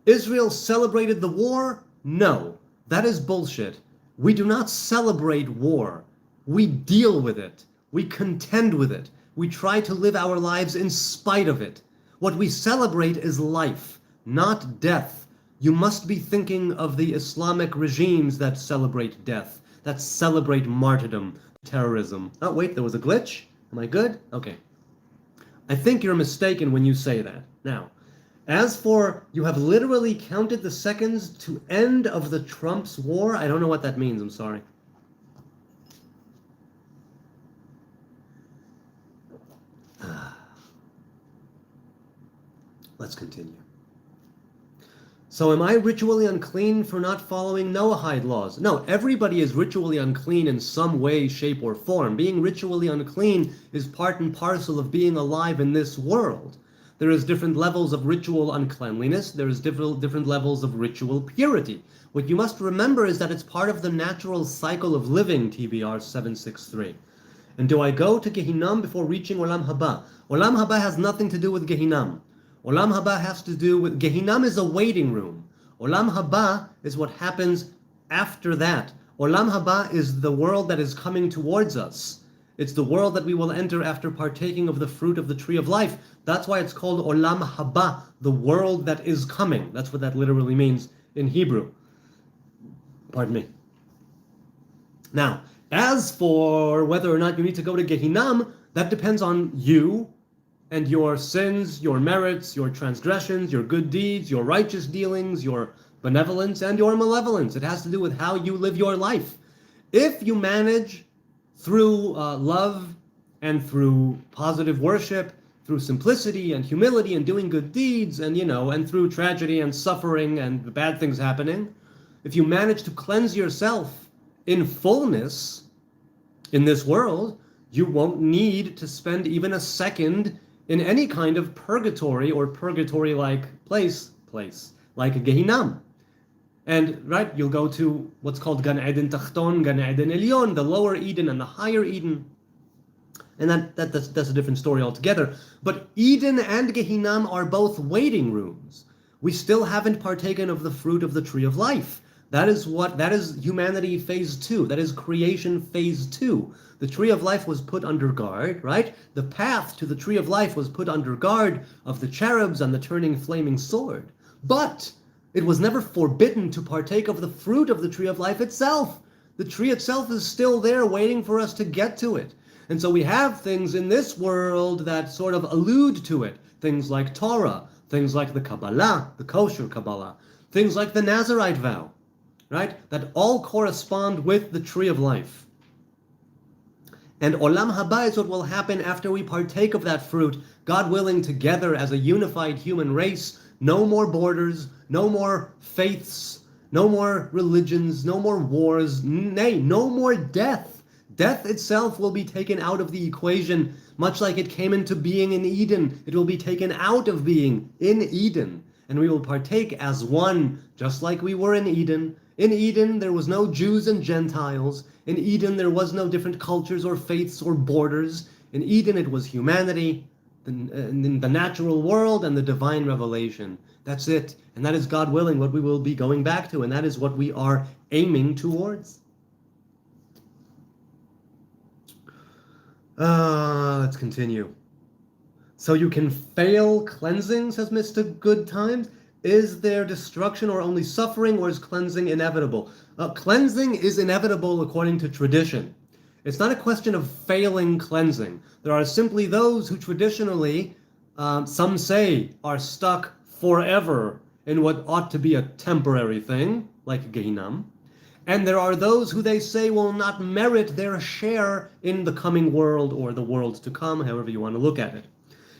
Israel celebrated the war? No, that is bullshit. We do not celebrate war. We deal with it. We contend with it. We try to live our lives in spite of it. What we celebrate is life, not death. You must be thinking of the Islamic regimes that celebrate death, that celebrate martyrdom, terrorism. Oh, wait, there was a glitch? Am I good? Okay. I think you're mistaken when you say that. Now, as for you have literally counted the seconds to end of the Trump's war, I don't know what that means, I'm sorry. Let's continue. So am I ritually unclean for not following Noahide laws? No, everybody is ritually unclean in some way, shape, or form. Being ritually unclean is part and parcel of being alive in this world. There is different levels of ritual uncleanliness. There is different levels of ritual purity. What you must remember is that it's part of the natural cycle of living, TBR 763. And do I go to Gehinnom before reaching Olam Haba? Olam Haba has nothing to do with Gehinnom. Olam haba has to do with, Gehinam is a waiting room. Olam haba is what happens after that. Olam haba is the world that is coming towards us. It's the world that we will enter after partaking of the fruit of the tree of life. That's why it's called Olam haba, the world that is coming. That's what that literally means in Hebrew. Pardon me. Now, as for whether or not you need to go to Gehinam, that depends on you and your sins, your merits, your transgressions, your good deeds, your righteous dealings, your benevolence, and your malevolence. It has to do with how you live your life. If you manage through love and through positive worship, through simplicity and humility and doing good deeds, and and through tragedy and suffering and bad things happening, if you manage to cleanse yourself in fullness in this world, you won't need to spend even a second in any kind of purgatory or purgatory-like place like a Gehinam. And right, you'll go to what's called Gan Eden Tachton, Gan Eden Elyon, the lower Eden and the higher Eden. And that's a different story altogether. But Eden and Gehinam are both waiting rooms. We still haven't partaken of the fruit of the tree of life. That is humanity phase 2. That is creation phase 2. The tree of life was put under guard, right? The path to the tree of life was put under guard of the cherubs and the turning flaming sword. But it was never forbidden to partake of the fruit of the tree of life itself. The tree itself is still there waiting for us to get to it. And so we have things in this world that sort of allude to it. Things like Torah, things like the Kabbalah, the kosher Kabbalah, things like the Nazarite vow, right? That all correspond with the tree of life. And Olam Haba is what will happen after we partake of that fruit, God willing, together as a unified human race. No more borders, no more faiths, no more religions, no more wars, nay, no more death. Death itself will be taken out of the equation, much like it came into being in Eden. It will be taken out of being in Eden, and we will partake as one, just like we were in Eden. In Eden, there was no Jews and Gentiles. In Eden, there was no different cultures or faiths or borders. In Eden, it was humanity, the natural world, and the divine revelation. That's it. And that is, God willing, what we will be going back to, and that is what we are aiming towards. Let's continue. So you can fail cleansing, says Mr. Good Times. Is there destruction or only suffering, or is cleansing inevitable? Cleansing is inevitable according to tradition. It's not a question of failing cleansing. There are simply those who traditionally, some say, are stuck forever in what ought to be a temporary thing, like Gehinam. And there are those who they say will not merit their share in the coming world or the world to come, however you want to look at it.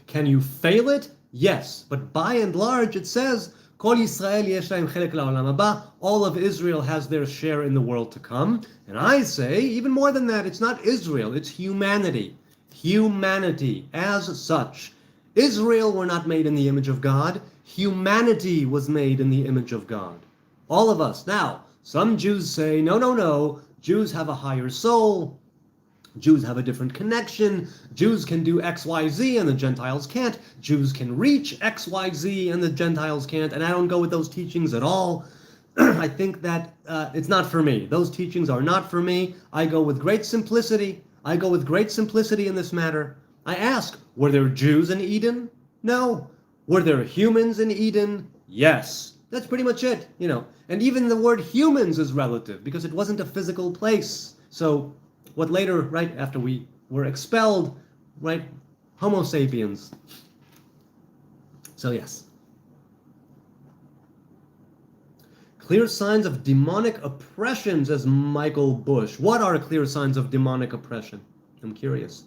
Can you fail it? Yes, but by and large it says, Kol Yisrael yesh lahem chelek la'olam haba, all of Israel has their share in the world to come. And I say, even more than that, it's not Israel, it's humanity. Humanity as such. Israel were not made in the image of God. Humanity was made in the image of God. All of us. Now, some Jews say, no, Jews have a higher soul. Jews have a different connection. Jews can do X, Y, Z, and the Gentiles can't. Jews can reach X, Y, Z, and the Gentiles can't. And I don't go with those teachings at all. I think that it's not for me. Those teachings are not for me. I go with great simplicity. I go with great simplicity in this matter. I ask, were there Jews in Eden? No. Were there humans in Eden? Yes. That's pretty much it, And even the word humans is relative because it wasn't a physical place. So what later, right, after we were expelled, right, Homo sapiens. So yes. Clear signs of demonic oppression, says Michael Bush. What are clear signs of demonic oppression? I'm curious.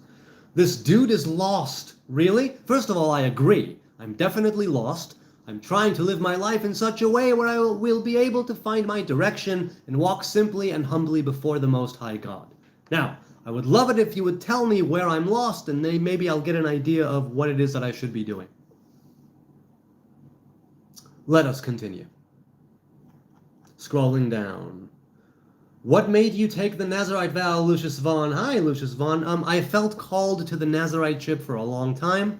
This dude is lost. Really? First of all, I agree. I'm definitely lost. I'm trying to live my life in such a way where I will be able to find my direction and walk simply and humbly before the Most High God. Now, I would love it if you would tell me where I'm lost, and then maybe I'll get an idea of what it is that I should be doing. Let us continue. Scrolling down. What made you take the Nazarite vow, Lucius Vaughn? Hi, Lucius Vaughn. I felt called to the Nazarite ship for a long time.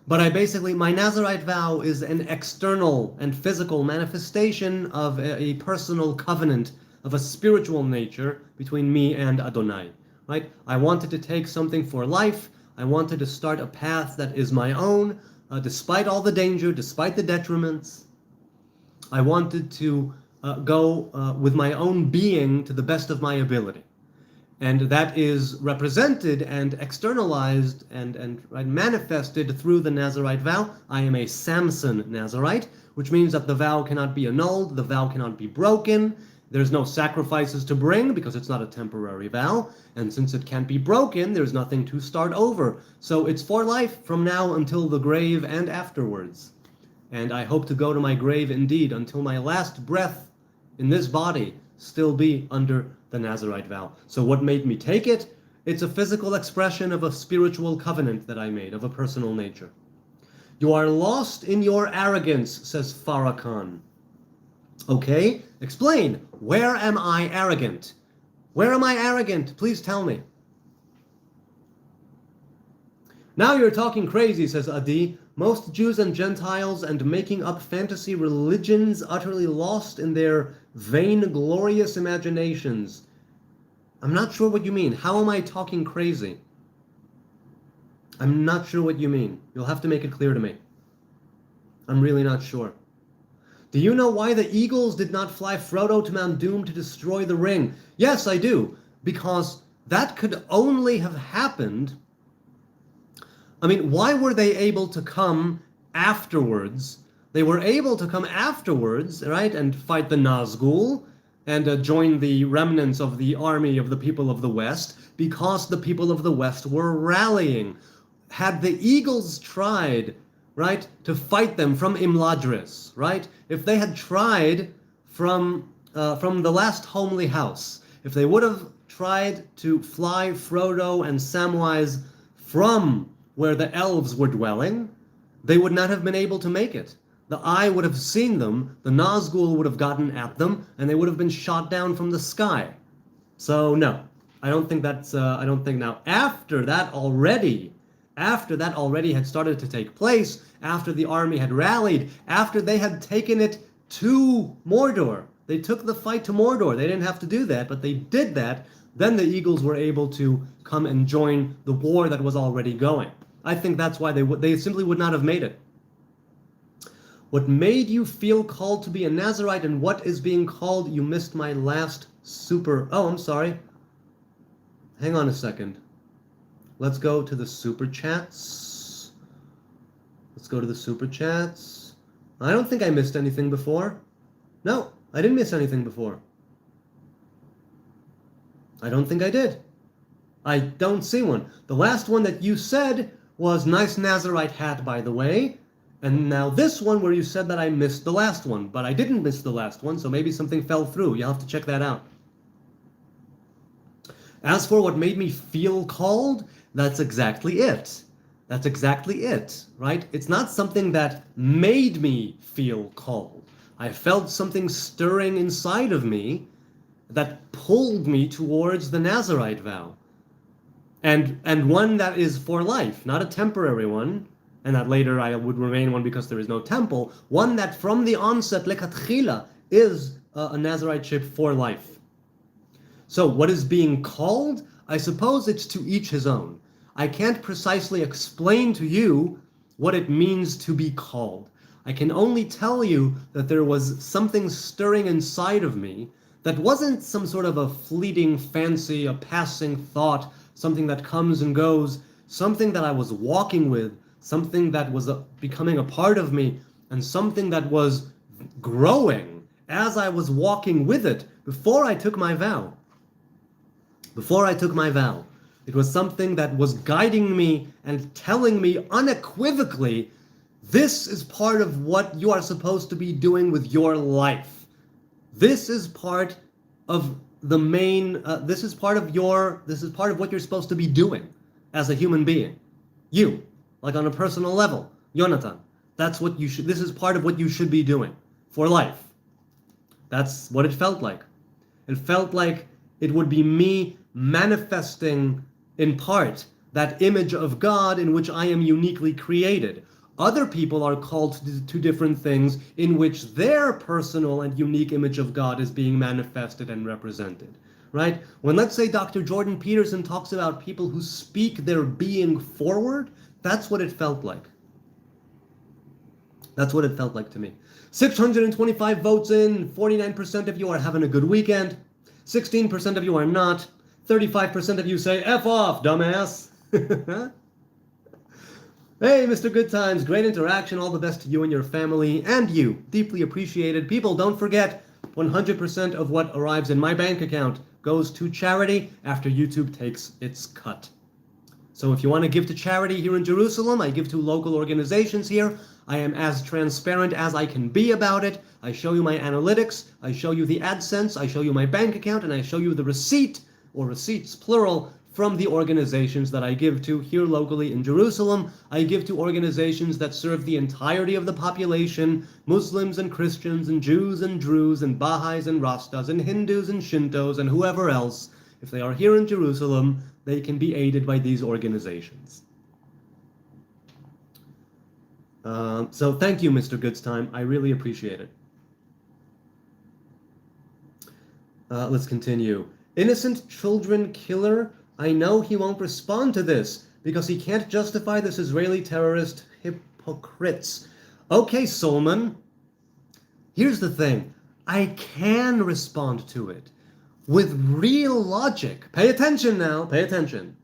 But my Nazarite vow is an external and physical manifestation of a personal covenant of a spiritual nature between me and Adonai, right? I wanted to take something for life. I wanted to start a path that is my own, despite all the danger, despite the detriments. I wanted to go with my own being to the best of my ability. And that is represented and externalized and right, manifested through the Nazarite vow. I am a Samson Nazarite, which means that the vow cannot be annulled, the vow cannot be broken. There's no sacrifices to bring because it's not a temporary vow. And since it can't be broken, there's nothing to start over. So it's for life from now until the grave and afterwards. And I hope to go to my grave indeed until my last breath in this body still be under the Nazarite vow. So what made me take it? It's a physical expression of a spiritual covenant that I made, of a personal nature. You are lost in your arrogance, says Farrakhan. Okay, explain. Where am I arrogant? Where am I arrogant? Please tell me. Now you're talking crazy, says Adi. Most Jews and Gentiles and making up fantasy religions utterly lost in their vain, glorious imaginations. I'm not sure what you mean. How am I talking crazy? I'm not sure what you mean. You'll have to make it clear to me. I'm really not sure. Do you know why the eagles did not fly Frodo to Mount Doom to destroy the ring? Yes, I do. Because that could only have happened. I mean, why were they able to come afterwards? They were able to come afterwards, right, and fight the Nazgul and join the remnants of the army of the people of the West because the people of the West were rallying. Had the eagles tried, right, to fight them from Imladris, right? If they had tried from the last homely house, if they would have tried to fly Frodo and Samwise from where the elves were dwelling, they would not have been able to make it. The eye would have seen them, the Nazgul would have gotten at them, and they would have been shot down from the sky. So no, I don't think that's, I don't think now, after that already had started to take place, after the army had rallied, after they had taken it to Mordor, they took the fight to Mordor, they didn't have to do that, but they did that, then the eagles were able to come and join the war that was already going. I think that's why they simply would not have made it. What made you feel called to be a Nazarite and what is being called? You missed my last super... Oh, I'm sorry. Hang on a second. Let's go to the super chats. Let's go to the super chats. I don't think I missed anything before. No, I didn't miss anything before. I don't think I did. I don't see one. The last one that you said was nice Nazarite hat, by the way. And now this one where you said that I missed the last one, but I didn't miss the last one, so maybe something fell through. You'll have to check that out. As for what made me feel called, that's exactly it. That's exactly it, right? It's not something that made me feel called. I felt something stirring inside of me that pulled me towards the Nazarite vow. And one that is for life, not a temporary one, and that later I would remain one because there is no temple, one that from the onset, lekatchila, is a Nazariteship for life. So what is being called? I suppose it's to each his own. I can't precisely explain to you what it means to be called. I can only tell you that there was something stirring inside of me that wasn't some sort of a fleeting fancy, a passing thought, something that comes and goes, something that I was walking with, something that was becoming a part of me, and something that was growing as I was walking with it before I took my vow. Before I took my vow, it was something that was guiding me and telling me unequivocally, this is part of what you are supposed to be doing with your life. This is part of the main, this is part of what you're supposed to be doing as a human being. You, like on a personal level, Jonathan, that's what you should, this is part of what you should be doing for life. That's what it felt like. It felt like it would be me manifesting in part that image of God in which I am uniquely created. Other people are called to different things in which their personal and unique image of God is being manifested and represented, right? When, let's say, Dr. Jordan Peterson talks about people who speak their being forward, that's what it felt like. That's what it felt like to me. 625 votes in, 49% of you are having a good weekend, 16% of you are not, 35% of you say, F off, dumbass. Hey, Mr. Good Times, great interaction, all the best to you and your family, and you, deeply appreciated. People, don't forget, 100% of what arrives in my bank account goes to charity after YouTube takes its cut. So if you want to give to charity here in Jerusalem, I give to local organizations here. I am as transparent as I can be about it. I show you my analytics, I show you the AdSense, I show you my bank account, and I show you the receipt, or receipts, plural, from the organizations that I give to here locally in Jerusalem. I give to organizations that serve the entirety of the population, Muslims and Christians and Jews and Druze and Baha'is and Rastas and Hindus and Shintos and whoever else. If they are here in Jerusalem, they can be aided by these organizations. So thank you, Mr. Goodstime. I really appreciate it. Let's continue. Innocent children killer. I know he won't respond to this because he can't justify this Israeli terrorist hypocrites. Okay, Solomon, here's the thing. I can respond to it with real logic. Pay attention now, pay attention.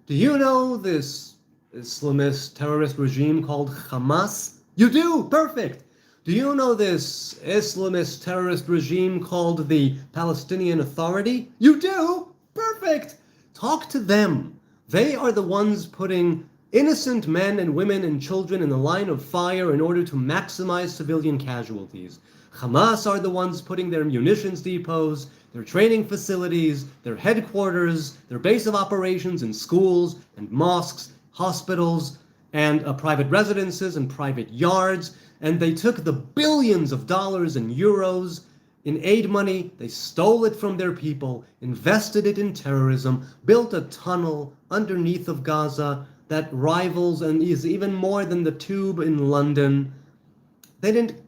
Do you know this Islamist terrorist regime called Hamas? You do, perfect. Do you know this Islamist terrorist regime called the Palestinian Authority? You do, perfect. Talk to them. They are the ones putting innocent men and women and children in the line of fire in order to maximize civilian casualties. Hamas are the ones putting their munitions depots, their training facilities, their headquarters, their base of operations in schools and mosques, hospitals, and private residences and private yards. And they took the billions of dollars and euros in aid money, they stole it from their people, invested it in terrorism, built a tunnel underneath of Gaza that rivals and is even more than the tube in London. They didn't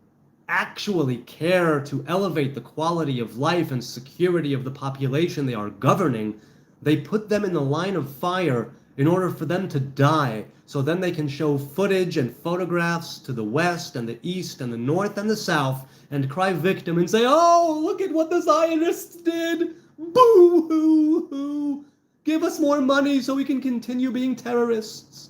actually care to elevate the quality of life and security of the population they are governing. They put them in the line of fire in order for them to die, so then they can show footage and photographs to the west and the east and the north and the south and cry victim and say, oh, look at what the Zionists did! Boo-hoo-hoo! Give us more money so we can continue being terrorists.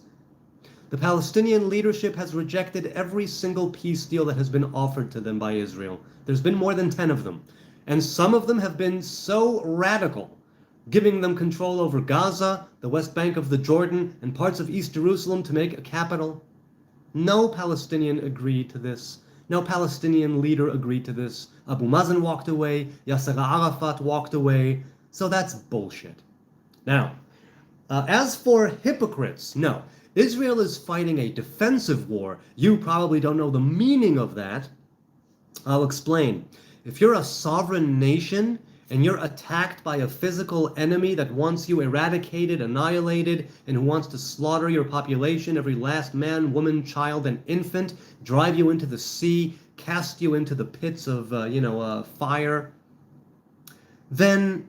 The Palestinian leadership has rejected every single peace deal that has been offered to them by Israel. There's been more than 10 of them. And some of them have been so radical, giving them control over Gaza, the West Bank of the Jordan, and parts of East Jerusalem to make a capital. No Palestinian agreed to this. No Palestinian leader agreed to this. Abu Mazen walked away. Yasser Arafat walked away. So that's bullshit. Now, as for hypocrites, no. Israel is fighting a defensive war. You probably don't know the meaning of that. I'll explain. If you're a sovereign nation and you're attacked by a physical enemy that wants you eradicated, annihilated, and who wants to slaughter your population, every last man, woman, child, and infant, drive you into the sea, cast you into the pits of, fire, then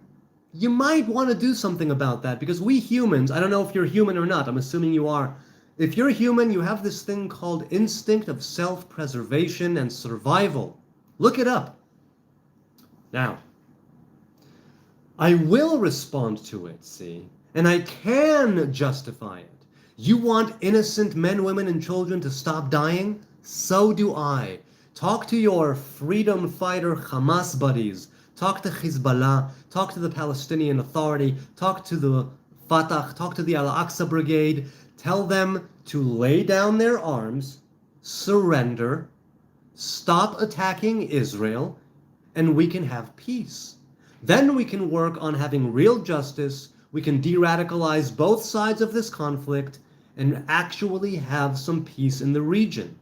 you might want to do something about that, because we humans, I don't know if you're human or not, I'm assuming you are. If you're human, you have this thing called instinct of self-preservation and survival. Look it up. Now, I will respond to it, see? And I can justify it. You want innocent men, women, and children to stop dying? So do I. Talk to your freedom fighter Hamas buddies. Talk to Hezbollah. Talk to the Palestinian Authority. Talk to the Fatah. Talk to the Al-Aqsa Brigade. Tell them to lay down their arms, surrender, stop attacking Israel, and we can have peace. Then we can work on having real justice, we can de-radicalize both sides of this conflict, and actually have some peace in the region.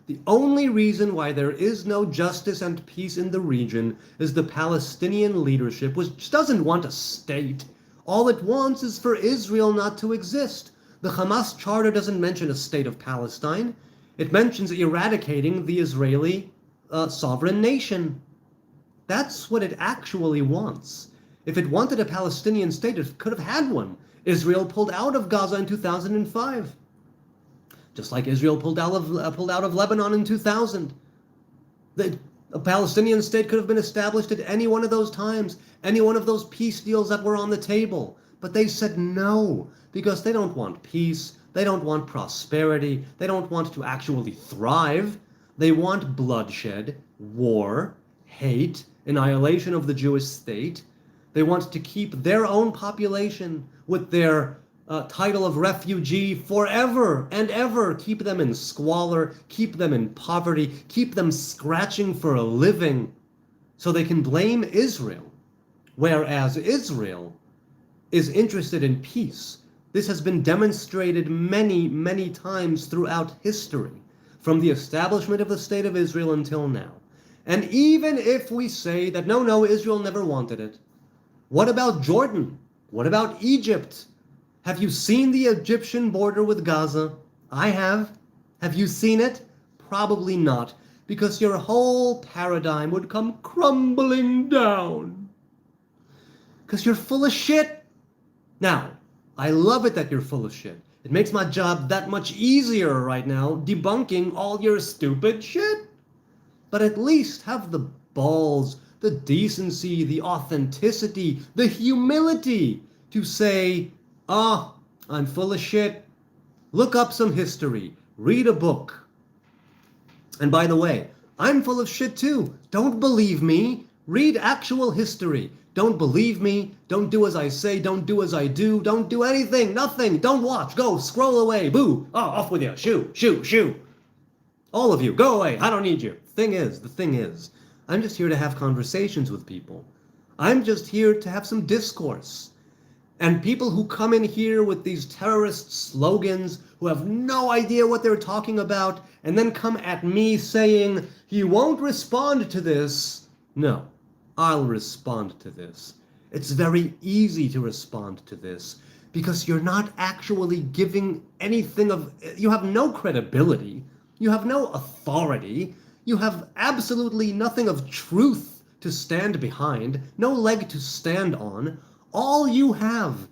The only reason why there is no justice and peace in the region is the Palestinian leadership, which doesn't want a state. All it wants is for Israel not to exist. The Hamas charter doesn't mention a state of Palestine. It mentions eradicating the Israeli sovereign nation. That's what it actually wants. If it wanted a Palestinian state, it could have had one. Israel pulled out of Gaza in 2005. Just like Israel pulled out of Lebanon in 2000. A Palestinian state could have been established at any one of those times, any one of those peace deals that were on the table. But they said no, because they don't want peace, they don't want prosperity, they don't want to actually thrive. They want bloodshed, war, hate, annihilation of the Jewish state. They want to keep their own population with their title of refugee forever and ever. Keep them in squalor, keep them in poverty, keep them scratching for a living so they can blame Israel. Whereas Israel is interested in peace. This has been demonstrated many, many times throughout history, from the establishment of the State of Israel until now. And even if we say that no, Israel never wanted it, what about Jordan? What about Egypt? Have you seen the Egyptian border with Gaza? I have. Have you seen it? Probably not, because your whole paradigm would come crumbling down. Because you're full of shit. Now, I love it that you're full of shit. It makes my job that much easier right now, debunking all your stupid shit. But at least have the balls, the decency, the authenticity, the humility to say, I'm full of shit. Look up some history. Read a book. And by the way, I'm full of shit too. Don't believe me. Read actual history. Don't believe me. Don't do as I say. Don't do as I do. Don't do anything. Nothing. Don't watch. Go. Scroll away. Boo. Oh, off with you. Shoo. All of you. Go away. I don't need you. The thing is, I'm just here to have conversations with people. I'm just here to have some discourse. And people who come in here with these terrorist slogans, who have no idea what they're talking about, and then come at me saying, he won't respond to this. No, I'll respond to this. It's very easy to respond to this, because you're not actually giving anything of, you have no credibility, you have no authority, you have absolutely nothing of truth to stand behind, no leg to stand on. All you have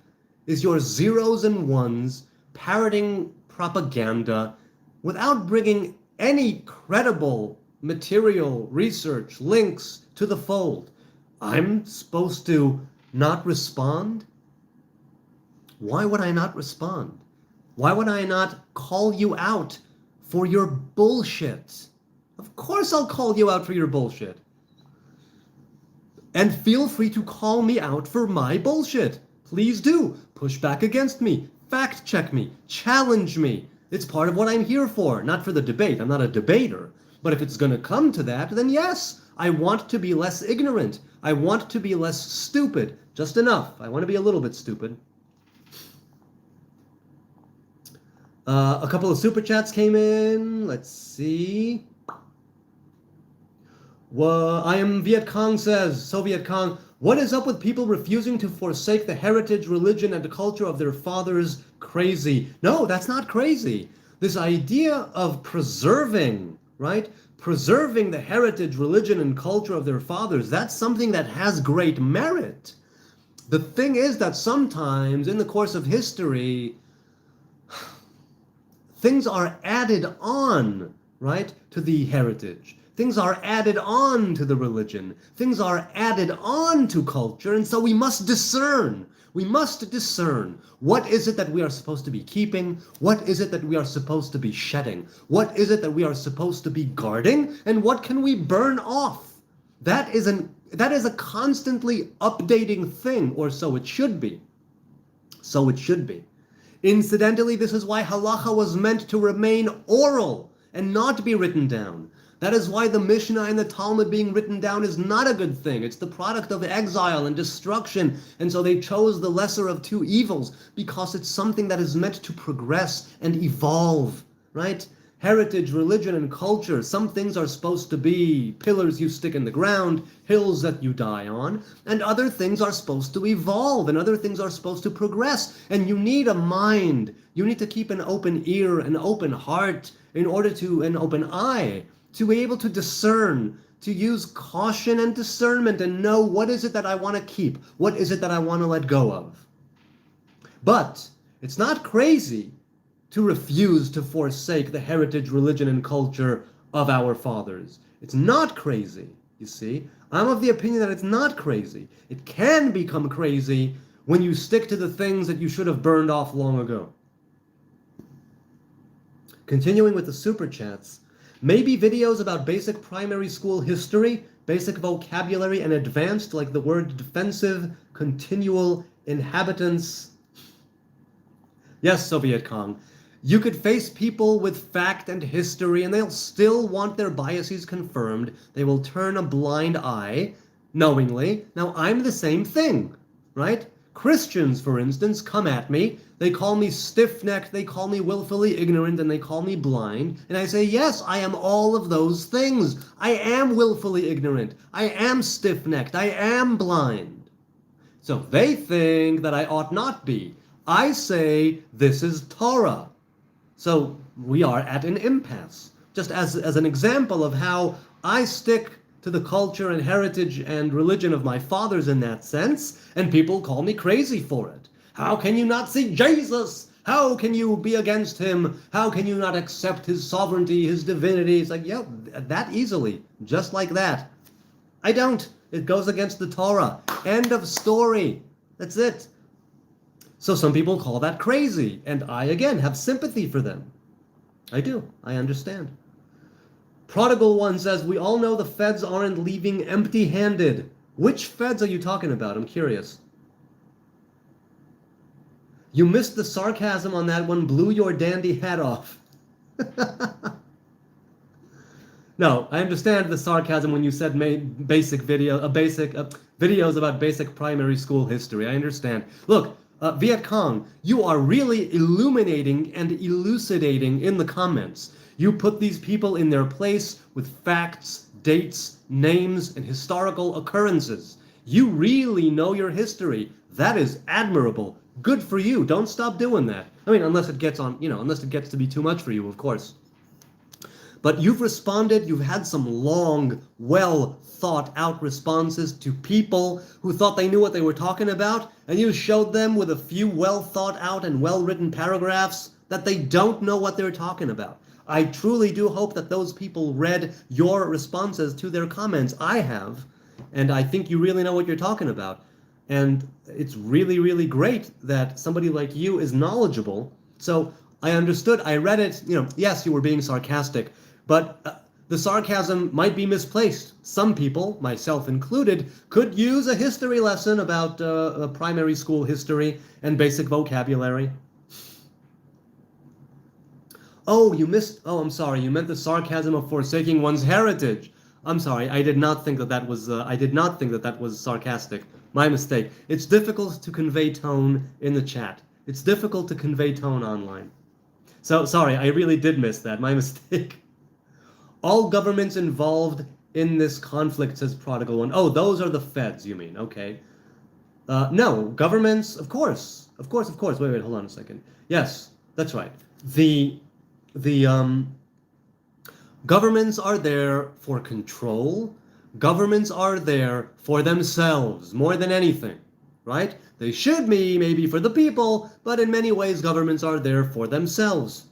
is your zeros and ones parroting propaganda without bringing any credible material, research, links to the fold. I'm supposed to not respond? Why would I not respond? Why would I not call you out for your bullshit? Of course I'll call you out for your bullshit. And feel free to call me out for my bullshit. Please do. Push back against me. Fact check me. Challenge me. It's part of what I'm here for, not for the debate. I'm not a debater. But if it's going to come to that, then yes, I want to be less ignorant. I want to be less stupid. Just enough. I want to be a little bit stupid. A couple of super chats came in. Let's see. I am Viet Cong says, Soviet Cong, what is up with people refusing to forsake the heritage, religion, and the culture of their fathers? Crazy. No, that's not crazy. This idea of preserving, right? Preserving the heritage, religion, and culture of their fathers, that's something that has great merit. The thing is that sometimes in the course of history, things are added on, right, to the heritage. Things are added on to the religion. Things are added on to culture, and so we must discern. We must discern. What is it that we are supposed to be keeping? What is it that we are supposed to be shedding? What is it that we are supposed to be guarding? And what can we burn off? That is a constantly updating thing, or so it should be. So it should be. Incidentally, this is why halacha was meant to remain oral and not be written down. That is why the Mishnah and the Talmud being written down is not a good thing. It's the product of exile and destruction. And so they chose the lesser of two evils because it's something that is meant to progress and evolve, right? heritage, religion, and culture. Some things are supposed to be pillars you stick in the ground, hills that you die on, and other things are supposed to evolve, and other things are supposed to progress. And you need a mind. You need to keep an open ear, an open heart, an open eye, to be able to discern, to use caution and discernment and know what is it that I want to keep, what is it that I want to let go of. But it's not crazy to refuse to forsake the heritage, religion, and culture of our fathers. It's not crazy, you see. I'm of the opinion that it's not crazy. It can become crazy when you stick to the things that you should have burned off long ago. Continuing with the super chats, maybe videos about basic primary school history, basic vocabulary, and advanced, like the word defensive, continual inhabitants. Yes, Soviet Kong. You could face people with fact and history, and they'll still want their biases confirmed. They will turn a blind eye, knowingly. Now, I'm the same thing, right? Christians, for instance, come at me. They call me stiff-necked, they call me willfully ignorant, and they call me blind. And I say, yes, I am all of those things. I am willfully ignorant. I am stiff-necked. I am blind. So they think that I ought not be. I say, this is Torah. So we are at an impasse. Just as an example of how I stick to the culture and heritage and religion of my fathers in that sense, and people call me crazy for it. How can you not see Jesus? How can you be against him? How can you not accept his sovereignty, his divinity? It's like, yeah, that easily, just like that. I don't. It goes against the Torah. End of story. That's it. So some people call that crazy, and I, again, have sympathy for them. I do. I understand. Prodigal One says, we all know the feds aren't leaving empty-handed. Which feds are you talking about? I'm curious. You missed the sarcasm on that one, blew your dandy hat off. No, I understand the sarcasm when you said videos about basic primary school history. I understand. Look, Viet Cong, you are really illuminating and elucidating in the comments. You put these people in their place with facts, dates, names, and historical occurrences. You really know your history. That is admirable. Good for you. Don't stop doing that. I mean, unless it gets to be too much for you, of course. But you've responded, you've had some long, well thought out responses to people who thought they knew what they were talking about, and you showed them with a few well thought out and well written paragraphs that they don't know what they're talking about. I truly do hope that those people read your responses to their comments. I have, and I think you really know what you're talking about. And it's really, really great that somebody like you is knowledgeable. So I understood, I read it, yes, you were being sarcastic, but the sarcasm might be misplaced. Some people, myself included, could use a history lesson about primary school history and basic vocabulary. Oh, I'm sorry, you meant the sarcasm of forsaking one's heritage. I'm sorry, I did not think that was sarcastic. My mistake. It's difficult to convey tone in the chat. It's difficult to convey tone online. So, sorry, I really did miss that. My mistake. All governments involved in this conflict, says Prodigal One. Oh, those are the feds, you mean. Okay. No, governments, of course. Wait, hold on a second. Yes, that's right. The governments are there for control. Governments are there for themselves more than anything, right? They should be maybe for the people, but in many ways governments are there for themselves.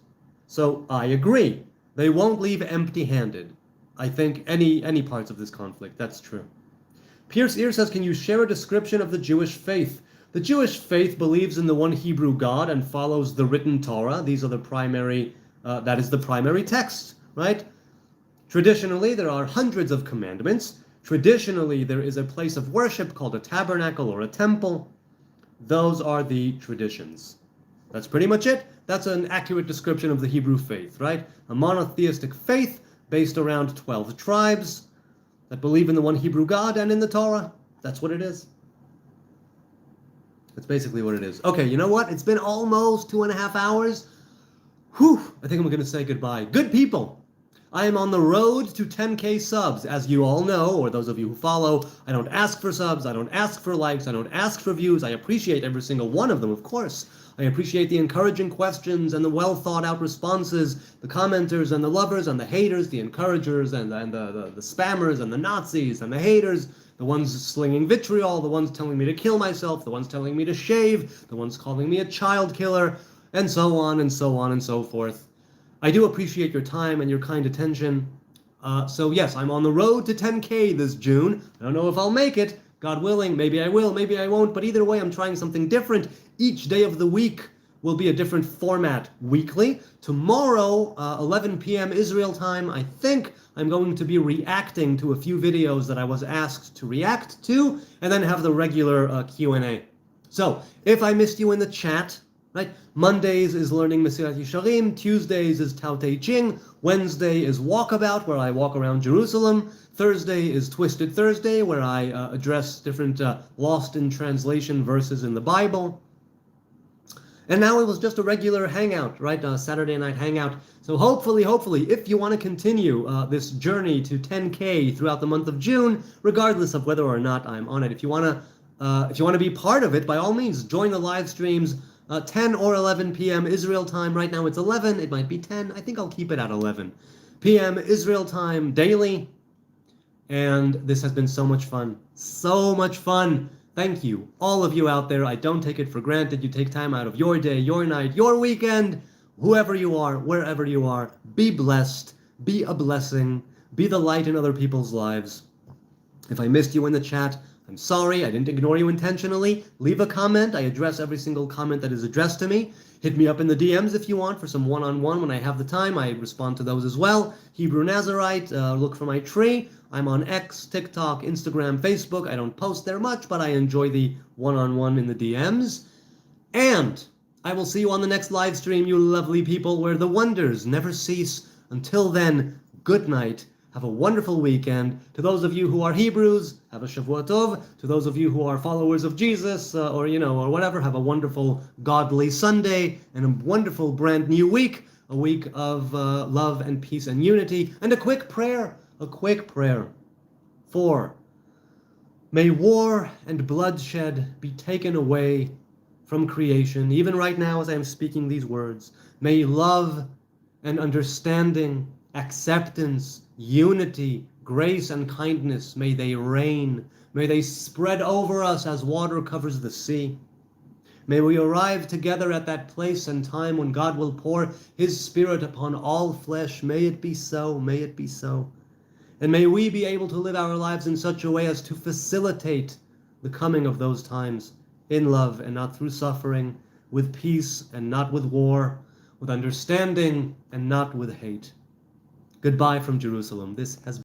So I agree. They won't leave empty-handed. I think any parts of this conflict, that's true. Pierce Ear says, can you share a description of the Jewish faith? The Jewish faith believes in the one Hebrew God and follows the written Torah. These are the primary, that is the primary text, right? Traditionally, there are hundreds of commandments. Traditionally, there is a place of worship called a tabernacle or a temple. Those are the traditions. That's pretty much it. That's an accurate description of the Hebrew faith, right? A monotheistic faith based around 12 tribes that believe in the one Hebrew God and in the Torah. That's what it is. That's basically what it is. Okay, you know what? It's been almost 2.5 hours. Whew. I think I'm going to say goodbye. Good people, I am on the road to 10K subs. As you all know, or those of you who follow, I don't ask for subs, I don't ask for likes, I don't ask for views. I appreciate every single one of them, of course. I appreciate the encouraging questions and the well thought out responses, the commenters and the lovers and the haters, the encouragers and the spammers and the Nazis and the haters, the ones slinging vitriol, the ones telling me to kill myself, the ones telling me to shave, the ones calling me a child killer, and so on and so on and so forth. I do appreciate your time and your kind attention. So yes, I'm on the road to 10K this June. I don't know if I'll make it. God willing, maybe I will, maybe I won't. But either way, I'm trying something different. Each day of the week will be a different format weekly. Tomorrow, 11 p.m. Israel time, I think I'm going to be reacting to a few videos that I was asked to react to, and then have the regular Q&A. So if I missed you in the chat, right? Mondays is learning Mesilat Yesharim, Tuesdays is Tao Te Ching, Wednesday is Walkabout, where I walk around Jerusalem, Thursday is Twisted Thursday, where I address different lost in translation verses in the Bible. And now it was just a regular hangout, right? Saturday night hangout. So hopefully, if you want to continue this journey to 10K throughout the month of June, regardless of whether or not I'm on it, if you want to be part of it, by all means, join the live streams. 10 or 11 p.m. Israel time. Right now it's 11. It might be 10. I think I'll keep it at 11 p.m. Israel time daily. And this has been so much fun. So much fun. Thank you, all of you out there. I don't take it for granted. You take time out of your day, your night, your weekend, whoever you are, wherever you are. Be blessed. Be a blessing. Be the light in other people's lives. If I missed you in the chat, I'm sorry, I didn't ignore you intentionally. Leave a comment. I address every single comment that is addressed to me. Hit me up in the DMs if you want for some one-on-one when I have the time. I respond to those as well. Hebrew Nazarite, look for my tree. I'm on X, TikTok, Instagram, Facebook. I don't post there much, but I enjoy the one-on-one in the DMs. And I will see you on the next live stream, you lovely people, where the wonders never cease. Until then, good night. Have a wonderful weekend. To those of you who are Hebrews, have a Shavua Tov. To those of you who are followers of Jesus, or whatever, have a wonderful godly Sunday and a wonderful brand new week. A week of love and peace and unity. And a quick prayer. For may war and bloodshed be taken away from creation. Even right now as I am speaking these words. May love and understanding, acceptance, unity, grace, and kindness, may they reign. May they spread over us as water covers the sea. May we arrive together at that place and time when God will pour His Spirit upon all flesh. May it be so. May it be so. And may we be able to live our lives in such a way as to facilitate the coming of those times in love and not through suffering, with peace and not with war, with understanding and not with hate. Goodbye from Jerusalem. This has